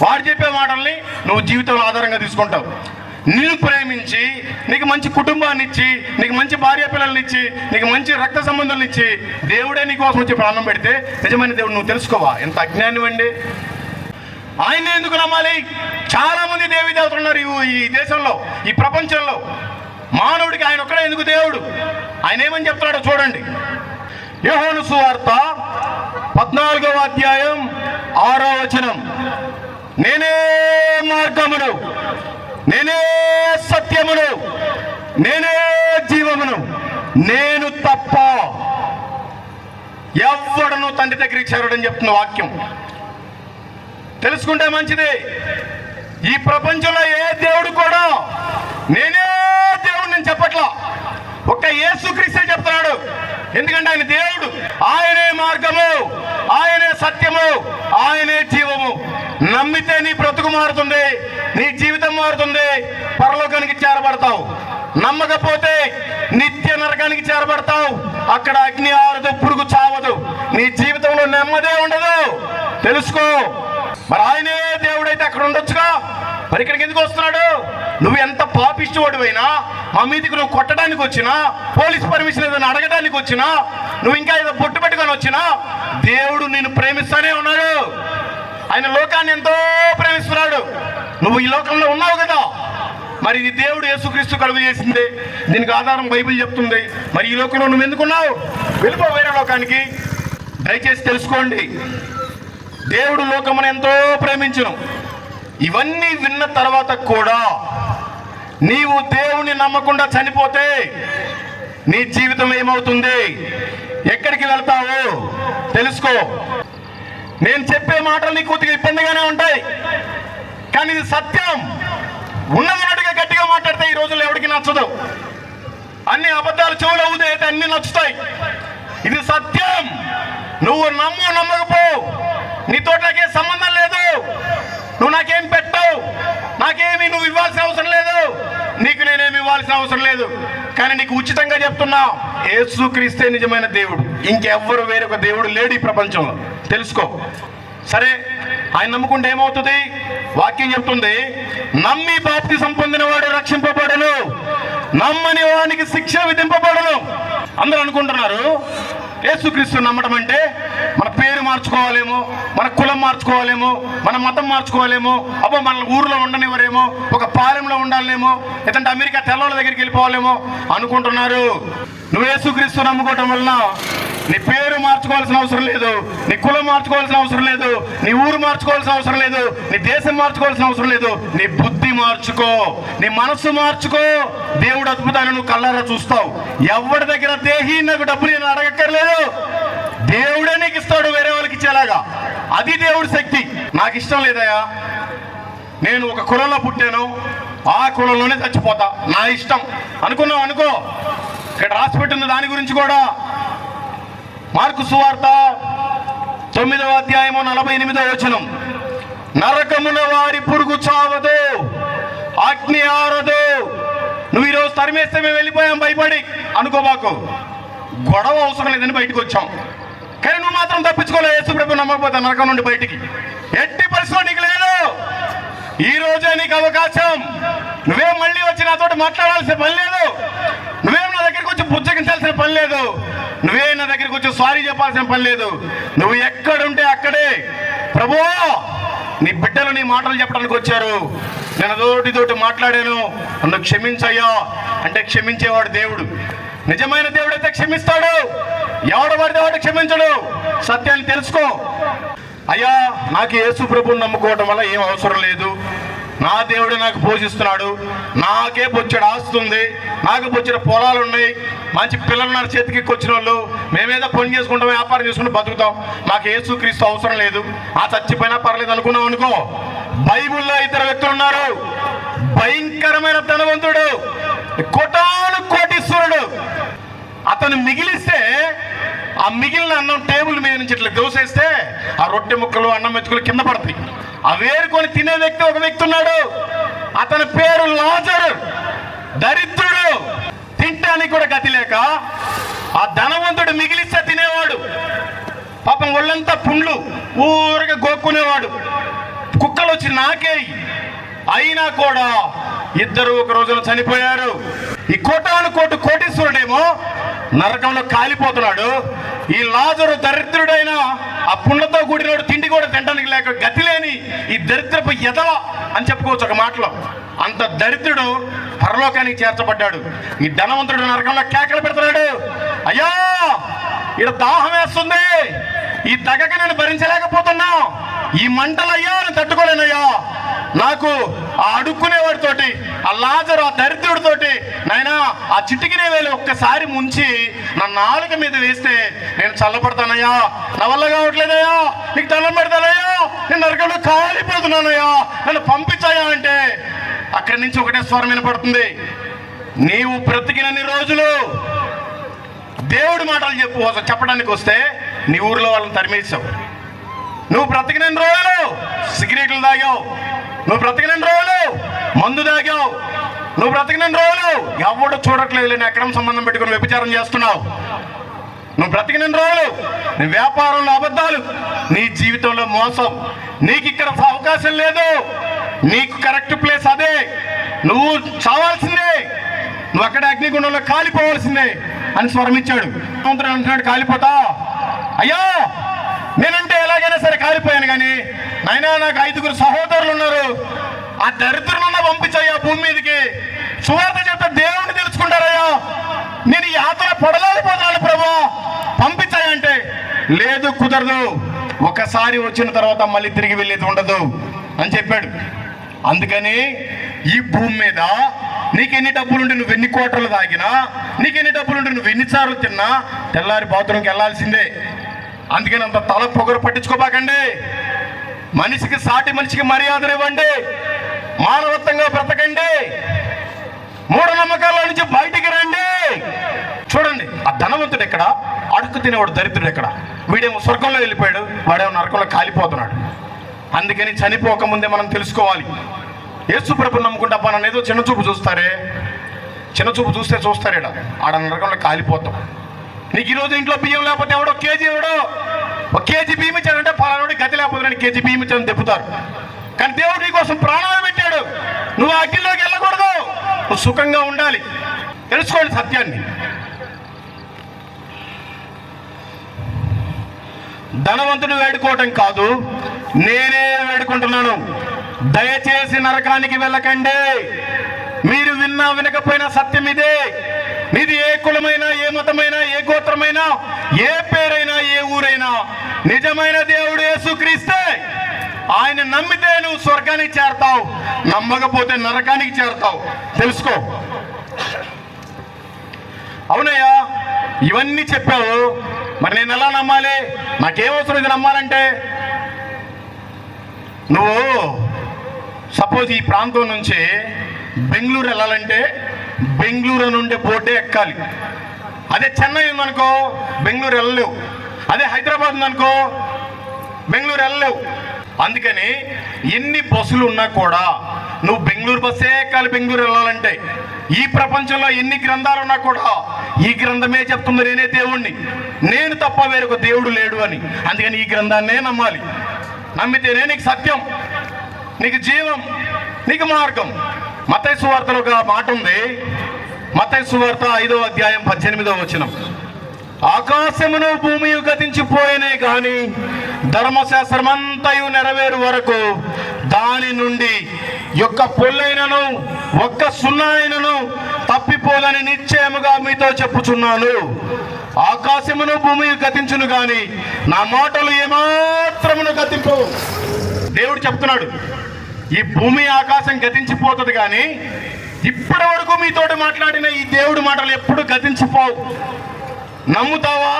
వాడు చెప్పే మాటల్ని నువ్వు జీవితంలో ఆధారంగా తీసుకుంటావు. నిన్ను ప్రేమించి నీకు మంచి కుటుంబాన్ని ఇచ్చి, నీకు మంచి భార్య పిల్లల్ని ఇచ్చి, నీకు మంచి రక్త సంబంధాలను ఇచ్చి దేవుడే నీ కోసం వచ్చి ప్రాణం పెడితే నిజమైన దేవుడు నువ్వు తెలుసుకోవా? ఎంత అజ్ఞానం అండి. ఆయన ఎందుకు నమ్మాలి? చాలా మంది దేవీ దేవతలు ఉన్నారు ఈ దేశంలో, ఈ ప్రపంచంలో. మానవుడికి ఆయన ఒక్కడే ఎందుకు దేవుడు? ఆయన ఏమని చెప్తున్నాడో చూడండి. యోహాను సువార్త 14వ అధ్యాయం 6వ వచనం. నేనే మార్గమును, నేనే సత్యమును, నేనే జీవమును, నేను తప్ప ఎవ్వడను తండ్రి దగ్గరికి చేరడని చెప్తున్న వాక్యం. తెలుసుకుంటే మంచిది. ఈ ప్రపంచంలో ఏ దేవుడు కూడా నేనే దేవుడు నేను చెప్పట్లా, ఒక్క యేసుక్రీస్తే చెప్తున్నాడు. ఎందుకంటే ఆయన దేవుడు, ఆయనే మార్గము, ఆయనే సత్యము, ఆయనే జీవము. నమ్మితే నీ బ్రతుకు మారుతుంది, నీ జీవితం మారుతుంది, పరలోకానికి చేరబడతావు. నమ్మకపోతే నిత్య నరకానికి చేరబడతావు. అక్కడ అగ్ని ఆరదు, పురుగు చావదు, నీ జీవితంలో నెమ్మదే ఉండదు. తెలుసుకో. మరి ఆయనే దేవుడైతే అక్కడ ఉండొచ్చుగా, మరి ఇక్కడికి ఎందుకు వస్తున్నాడు? నువ్వు ఎంత పాపిష్టివాడివైనా, మా మీదకి నువ్వు కొట్టడానికి వచ్చినా, పోలీస్ పర్మిషన్ ఏదైనా అడగడానికి వచ్చినా, నువ్వు ఇంకా ఏదో బొట్టు పెట్టుకొని వచ్చినా, దేవుడు నిన్ను ప్రేమిస్తానే ఉన్నాడు. ఆయన లోకాన్ని ఎంతో ప్రేమిస్తున్నాడు. నువ్వు ఈ లోకంలో ఉన్నావు కదా, మరి ఇది దేవుడు యేసుక్రీస్తు కలుగు చేసింది. దీనికి ఆధారం బైబిల్ చెప్తుంది. మరి ఈ లోకంలో నువ్వు ఎందుకున్నావు? వెళ్ళిపో వేరే లోకానికి. దయచేసి తెలుసుకోండి, దేవుడు లోకమును ఎంతో ప్రేమించును. ఇవన్నీ విన్న తర్వాత కూడా నీవు దేవుని నమ్మకుండా చనిపోతే నీ జీవితం ఏమవుతుంది? ఎక్కడికి వెళ్తావు? తెలుసుకో. నేను చెప్పే మాటలు నీకు కొద్దిగా ఇబ్బందిగానే ఉంటాయి, కానీ ఇది సత్యం. ఉన్నదన్నట్టుగా గట్టిగా మాట్లాడితే ఈ రోజుల్లో ఎవరికి నచ్చదు. అన్ని అబద్ధాలు చెవులు అవుతే అయితే అన్ని నచ్చుతాయి. ఇది సత్యం. నువ్వు నమ్మకపో, నీతో నాకేం సంబంధం లేదు, నువ్వు నాకేం పెట్టవు, నాకేమి నువ్వు ఇవ్వాల్సిన అవసరం లేదు, నీకు నేనేమి ఇవ్వాల్సిన అవసరం లేదు. కానీ నీకు ఉచితంగా చెప్తున్నా, యేసుక్రీస్తే నిజమైన దేవుడు. ఇంకెవ్వరు వేరొక దేవుడు లేడు ఈ ప్రపంచంలో. తెలుసుకో. సరే, ఆయన నమ్ముకుంటే ఏమవుతుంది? వాక్యం చెప్తుంది, నమ్మి బాప్తిసం పొందిన వాడు రక్షింపబడును, నమ్మని వానికి శిక్ష విధింపబడును. అందరూ అనుకుంటున్నారు యేసుక్రీస్తు నమ్మడం అంటే మన పేరు మార్చుకోవాలేమో, మన కులం మార్చుకోవాలేమో, మన మతం మార్చుకోవాలేమో, అబ్బో మన ఊర్లో ఉండనివ్వరేమో, ఒక పాలెంలో ఉండాలేమో, లేదంటే అమెరికా తెల్లవాళ్ళ దగ్గరికి వెళ్ళిపోవాలేమో అనుకుంటున్నారు. నువ్వు యేసుక్రీస్తు నమ్ముకోవటం వలన నీ పేరు మార్చుకోవాల్సిన అవసరం లేదు, నీ కులం మార్చుకోవాల్సిన అవసరం లేదు, నీ ఊరు మార్చుకోవాల్సిన అవసరం లేదు, నీ దేశం మార్చుకోవాల్సిన అవసరం లేదు. నీ బుద్ధి మార్చుకో, నీ మనస్సు మార్చుకో. దేవుడు అద్భుతాన్ని నువ్వు కళ్ళారా చూస్తావు. ఎవరి దగ్గర దేహి నాకు డబ్బులు నేను అడగక్కర్లేదు, దేవుడే నీకు ఇస్తాడు వేరే వాళ్ళకి ఇచ్చేలాగా. అది దేవుడి శక్తి. నాకు ఇష్టం లేదయా, నేను ఒక కులంలో పుట్టాను, ఆ కులంలోనే చచ్చిపోతా, నా ఇష్టం అనుకున్నావు అనుకో. ఇక్కడ రాసిపెట్టిన దాని గురించి కూడా మార్కు సువార్త 9వ అధ్యాయము 48వ వచనం, నరకమున వారి పురుగు చావదు, అగ్ని ఆరదు. నువ్వు ఈరోజు తరిమేస్తే మేము వెళ్ళిపోయాం భయపడి అనుకోబాకు, గొడవ అవసరం లేదని బయటకు వచ్చాం. కానీ నువ్వు మాత్రం తప్పించుకోలేదు. యేసు ప్రభు నమ్మకపోతే నరకం నుండి బయటికి ఎట్టి పరిస్థితుల్లో నీకు లేదు. ఈ రోజే నీకు అవకాశం. నువ్వేం మళ్ళీ వచ్చి నాతోటి మాట్లాడాల్సిన పని లేదు, నువ్వేం నా దగ్గరికి వచ్చి బుజ్జగించాల్సిన పని లేదు, నువ్వే నా దగ్గరికి వచ్చి సారీ చెప్పాల్సిన పని లేదు. నువ్వు ఎక్కడుంటే అక్కడే, ప్రభువా నీ బిడ్డలు నీ మాటలు చెప్పడానికి వచ్చారు, నేను అదోటితోటి మాట్లాడాను, నన్ను క్షమించయ్యా అంటే క్షమించేవాడు దేవుడు. నిజమైన దేవుడు అయితే క్షమిస్తాడు, ఎవడు పడితే వాడు క్షమించడు. సత్యాన్ని తెలుసుకో. అయ్యా నాకు యేసు ప్రభువుని నమ్ముకోవడం వల్ల ఏం అవసరం లేదు, నా దేవుడు నాకు పోషిస్తున్నాడు, నాకే బొచ్చడు ఆస్తుంది, నాకు బొచ్చడు పొలాలు ఉన్నాయి, మంచి పిల్లలు నా చేతికి వచ్చిన వాళ్ళు, మేమేదో పని చేసుకుంటాం, వ్యాపారం చేసుకుంటూ బతుకుతాం, మాకు యేసుక్రీస్తు అవసరం లేదు, ఆ చచ్చిపోయినా పర్లేదు అనుకున్నాం అనుకో. బైబిల్లో ఇద్దరు వ్యక్తులు ఉన్నారు. భయంకరమైన ధనవంతుడు, కోటాను కోటీశ్వరుడు. అతను మిగిలిస్తే ఆ మిగిలిన అన్నం టేబుల్ మీద నుంచి ఇట్లా దోసేస్తే ఆ రొట్టె ముక్కలు అన్నం మెతుకులు కింద పడతాయి. ఆ వేరుకొని తినే వ్యక్తి ఒక వ్యక్తి ఉన్నాడు. అతని పేరు లాజరు. దరిద్రుడు, తినటానికి కూడా గతి లేక ఆ ధనవంతుడు మిగిలిస్తే తినేవాడు. పాపం ఒళ్ళంతా పుండ్లు, ఊరిగా గోక్కునేవాడు, కుక్కలు వచ్చి నాకేయి. అయినా కూడా ఇద్దరు ఒక రోజున చనిపోయారు. ఈ కోటాను కోటి కోటీశ్వరుడేమో నరకంలో కాలిపోతున్నాడు. ఈ లాజరు దరిద్రుడైన ఆ పుండ్లతో కూడినోడు తిండి కూడా తినడానికి లేక గతి లేని ఈ దరిద్రపు ఎదవ అని చెప్పుకోవచ్చు ఒక మాటలో. అంత దరిద్రుడు పరలోకానికి చేర్చబడ్డాడు. ఈ ధనవంతుడు నరకంలో కేకలు పెడుతున్నాడు, అయ్యా ఇక్కడ దాహం వేస్తుంది, ఈ తగక నేను భరించలేకపోతున్నా, ఈ మంటలయ్యా నేను తట్టుకోలేనయ్యా, నాకు ఆ అడుక్కునేవాడితోటి, ఆ లాజరు ఆ దరిద్రుడితోటి నాయనా ఆ చిటికినే వేలు ఒక్కసారి ముంచి నా నాలుక మీద వేస్తే నేను చల్లబడతానయ్యా, నా వల్ల కావట్లేదయ్యా, నీకు దండం పెడతానయ్యా, నేను నరకంలో కాలిపోతున్నానయ్యా, నన్ను పంపించాయా అంటే అక్కడి నుంచి ఒకటే స్వరం వినపడుతుంది, నీవు బ్రతికినన్ని రోజులు దేవుడి మాటలు చెప్పడానికి వస్తే నీ ఊరిలో వాళ్ళని తరిమేసావు. నువ్వు బ్రతికినన్ని రోజులు సిగరెట్లు తాగావు, నువ్వు బ్రతికినన్ని రోజులు మందు తాగావు, నువ్వు బ్రతికినన్ని రోజులు ఎవడు చూడట్లేదు నేను అక్రమ సంబంధం పెట్టుకుని వ్యభిచారం చేస్తున్నావు, నువ్వు బ్రతికినన్ని రోజులు నీ వ్యాపారంలో అబద్ధాలు, నీ జీవితంలో మోసం, నీకు ఇక్కడ అవకాశం లేదు, నీకు కరెక్ట్ ప్లేస్ అదే, నువ్వు చావాల్సిందే, నువ్వు అక్కడ అగ్నిగుండంలో కాలిపోవాల్సిందే అని స్వరం ఇచ్చాడు. అంటున్నాడు కాలిపోతా, అయ్యా నేనంటే ఎలాగైనా సరే కాలిపోయాను, కానీ నాయనా నాకు 5గురు సహోదరులు ఉన్నారు, ఆ దరిద్రులన్నా పంపించయ్యా భూమి మీదకి, సువార్త చెప్తే దేవుడిని తెలుసుకుంటారయ్యా, నేను ఈ యాత్ర పొడలేకపోతున్నాను ప్రభా, పంపించాయి అంటే లేదు కుదరదు, ఒకసారి వచ్చిన తర్వాత మళ్ళీ తిరిగి వెళ్ళేది ఉండదు అని చెప్పాడు. అందుకని ఈ భూమి మీద నీకెన్ని డబ్బులుండి నువ్వు ఎన్ని కోటలు తాగినా, నీకెన్ని డబ్బులుండి నువ్వు ఎన్నిసార్లు తిన్నా తెల్లారి బాత్రూంకి వెళ్ళాల్సిందే. అందుకని అంత తల పొగరు పట్టించుకోబాకండి. మనిషికి సాటి మనిషికి మర్యాదలు ఇవ్వండి, మానవత్వంగా బ్రతకండి, మూఢనమ్మకాల నుంచి బయటికి రండి. చూడండి ఆ ధనవంతుడు ఎక్కడ, అడుక్కు తినేవాడు దరిద్రుడు ఎక్కడ, వీడేమో స్వర్గంలో వెళ్ళిపోయాడు, వాడేమో నరకంలో కాలిపోతున్నాడు. అందుకని చనిపోకముందే మనం తెలుసుకోవాలి. యేసు ప్రభువుని నమ్ముకుంటే అబ్బా నన్ను ఏదో చిన్న చూపు చూస్తారే, చిన్న చూపు చూస్తారేడ ఆడ నరకంలో కాలిపోతాం. నీకు ఈరోజు ఇంట్లో బియ్యం లేకపోతే ఎవడో కేజీ ఎవడో ఒక కేజీ బియ్యం ఇచ్చాడంటే పలానోడి గతి లేకపోతే కేజీ బియ్యం ఇచ్చాడని దెప్పుతారు. కానీ దేవుడు నీ కోసం ప్రాణాలు పెట్టాడు, నువ్వు ఆ అగ్నిలోకి వెళ్ళకూడదు, నువ్వు సుఖంగా ఉండాలి. తెలుసుకోండి సత్యాన్ని. ధనవంతుడు వేడుకోవటం కాదు, నేనే వేడుకుంటున్నాను. దయచేసి నరకానికి వెళ్ళకండి. మీరు విన్నా వినకపోయినా సత్యం ఇదే. నీది ఏ కులమైనా, ఏ మతమైనా, ఏ గోత్రమైనా, ఏ పేరైనా, ఏ ఊరైనా, నిజమైన దేవుడు యేసుక్రీస్తే. ఆయన నమ్మితే నువ్వు స్వర్గానికి చేరతావు, నమ్మకపోతే నరకానికి చేరతావు. తెలుసుకో. అవునయ్యా, ఇవన్నీ చెప్పావు, మరి నేను ఎలా నమ్మాలి? నాకేమవసరం ఇది నమ్మాలంటే? నువ్వు సపోజ్ ఈ ప్రాంతం నుంచి బెంగళూరు వెళ్ళాలంటే బెంగళూరు నుండి బోటే ఎక్కాలి. అదే చెన్నై ఉందనుకో బెంగళూరు వెళ్ళలేవు. అదే హైదరాబాద్ ఉందనుకో బెంగళూరు వెళ్ళలేవు. అందుకని ఎన్ని బస్సులు ఉన్నా కూడా నువ్వు బెంగళూరు బస్సే ఎక్కాలి బెంగళూరు వెళ్ళాలంటే. ఈ ప్రపంచంలో ఎన్ని గ్రంథాలు ఉన్నా కూడా ఈ గ్రంథమే చెప్తుంది నేనే దేవుణ్ణి, నేను తప్ప వేరొక దేవుడు లేడు అని. అందుకని ఈ గ్రంథాన్నే నమ్మాలి. నమ్మితేనే నీకు సత్యం, నీకు జీవం, నీకు మార్గం. మత్తయి సువార్తలో ఒక మాట ఉంది. మత్తయి సువార్త 5వ అధ్యాయం 18వ వచనం. ఆకాశమును భూమియు గతించిపోయినే గాని ధర్మశాస్త్రమంతయు నెరవేరు వరకు దాని నుండి ఒక్క పొల్లైనను ఒక్క సున్నాయినను తప్పిపోదని నిశ్చయముగా మీతో చెప్పుచున్నాను. ఆకాశమును భూమియు గతించును గాని నా మాటలు ఏమాత్రమును గతింపవు. దేవుడు చెప్తున్నాడు, ఈ భూమి ఆకాశం గతించిపోతుంది కానీ ఇప్పటి వరకు మీతోటి మాట్లాడిన ఈ దేవుడి మాటలు ఎప్పుడు గతించిపోవు. నమ్ముతావా?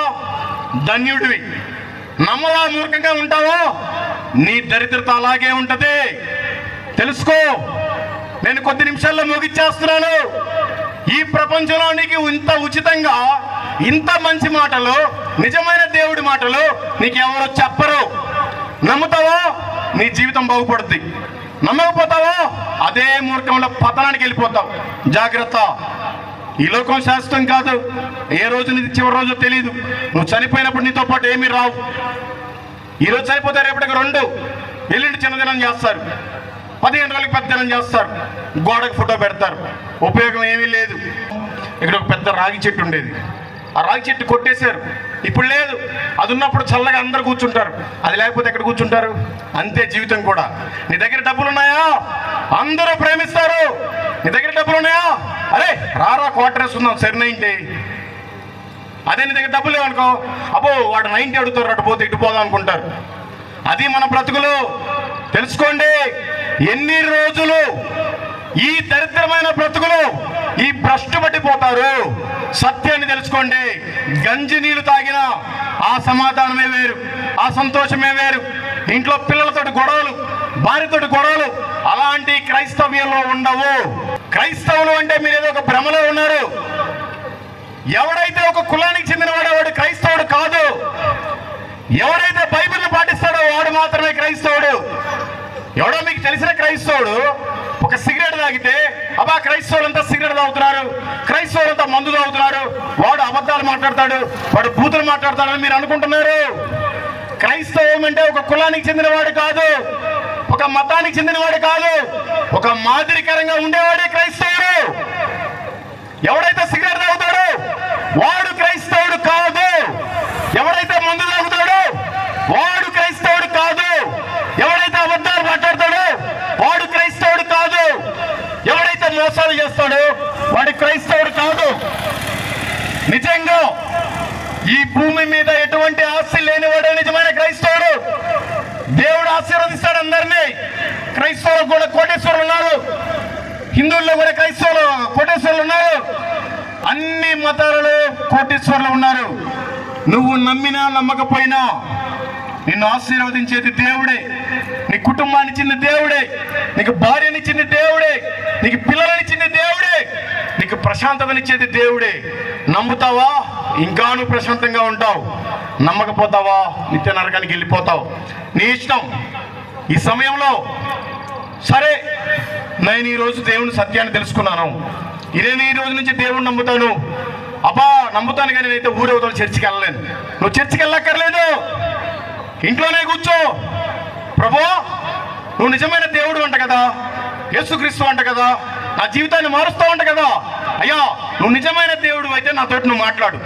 ధన్యుడివి. నమ్మవా? మూర్ఖంగా ఉంటావా? నీ దరిద్రత అలాగే ఉంటది. తెలుసుకో. నేను కొద్ది నిమిషాల్లో ముగిచ్చేస్తున్నాను. ఈ ప్రపంచంలో నీకు ఇంత ఉచితంగా ఇంత మంచి మాటలు, నిజమైన దేవుడి మాటలు నీకు ఎవరో చెప్పరు. నమ్ముతావా? నీ జీవితం బాగుపడుద్ది. నమ్మకపోతావా? అదే మూర్ఖంలో పతనానికి వెళ్ళిపోతావు. జాగ్రత్త. ఈ లోకం శాశ్వతం కాదు. ఏ రోజు నీది చివరి రోజు తెలియదు. నువ్వు చనిపోయినప్పుడు నీతో పాటు ఏమీ రావు. ఈరోజు చనిపోతే రేపటికి 2, ఎల్లుండి చిన్నదినం చేస్తారు, 15 రోజులకి పెద్ద దినం చేస్తారు, గోడకు ఫోటో పెడతారు. ఉపయోగం ఏమీ లేదు. ఇక్కడ ఒక పెద్ద రాగి చెట్టు ఉండేది. ఆ రాగి చెట్టు కొట్టేశారు, ఇప్పుడు లేదు. అది ఉన్నప్పుడు చల్లగా అందరు కూర్చుంటారు, అది లేకపోతే ఎక్కడ కూర్చుంటారు? అంతే జీవితం కూడా. నీ దగ్గర డబ్బులు ఉన్నాయా? అందరూ ప్రేమిస్తారు. నీ దగ్గర డబ్బులు ఉన్నాయా? అరే రారా క్వార్టర్ వేసుకుందాం, సరి 90. అదే నీ దగ్గర డబ్బులు లేవనుకో, అబ్బో వాడు 90 అడుగుతారు, అటు పోతే ఇటు పోదాం అనుకుంటారు. అది మన బ్రతుకులు. తెలుసుకోండి. ఎన్ని రోజులు ఈ దరిద్రమైన బ్రతుకులు ఈ భ్రష్టు పట్టిపోతారు. సత్యాన్ని తెలుసుకోండి. గంజి నీళ్లు తాగినా ఆ సమాధానమే వేరు, ఆ సంతోషమే వేరు. ఇంట్లో పిల్లలతోటి గొడవలు, భార్యతోటి గొడవలు అలాంటి క్రైస్తవ్యంలో ఉండవు. క్రైస్తవులు అంటే మీరు ఏదో ఒక భ్రమలో ఉన్నారు. ఎవడైతే ఒక కులానికి చెందినవాడో వాడు క్రైస్తవుడు కాదు. ఎవరైతే బైబిల్ని పాటిస్తాడో వాడు మాత్రమే క్రైస్తవుడు. ఎవడో మీకు తెలిసిన క్రైస్తవుడు ఒక సిగరెట్ తాగితే అబ్బా క్రైస్తవులంతా సిగరెట్ తాగుతున్నారు, క్రైస్తవులంతా మందు తాగుతున్నారు, వాడు అబద్ధాలు మాట్లాడతాడు, వాడు బూతులు మాట్లాడతాడని మీరు అనుకుంటున్నారు. క్రైస్తవం అంటే ఒక కులానికి చెందినవాడు కాదు, ఒక మతానికి చెందినవాడు కాదు, ఒక మాదిరికరంగా ఉండేవాడే క్రైస్తవుడు. ఎవడైతే సిగరెట్ తాగుతాడో వాడు క్రైస్తవుడు కాదు. ఎవడైతే మందు తాగుతాడో వాడు క్రైస్తవుడు కాదు. ఎవడైతే అబద్ధాలు మాట్లాడతాడో వాడు క్రైస్తవుడు కాదు. ఎవడైతే మోసాలు చేస్తాడో వాడు క్రైస్తవుడు కాదు. నిజంగా ఈ భూమి మీద ఎటువంటి ఆస్తి లేనివాడే నిజమైన క్రైస్తవుడు. దేవుడు ఆశీర్వదిస్తాడు అందరినీ. క్రైస్తవులు కూడా కోటేశ్వరులు ఉన్నారు, హిందువుల్లో కూడా క్రైస్తవులు కోటేశ్వరులు ఉన్నారు, అన్ని మతాలలో కోటేశ్వరులు ఉన్నారు. నువ్వు నమ్మినా నమ్మకపోయినా నిన్ను ఆశీర్వదించేది దేవుడే. నీ కుటుంబాన్ని ఇచ్చింది దేవుడే, నీకు భార్యనిచ్చింది దేవుడే, నీకు పిల్లలనిచ్చింది దేవుడే, నీకు ప్రశాంతతనిచ్చేది దేవుడే. నమ్ముతావా? ఇంకా నువ్వు ప్రశాంతంగా ఉంటావు. నమ్మకపోతావా? నిత్య నరకానికి వెళ్ళిపోతావు. నీ ఇష్టం. ఈ సమయంలో సరే నేను ఈరోజు దేవుని సత్యాన్ని తెలుసుకున్నాను, నేను ఈ రోజు నుంచి దేవుని నమ్ముతాను. అబ్బా నమ్ముతాను కానీ నేనైతే ఊరవతల చర్చికి వెళ్ళలేను. నువ్వు చర్చికి వెళ్ళక్కర్లేదు, ఇంట్లోనే కూర్చో. ప్రభు నువ్వు నిజమైన దేవుడు అంట కదా, యేసుక్రీస్తు అంట కదా, నా జీవితాన్ని మారుస్తావు అంట కదా. అయ్యా నువ్వు నిజమైన దేవుడు అయితే నాతోటి నువ్వు మాట్లాడు,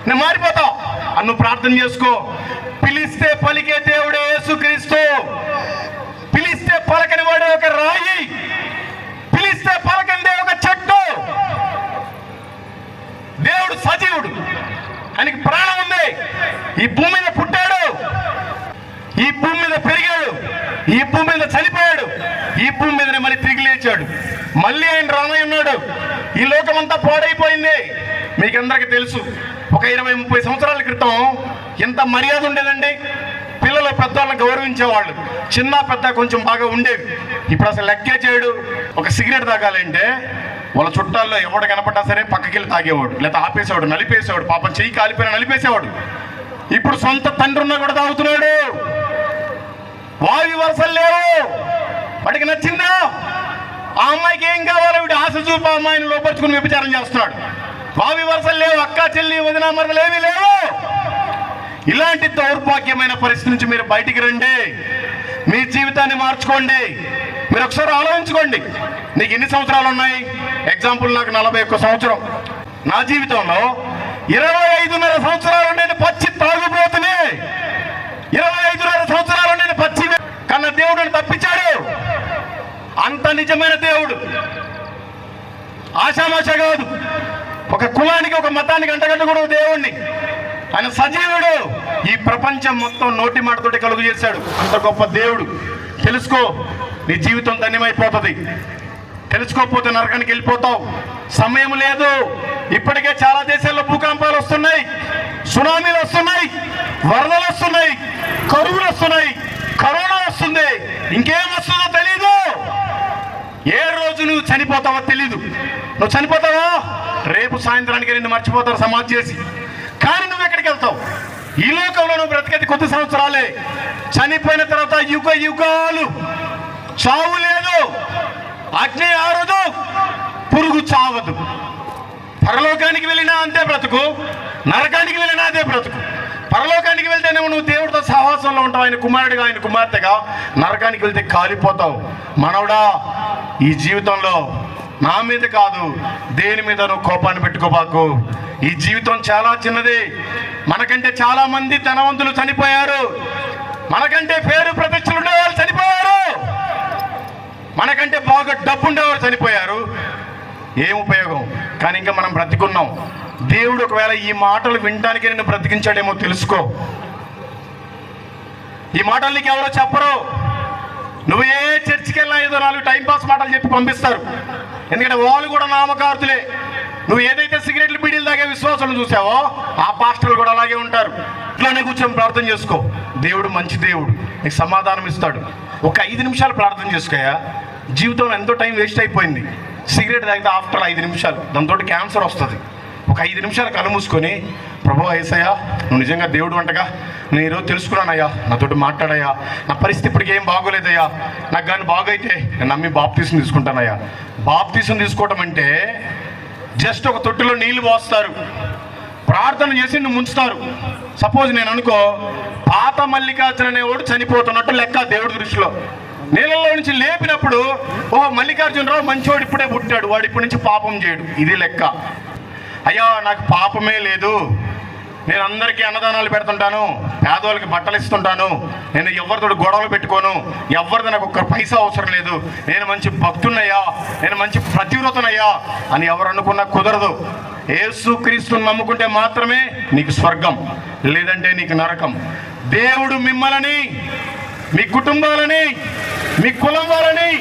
నేను మారిపోతావు అని నువ్వు ప్రార్థన చేసుకో. పిలిస్తే పలికే దేవుడే యేసుక్రీస్తు. పిలిస్తే పలకని వాడు ఒక రాయి, పిలిస్తే పలకని ఒక చెట్టు. దేవుడు సజీవుడు, ఆయనకి ప్రాణం ఉంది. ఈ భూమి మీద పుట్టాడు, ఈ భూమి మీద పెరిగాడు, ఈ భూమి మీద చనిపోయాడు, ఈ భూమి మీదనే మళ్ళీ తిరిగి లేచాడు. మళ్ళీ ఆయన రానై ఉన్నాడు. ఈ లోకం అంతా పాడైపోయింది. మీకందరికీ తెలుసు, ఒక 20-30 సంవత్సరాల క్రితం ఎంత మర్యాద ఉండేదండి. పిల్లలు పెద్దవాళ్ళని గౌరవించేవాళ్ళు, చిన్న పెద్ద కొంచెం బాగా ఉండేవి. ఇప్పుడు అసలు లెక్కే చేయడు. ఒక సిగరెట్ తాగాలంటే వాళ్ళ చుట్టాల్లో ఎవడు కనపడ్డా సరే పక్కకెళ్ళి తాగేవాడు, లేదా ఆపేసేవాడు, నలిపేసేవాడు. పాపం చెయ్యి కాలిపోయినా నలిపేసేవాడు. ఇప్పుడు సొంత తండ్రి ఉన్నా కూడా తాగుతున్నాడు. వావి వరసలు లేవు. వాడికి నచ్చిందా? ఆ అమ్మాయికి ఏం కావాలో వీడు ఆశ చూపు అమ్మాయిని లోపరుచుకుని వ్యభిచారం చేస్తున్నాడు. వావి వరసలు లేవు, అక్క చెల్లి వదిన మరదలు ఏమీ లేవు. ఇలాంటి దౌర్భాగ్యమైన పరిస్థితి నుంచి మీరు బయటికి రండి, మీ జీవితాన్ని మార్చుకోండి. మీరు ఒకసారి ఆలోచించుకోండి, నీకు ఎన్ని సంవత్సరాలు ఉన్నాయి? ఎగ్జాంపుల్, నాకు 41 సంవత్సరం. నా జీవితంలో 25.5 సంవత్సరాలు నేను పచ్చి తాగుబోతుని, 25.5 సంవత్సరాలు నేను పచ్చి కన్నా దేవుడిని తప్పించాడు. అంత నిజమైన దేవుడు, ఆషామాష కాదు. ఒక కులానికి ఒక మతానికి అంటగట్టకూడదు దేవుణ్ణి. ఆయన సజీవుడు. ఈ ప్రపంచం మొత్తం నోటి మాటతోటి కలుగు చేశాడు. అంత గొప్ప దేవుడు. తెలుసుకో, నీ జీవితం ధన్యమైపోతుంది. తెలుసుకోకపోతే నరకానికి వెళ్ళిపోతావు. సమయం లేదు. ఇప్పటికే చాలా దేశాల్లో భూకంపాలు వస్తున్నాయి, సునామీలు వస్తున్నాయి, వరదలు వస్తున్నాయి, కరువులు వస్తున్నాయి, కరోనా వస్తుంది. ఇంకేం వస్తుందో తెలీదు. ఏ రోజు నువ్వు చనిపోతావో తెలీదు. నువ్వు చనిపోతావా? రేపు సాయంత్రానికి నిన్ను మర్చిపోతారు సమాధి చేసి. కానీ నువ్వు ఎక్కడికి వెళ్తావు? ఈ లోకంలో నువ్వు బ్రతికేది కొద్ది సంవత్సరాలే. చనిపోయిన తర్వాత యుగ యుగాలు. చావు లేదు, అగ్ని ఆరదు, పురుగు చావదు. పరలోకానికి వెళ్ళినా అంతే బ్రతుకు, నరకానికి వెళ్ళినా అదే బ్రతుకు. పరలోకానికి వెళ్తేనేమో నువ్వు దేవుడితో సహవాసంలో ఉంటావు, ఆయన కుమారుడిగా, ఆయన కుమార్తెగా. నరకానికి వెళ్తే కాలిపోతావు. మనవడా, ఈ జీవితంలో నా మీద కాదు, దేని మీద నువ్వు కోపాన్ని పెట్టుకోబాకు. ఈ జీవితం చాలా చిన్నది. మనకంటే చాలా మంది ధనవంతులు చనిపోయారు, మనకంటే పేరు ప్రతిష్టలు ఉండేవాళ్ళు చనిపోయారు, మనకంటే బాగా డబ్బు ఉండేవాళ్ళు చనిపోయారు. ఏం ఉపయోగం? కానీ ఇంకా మనం బ్రతికున్నాం. దేవుడు ఒకవేళ ఈ మాటలు వినడానికి నిన్ను బ్రతికించాడేమో తెలుసుకో. ఈ మాటలు నీకు ఎవరో చెప్పరు. నువ్వు ఏ చర్చికి వెళ్ళినా ఏదో 4 టైంపాస్ మాటలు చెప్పి పంపిస్తారు. ఎందుకంటే వాళ్ళు కూడా నామకార్థులే. నువ్వు ఏదైతే సిగరెట్లు బీడీలు తాగే విశ్వాసాలు చూసావో ఆ పాస్టర్లు కూడా అలాగే ఉంటారు. ఇట్లానే కూర్చొని ప్రార్థన చేసుకో. దేవుడు మంచి దేవుడు, నీకు సమాధానం ఇస్తాడు. ఒక 5 నిమిషాలు ప్రార్థన చేసుకోయా. జీవితంలో ఎంతో టైం వేస్ట్ అయిపోయింది. సిగరెట్ తాగితే ఆఫ్టర్ 5 నిమిషాలు దాంతో క్యాన్సర్ వస్తుంది. ఒక 5 నిమిషాలు కళ్ళు మూసుకొని, ప్రభువా యేసయ్యా, నువ్వు నిజంగా దేవుడు అంటగా, నేను ఈరోజు తెలుసుకున్నానయ్యా, నాతోటి మాట్లాడయ్యా, నా పరిస్థితి ఇప్పటికి ఏం బాగోలేదయ్యా, నాకు కానీ బాగైతే నేను నమ్మి బాప్తీసం తీసుకుంటానయ్యా. బాప్తీసం తీసుకోవటం అంటే జస్ట్ ఒక తొట్టిలో నీళ్లు పోస్తారు, ప్రార్థన చేసి నువ్వు ముంచుతారు. సపోజ్ నేను అనుకో, పాత మల్లికార్జున అనేవాడు చనిపోతున్నట్టు లెక్క దేవుడి దృష్టిలో. నీళ్ళలో నుంచి లేపినప్పుడు, ఓ మల్లికార్జునరావు మంచివాడు ఇప్పుడే పుట్టాడు, వాడు ఇప్పటి నుంచి పాపం చేయడు, ఇది లెక్క. అయ్యా, నాకు పాపమే లేదు, నేను అందరికీ అన్నదానాలు పెడుతుంటాను, పేదవాళ్ళకి బట్టలు ఇస్తుంటాను, నేను ఎవరితో గొడవలు పెట్టుకోను, ఎవరిది నాకు ఒక్క పైసా అవసరం లేదు, నేను మంచి భక్తున్నయ్యా, నేను మంచి ప్రతివ్రతనయ్యా అని ఎవరు అనుకున్నా కుదరదు. యేసుక్రీస్తుని నమ్ముకుంటే మాత్రమే నీకు స్వర్గం, లేదంటే నీకు నరకం. దేవుడు మిమ్మల్ని, మీ కుటుంబాలని, మీ కులం వారిని,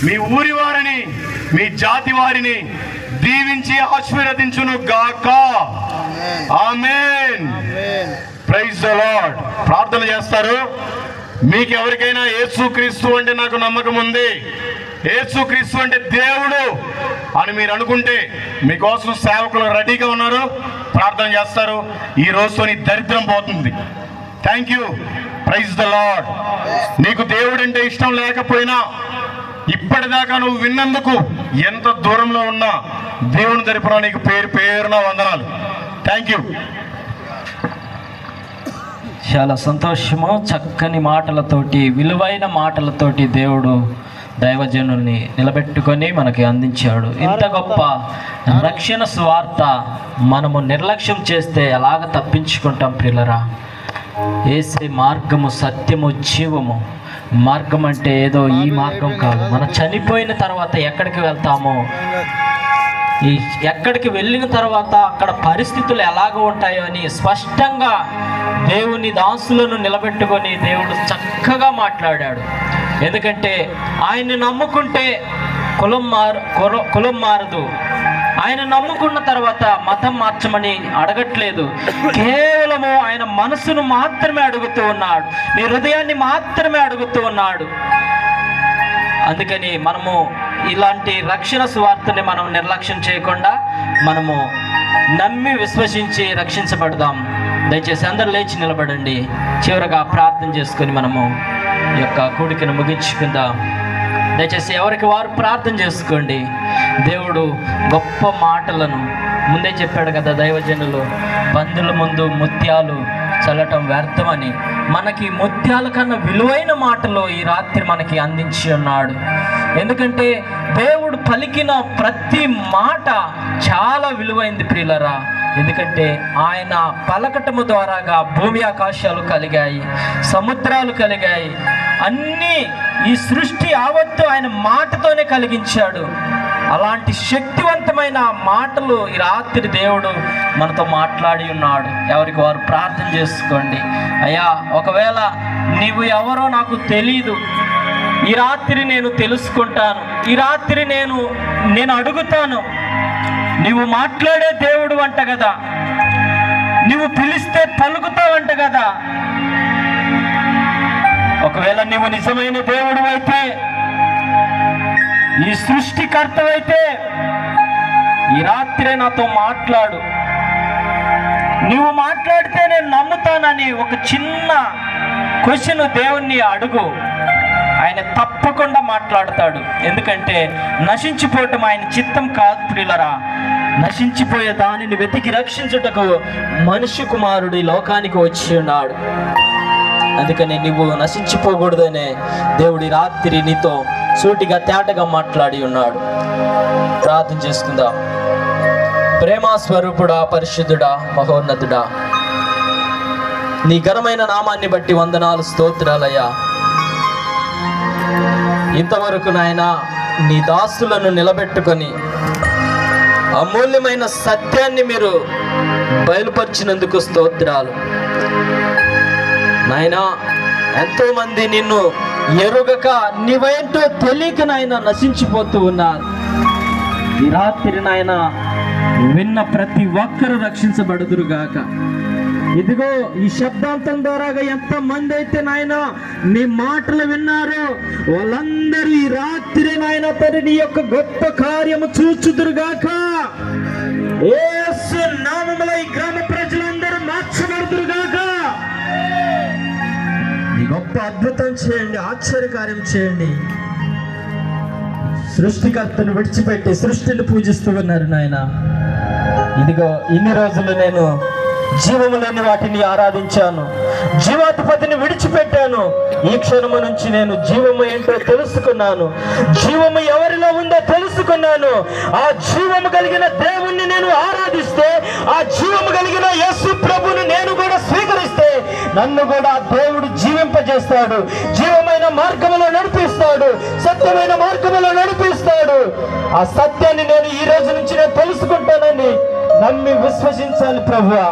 మీ ఊరి వారిని, మీ జాతి వారిని దీవించి ఆశీర్వదించును గాక. ఆమేన్. Praise the lord. ప్రార్థన చేస్తారు. మీకు ఎవరికైనా యేసుక్రీస్తు అంటే నాకు నమ్మకం ఉంది, యేసుక్రీస్తు అంటే దేవుడు అని మీరు అనుకుంటే, మీకోసం సేవకులు రెడీగా ఉన్నారు, ప్రార్థన చేస్తారు. ఈ రోజుతో నీ దరిద్రం పోతుంది. Thank you. Praise the Lord. నీకు దేవుడు అంటే ఇష్టం లేకపోయినా, ఇప్పటిదాకా నువ్వు విన్నందుకు ఎంత దూరంలో ఉన్నా దేవుని తరపున నీకు పేరు పేరున వందనాలు. Thank you. చాలా సంతోషము. చక్కని మాటలతోటి, విలువైన మాటలతోటి దేవుడు దైవజనుల్ని నిలబెట్టుకొని మనకి అందించాడు. ఇంత గొప్ప రక్షణ సువార్త మనము నిర్లక్ష్యం చేస్తే ఎలాగ తప్పించుకుంటాం ప్రియులరా? యేసే మార్గము, సత్యము, జీవము. మార్గం అంటే ఏదో ఈ మార్గం కాదు. మనం చనిపోయిన తర్వాత ఎక్కడికి వెళ్తామో, ఎక్కడికి వెళ్ళిన తర్వాత అక్కడ పరిస్థితులు ఎలాగ ఉంటాయో అని స్పష్టంగా దేవుని దాసులను నిలబెట్టుకొని దేవుడు చక్కగా మాట్లాడాడు. ఎందుకంటే ఆయన్ని నమ్ముకుంటే కులం మారదు. ఆయన నమ్ముకున్న తర్వాత మతం మార్చమని అడగట్లేదు. కేవలము ఆయన మనసును మాత్రమే అడుగుతూ ఉన్నాడు, నీ హృదయాన్ని మాత్రమే అడుగుతూ ఉన్నాడు. అందుకని మనము ఇలాంటి రక్షణ సువార్తని మనం నిర్లక్ష్యం చేయకుండా మనము నమ్మి విశ్వసించి రక్షించబడదాం. దయచేసి అందరూ లేచి నిలబడండి. చివరగా ప్రార్థన చేసుకొని మనము ఈ యొక్క కూడికను ముగించుకుందాం. దయచేసి ఎవరికి వారు ప్రార్థన చేసుకోండి. దేవుడు గొప్ప మాటలను ముందే చెప్పాడు కదా, దైవజనులు పందుల ముందు ముత్యాలు చల్లటం వ్యర్థమని. మనకి ముత్యాల కన్నా విలువైన మాటలు ఈ రాత్రి మనకి అందించి ఉన్నాడు. ఎందుకంటే దేవుడు పలికిన ప్రతి మాట చాలా విలువైంది ప్రియులరా. ఎందుకంటే ఆయన పలకటము ద్వారాగా భూమి ఆకాశాలు కలిగాయి, సముద్రాలు కలిగాయి. అన్నీ ఈ సృష్టి యావత్తు ఆయన మాటతోనే కలిగించాడు. అలాంటి శక్తివంతమైన మాటలు ఈ రాత్రి దేవుడు మనతో మాట్లాడి ఉన్నాడు. ఎవరికి వారు ప్రార్థన చేసుకోండి. అయ్యా, ఒకవేళ నీవు ఎవరో నాకు తెలీదు, ఈ రాత్రి నేను తెలుసుకుంటాను. ఈ రాత్రి నేను అడుగుతాను. నీవు మాట్లాడే దేవుడు అంట కదా, నువ్వు పిలిస్తే పలుకుతావంట కదా. ఒకవేళ నువ్వు నిజమైన దేవుడు అయితే, ఈ సృష్టికర్తవైతే ఈ రాత్రి నాతో మాట్లాడు. నువ్వు మాట్లాడితే నేను నమ్ముతానని ఒక చిన్న క్వశ్చన్ దేవుణ్ణి అడుగు. ఆయన తప్పకుండా మాట్లాడతాడు. ఎందుకంటే నశించిపోవటం ఆయన చిత్తం కాదు ప్రియులరా. నశించిపోయే దానిని వెతికి రక్షించుటకు మనిషి కుమారుడు ఈ లోకానికి వచ్చి ఉన్నాడు. అందుకని నువ్వు నశించిపోకూడదనే దేవుడి రాత్రి నీతో సూటిగా తేటగా మాట్లాడి ఉన్నాడు. ప్రార్థన చేసుకుందాం. ప్రేమ స్వరూపుడా, పరిశుద్ధుడా, మహోన్నతుడా, నీ ఘనమైన నామాన్ని బట్టి వందనాలు, స్తోత్రాలయ్యా. ఇంతవరకు నాయన నీ దాసులను నిలబెట్టుకొని అమూల్యమైన సత్యాన్ని మీరు బయలుపరిచినందుకు స్తోత్రాలు నాయనా. ఎంతో మంది నిన్ను ఎరుగక నీవేంటో తెలియక నాయన నశించిపోతూ ఉన్నారు. ఈ రాత్రి నాయన విన్న ప్రతి ఒక్కరూ రక్షించబడుదురుగాక. ఇదిగో ఈ శబ్దాంతం ద్వారా ఎంత మంది అయితే నాయన నీ మాటలు విన్నారో వాళ్ళందరూ ఈ రాత్రి నాయన తరి నీ యొక్క గొప్ప కార్యము చూచుదురుగాక. యేసు నామములో ఈ గ్రామ ప్రజలందరూ మార్చబడుదురుగాక. నీ గొప్ప అద్భుతం చేయండి, ఆశ్చర్యకార్యం చేయండి. సృష్టికర్తను విడిచిపెట్టి సృష్టిని పూజిస్తూ ఉన్నారు నాయన. ఇదిగో ఇన్ని రోజులు నేను జీవము లేని వాటిని ఆరాధించాను, జీవాధిపతిని విడిచిపెట్టాను. ఈ క్షణము నుంచి నేను జీవము ఏంటో తెలుసుకున్నాను, జీవము ఎవరిలో ఉందో తెలుసుకున్నాను. ఆ జీవము కలిగిన దేవుణ్ణి నేను ఆరాధిస్తే, ఆ జీవము కలిగిన యేసు ప్రభువుని నేను కూడా స్వీకరిస్తే నన్ను కూడా దేవుడు జీవింపజేస్తాడు, జీవమైన మార్గములో నడిపిస్తాడు, సత్యమైన మార్గములో నడిపిస్తాడు. ఆ సత్యాన్ని నేను ఈ రోజు నుంచి నేను తెలుసుకుంటానని నమ్మి విశ్వసించాలి ప్రభువా.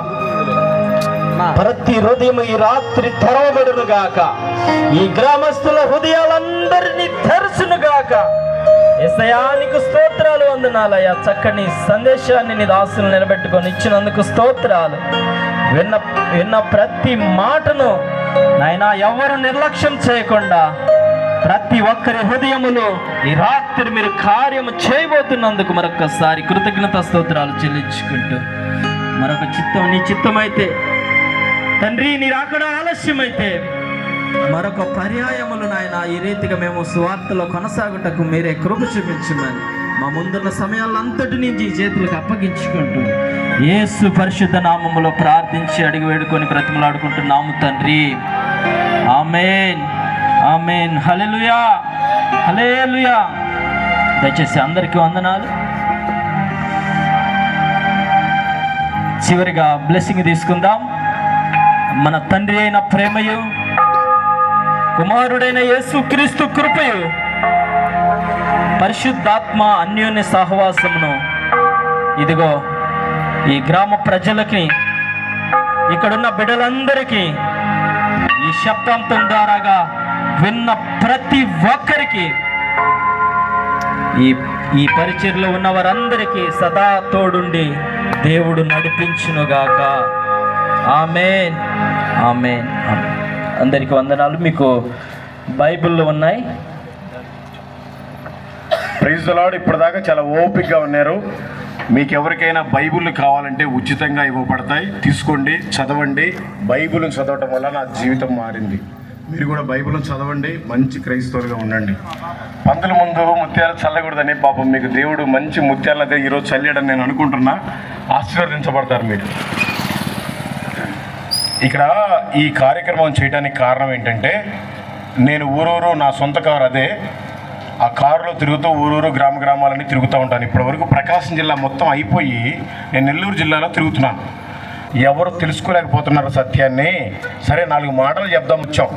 ప్రతి హృదయం ఈ రాత్రి తెరవబడును గాక. ఈ గ్రామస్తుల హృదయాలందరినీ తెరచును గాక. యేసయ్యానికి స్తోత్రాలు, వందనాలయ్యా. చక్కని సందేశాన్ని నీ దాసులు నిలబెట్టుకొని ఇచ్చినందుకు స్తోత్రాలు. విన్న ప్రతి మాటను నాయనా ఎవరు నిర్లక్ష్యం చేయకుండా ప్రతి ఒక్కరి హృదయములో ఈ రాత్రి మీరు కార్యము చేయబోతున్నందుకు మరొకసారి కృతజ్ఞత స్తోత్రాలు చెల్లించుకుంటూ, మరొక చిత్తం నీ చిత్తమైతే తండ్రి, నీ రాకడ ఆలస్యమైతే మరొక పర్యాయములు నాయన ఈ రీతిగా మేము సువార్తలో కొనసాగుటకు మీరే కృప చూపించమని మా ముందున్న సమయాల్లో అంతటినీ ఈ చేతులకు అప్పగించుకుంటూ యేసు పరిశుద్ధ నామములో ప్రార్థించి అడిగి వేడుకొని బ్రతిమలాడుకుంటున్నాము తండ్రి. ఆమేన్, ఆమేన్. హల్లెలూయా, హల్లెలూయా. దయచేసి అందరికీ వందనాలు. చివరిగా బ్లెస్సింగ్ తీసుకుందాం. మన తండ్రి అయిన ప్రేమయు, కుమారుడైన యేసుక్రీస్తు కృపయు, పరిశుద్ధాత్మ అన్యోన్య సహవాసమును ఇదిగో ఈ గ్రామ ప్రజలకి, ఇక్కడున్న బిడ్డలందరికీ, ఈ శబ్దంతం ద్వారాగా విన్న ప్రతి ఒక్కరికి, ఈ పరిచర్లో ఉన్న వారందరికీ సదా తోడుండి దేవుడు నడిపించునుగాక. ఆమేన్, ఆమేన్, ఆమేన్. అందరికీ వందనాలు. మీకు బైబిల్లో ఉన్నాయి. Praise the Lord. ఇప్పటిదాకా చాలా ఓపికగా ఉన్నారు. మీకు ఎవరికైనా బైబిల్ కావాలంటే ఉచితంగా ఇవ్వబడతాయి, తీసుకోండి, చదవండి. బైబిల్ని చదవటం వల్ల నా జీవితం మారింది. మీరు కూడా బైబిల్ని చదవండి, మంచి క్రైస్తవులుగా ఉండండి. పందుల ముందు ముత్యాలు చల్లకూడదని పాపం మీకు దేవుడు మంచి ముత్యాలైతే ఈరోజు చల్లాడని నేను అనుకుంటున్నా. ఆశీర్వదించబడతారు మీరు. ఇక్కడ ఈ కార్యక్రమం చేయడానికి కారణం ఏంటంటే, నేను ఊరూరు నా సొంత కారు అదే, ఆ కారులో తిరుగుతూ ఊరూరు గ్రామాలని తిరుగుతూ ఉంటాను. ఇప్పటివరకు ప్రకాశం జిల్లా మొత్తం అయిపోయి నేను నెల్లూరు జిల్లాలో తిరుగుతున్నాను. ఎవరు తెలుసుకోలేకపోతున్నారు సత్యాన్ని. సరే 4 మాటలు చెప్దాం వచ్చాం.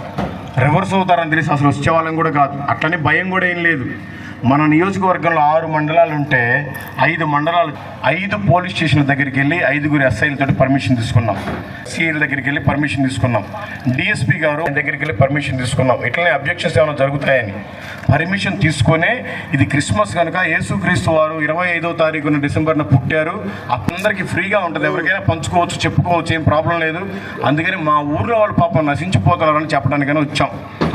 రివర్స్ అవుతారని తెలిసి అసలు వచ్చేవాళ్ళం కూడా కాదు. అట్లనే భయం కూడా ఏం లేదు. మన నియోజకవర్గంలో 6 మండలాలు ఉంటే 5 మండలాలు 5 పోలీస్ స్టేషన్ల దగ్గరికి వెళ్ళి 5 ఎస్ఐలతో పర్మిషన్ తీసుకున్నాం. సిఐల దగ్గరికి వెళ్ళి పర్మిషన్ తీసుకున్నాం. డిఎస్పీ గారు దగ్గరికి వెళ్ళి పర్మిషన్ తీసుకున్నాం. ఇట్లనే అబ్జెక్షన్స్ ఏమైనా జరుగుతాయని పర్మిషన్ తీసుకునే, ఇది క్రిస్మస్ కనుక యేసుక్రీస్తు వారు 25వ తారీఖున డిసెంబర్న పుట్టారు, అందరికీ ఫ్రీగా ఉంటుంది, ఎవరికైనా పంచుకోవచ్చు, చెప్పుకోవచ్చు, ఏం ప్రాబ్లం లేదు. అందుకని మా ఊర్లో వాళ్ళు పాపం నశించిపోతున్నారని చెప్పడానికైనా వచ్చాం.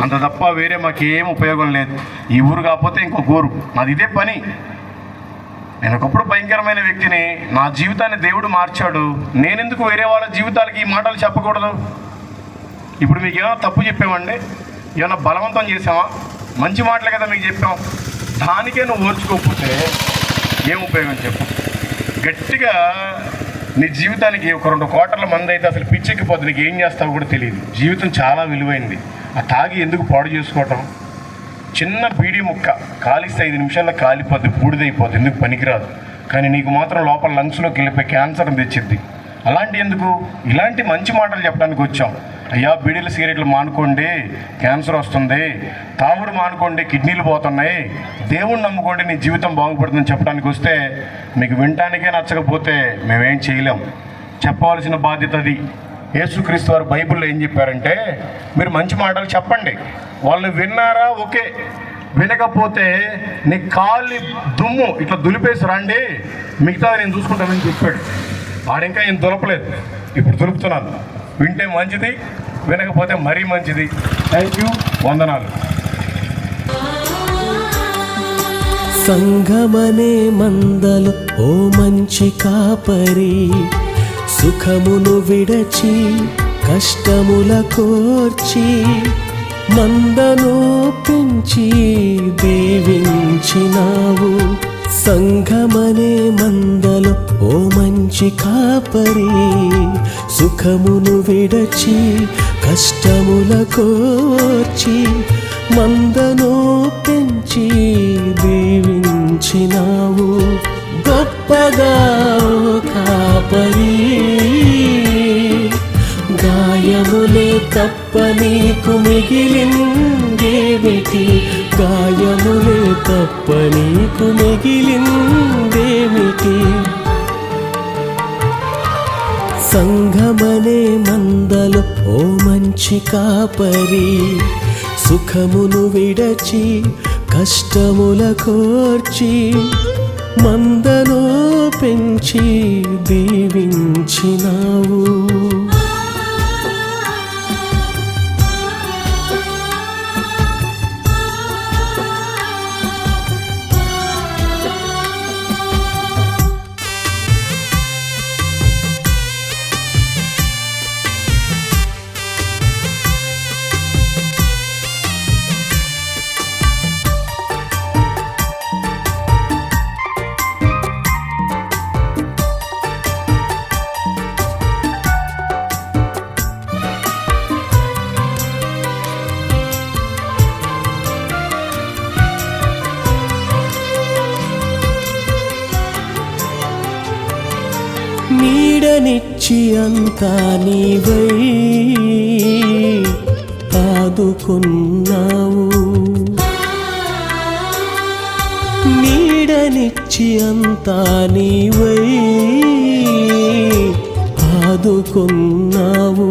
అంత తప్ప వేరే మాకేం ఉపయోగం లేదు. ఈ ఊరు కాకపోతే ఇంకొక ఊరు, నాది ఇదే పని. నేను ఒకప్పుడు భయంకరమైన వ్యక్తిని, నా జీవితాన్ని దేవుడు మార్చాడు. నేనెందుకు వేరే వాళ్ళ జీవితాలకి ఈ మాటలు చెప్పకూడదు? ఇప్పుడు మీకు ఏమైనా తప్పు చెప్పామండి? ఏమైనా బలవంతం చేసామా? మంచి మాటలే కదా మీకు చెప్పాం. దానికే నువ్వు ఓర్చుకోకపోతే ఏం ఉపయోగం చెప్పు. గట్టిగా నీ జీవితానికి ఒక 2 క్వార్టర్ల మంది అయితే అసలు పిచ్చెక్కిపోతుంది. నీకు ఏం చేస్తావో కూడా తెలియదు. జీవితం చాలా విలువైంది. ఆ తాగి ఎందుకు పాడు చేసుకోవటం? చిన్న బీడీ ముక్క కాలిస్తే 5 నిమిషాల్లో కాలిపోద్ది, బూడిదైపోద్ది, ఎందుకు పనికిరాదు. కానీ నీకు మాత్రం లోపల లంగ్స్లోకి వెళ్ళిపోయి క్యాన్సర్ని తెచ్చిద్ది. అలాంటి ఎందుకు? ఇలాంటి మంచి మాటలు చెప్పడానికి వచ్చాం. అయ్యా, బీడీలు సిగరెట్లు మానుకోండి, క్యాన్సర్ వస్తుంది. తాగుడు మానుకోండి, కిడ్నీలు పోతున్నాయి. దేవుణ్ణి నమ్ముకోండి, నీ జీవితం బాగుపడుతుందని చెప్పడానికి వస్తే మీకు వినటానికే నచ్చకపోతే మేమేం చేయలేం. చెప్పవలసిన బాధ్యత అది. యేసుక్రీస్తు వారు బైబిల్లో ఏం చెప్పారంటే, మీరు మంచి మాటలు చెప్పండి, వాళ్ళు విన్నారా ఓకే, వినకపోతే నీ కాలి దుమ్ము ఇట్లా దులిపేసి రండి, మిగతా నేను చూసుకుంటానని చెప్పాడు. వాడింకా ఏం దులపలేదు, ఇప్పుడు దులుపుతున్నాను. వింటే మంచిది, వినకపోతే మరీ మంచిది. థ్యాంక్ యూ, వందనాలు. సంగమనే మందలు ఓ మంచి కాపరి, సుఖమును విడచి కష్టముల కోర్చి, మందను పెంచి దీవించినావు. సంఘమనే మందలు ఓ మంచి కాపరి, సుఖమును విడచి కష్టముల కోర్చి, మందను పెంచి దీవించినావు. గొప్పగా కాపరి, గాయములే తప్ప నీకు మిగిలిందేమిటి, గాయములే తప్ప నీకు మిగిలిందేమిటి. సంఘమనే మందలు ఓ మంచి కాపరి, సుఖమును విడచి కష్టముల కోర్చి, మందను పెంచి దీవించినావు. నీడనిచ్చి అంతా నీవై ఆదుకున్నావు, నీడనిచ్చి అంతా నీవై ఆదుకున్నావు.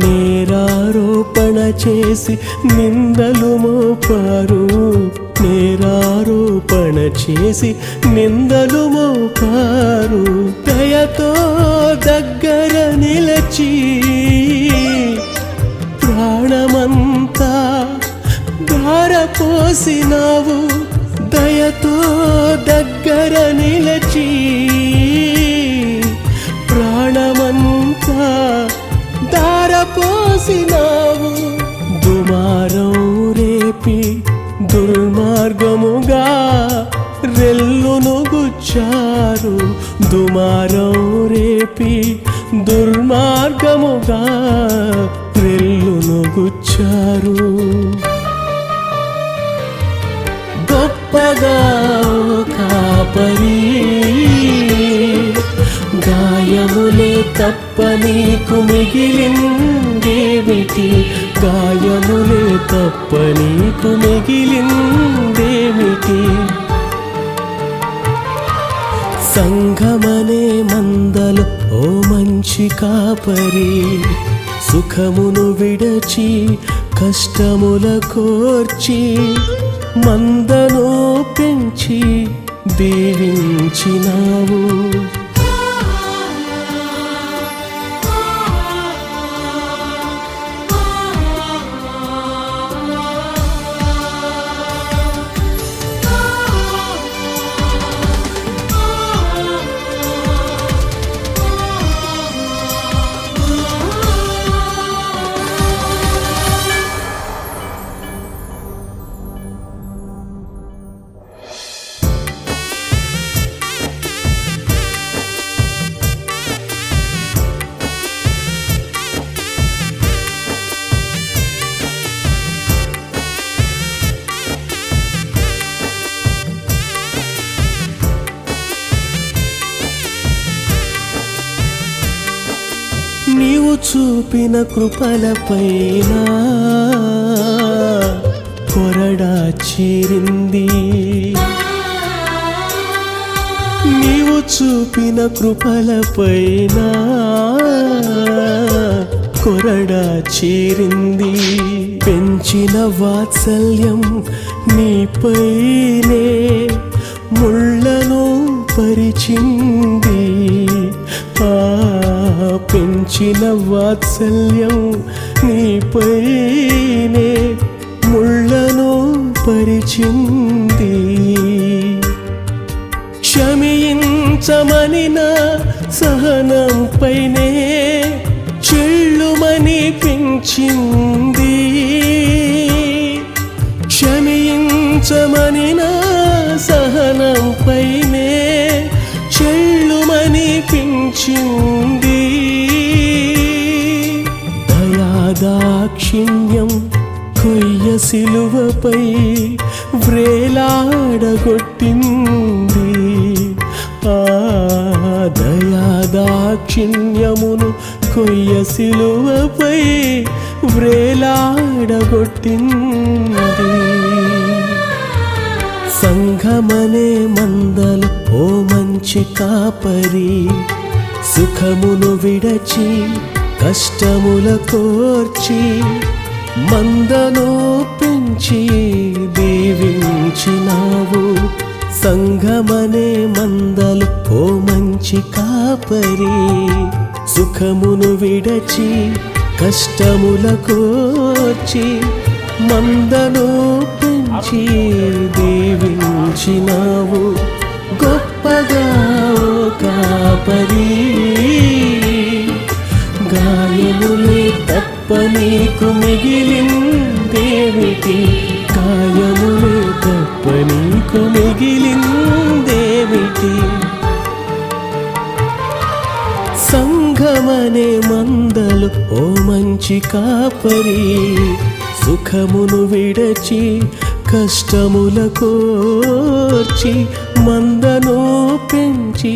నేరారోపణ చేసి నిందలు మోపారు, నేరారోపణ చేసి నిందలు మోపారు. దయతో దగ్గర నిలచి ప్రాణమంతా ధారపోసినావు, దయతో దగ్గర నిలచి ప్రాణమంతా ధారపోసినావు. దుమారం రేపి దుర్మార్గముగా రెల్లును గుచ్చారు, దుమారం రేపి దుర్మార్గముగా రెల్లును గుచ్చారు. గొప్పగా కాపరి గాయములే తప్ప నీకు మిగిలిందేమిటి, గాయములే తప్ప నీకు మిగిలిందేమిటి. సంఘమనే మందలు ఓ మంచి కాపరి, సుఖమును విడచి కష్టముల కోర్చి మందను పెంచి దీవించినావు. నీవు చూపిన కృపలపైన కొరడా చీరింది, నీవు చూపిన కృపలపైన కొరడా చీరింది. పెంచిన వాత్సల్యం నీపైనే ముళ్ళను పరిచింది, పెంచిన వాత్సల్యం నీపైనే ముళ్ళను పరిచింది. క్షమించమని నా సహనం పైనే చెళ్ళుమని పెంచింది, క్షమించమని నా సహనం పైనే చెళ్ళుమని పెంచింది. దయాదాక్షిణ్యం కొయ్య సిలువపై వ్రేలాడగొట్టింది, ఆ దయాదాక్షిణ్యమును కొయ్య సిలువపై వ్రేలాడగొట్టింది. సంఘమనే మందలు ఓ మంచి కాపరి, సుఖమును విడచి కష్టముల కోర్చి మందను పెంచి దీవించినావు. సంఘమనే మందలు ఓ మంచి కాపరి, సుఖమును విడచి కష్టముల కోర్చి మందను పెంచి దీవించినావు. గొప్పగా ఓ కాపరి గాయములే తప్ప నీకు మిగిలిందేమిటి, గాయములే తప్ప నీకు మిగిలిందేమిటి. సంఘమనే మందలు ఓ మంచి కాపరి, సుఖమును విడచి కష్టముల కోర్చి మందను పెంచి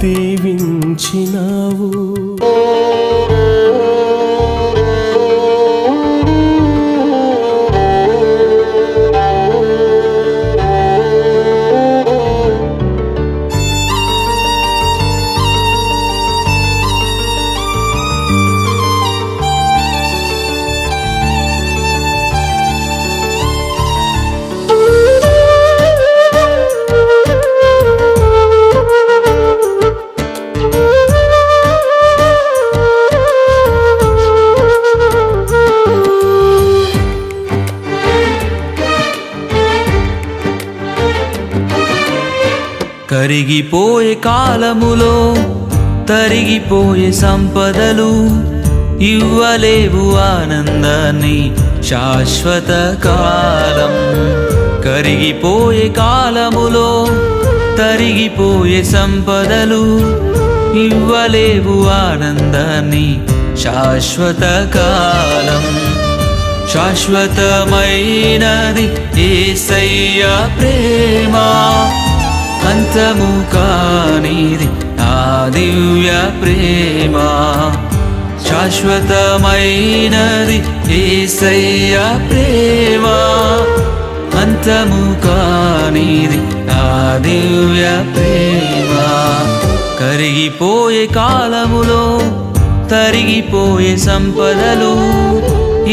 దీవించినావు. కరిగిపోయే కాలములో తరిగిపోయే సంపదలు ఇవ్వలేవు ఆనందాన్ని శాశ్వత కాలం. కరిగిపోయే కాలములో తరిగిపోయే సంపదలు ఇవ్వలేవు ఆనందాన్ని శాశ్వత కాలం. శాశ్వతమైనది యేసయ్య ప్రేమ, అంతము కానిది ఆ దివ్య ప్రేమ. శాశ్వతమైనది యేసయ్య ప్రేమ, అంతము కానిది ఆ దివ్య ప్రేమ. కరిగిపోయే కాలములో తరిగిపోయే సంపదలు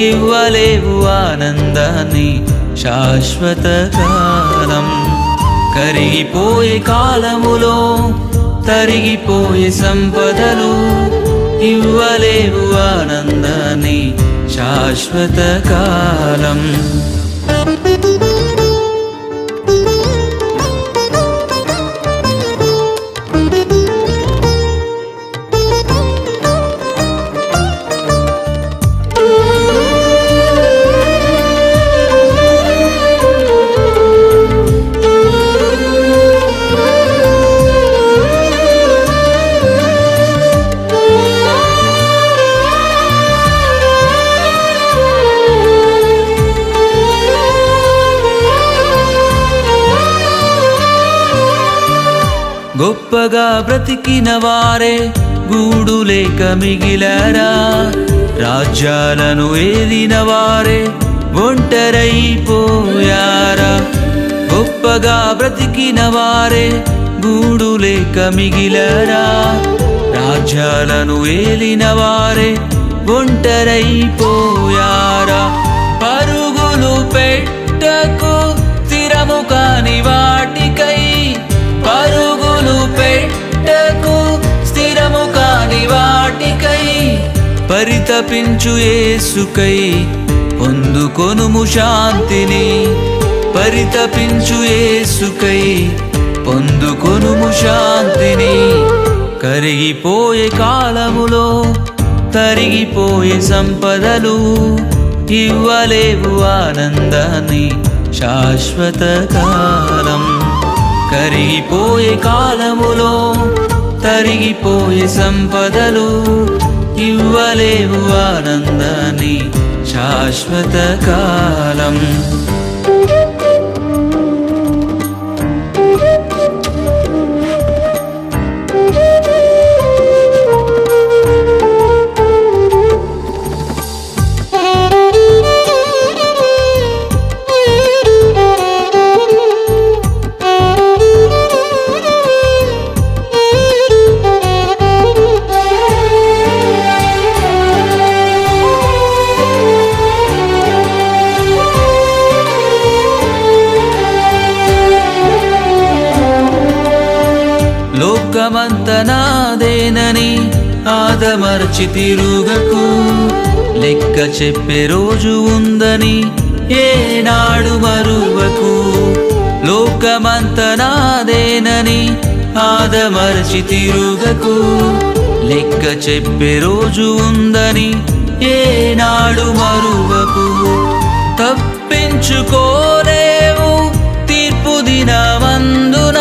ఇవ్వలేవు ఆనందాన్ని శాశ్వత కాలం. కరిగిపోయే కాలములో తరిగిపోయే సంపదలు ఇవ్వలేవు ఆనందాన్ని శాశ్వత కాలం. గొప్పగా బ్రతికిన వారే గూడు లేక మిగిలారా, రాజ్యాలను ఏలిన వారే ఒంటరైపోయారా. గొప్పగా బ్రతికిన వారే గూడు లేక మిగిలారా, రాజ్యాలను ఏలిన వారే ఒంటరైపోయారా. పరుగులు పెట్టకు స్థిరము కాని వాటికై, పరుగులు పెట్టకు స్థిరము కాని వాటికై, పరితపించు యేసుకై పొందుకొనుము శాంతిని. పరితపించు యేసుకై పొందుకొనుము శాంతిని. కరిగిపోయే కాలములో తరిగిపోయే సంపదలు ఇవ్వలేవు ఆనందాన్ని శాశ్వత కాలం. కరిగిపోయే కాలములో తరిగిపోయే సంపదలు ఇవ్వలేవు ఆనందాన్ని శాశ్వత కాలం. లోకమంత నాదేనని ఆదమర్చి తిరుగకు, లెక్క చెప్పే రోజు ఉందని ఏనాడు మరువకు. లోకమంత నాదేనని ఆదమర్చి తిరుగకు, లెక్క చెప్పే రోజు ఉందని ఏనాడు మరువకు. తప్పించుకోలేవు తీర్పు దినమందున,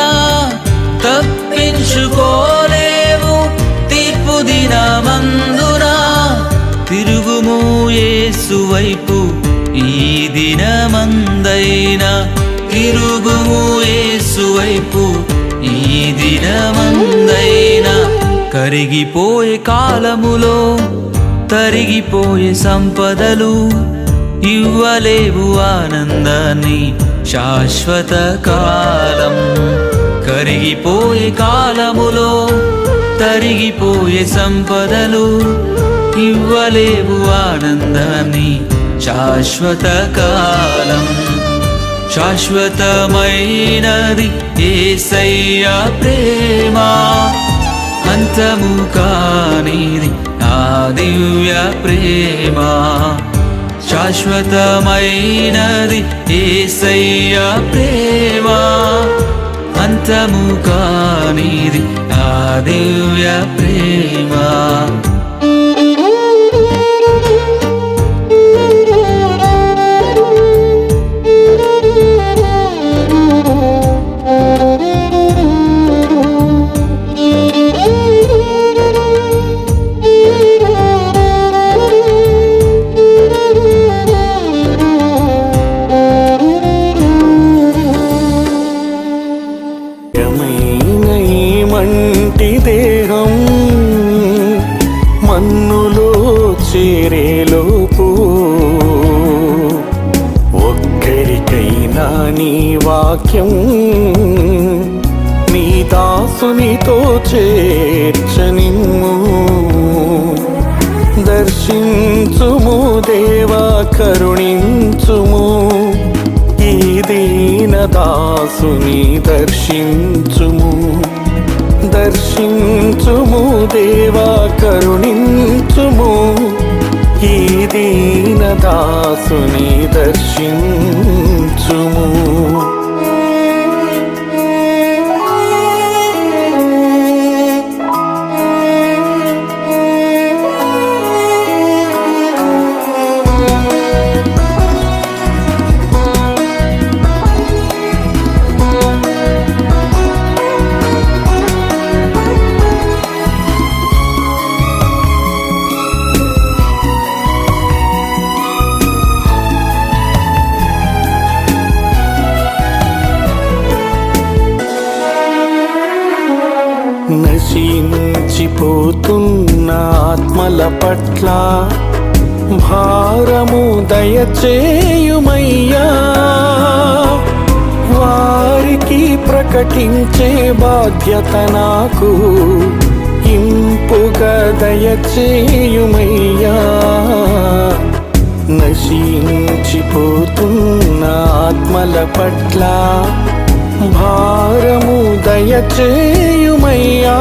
తప్పించుకోలేవు తీర్పు దినమందున. తిరుగుము యేసు వైపు ఈ దినమందైనా, తిరుగుము యేసు వైపు ఈ దినమందైనా. కరిగిపోయే కాలములో తరిగిపోయే సంపదలు ఇవ్వలేవు ఆనందాన్ని శాశ్వత కాలం. కరిగిపోయే కాలములో తరిగిపోయే సంపదలు ఇవ్వలేవు ఆనందాన్ని శాశ్వత కాలం. శాశ్వతమైనది యేసయ్య ప్రేమ, అంతము కానిది ఆ దివ్య ప్రేమ. శాశ్వతమైనది యేసయ్య ప్రేమ, అంతము కానిది ఆ దివ్య ప్రేమ. మంటి దేహం మన్నులో చేరేలోపు ఒక్కరికైనా నీ వాక్యం నీ దాసునితో చేర్చనిమ్ము. దర్శించుము దేవా, కరుణించుము ఈ దీన దాసుని దర్శించుము. దర్శించుము దేవా, కరుణించుము ఈ దీన దాసుని దర్శించుము. నశించిపోతున్న ఆత్మల పట్ల భారము దయచేయుమయ్యా. వారికి ప్రకటించే బాధ్యత నాకు ఇంపుగా దయచేయుమయ్యా. నశించిపోతున్న ఆత్మల పట్ల భారము దయచేయుమయ్యా.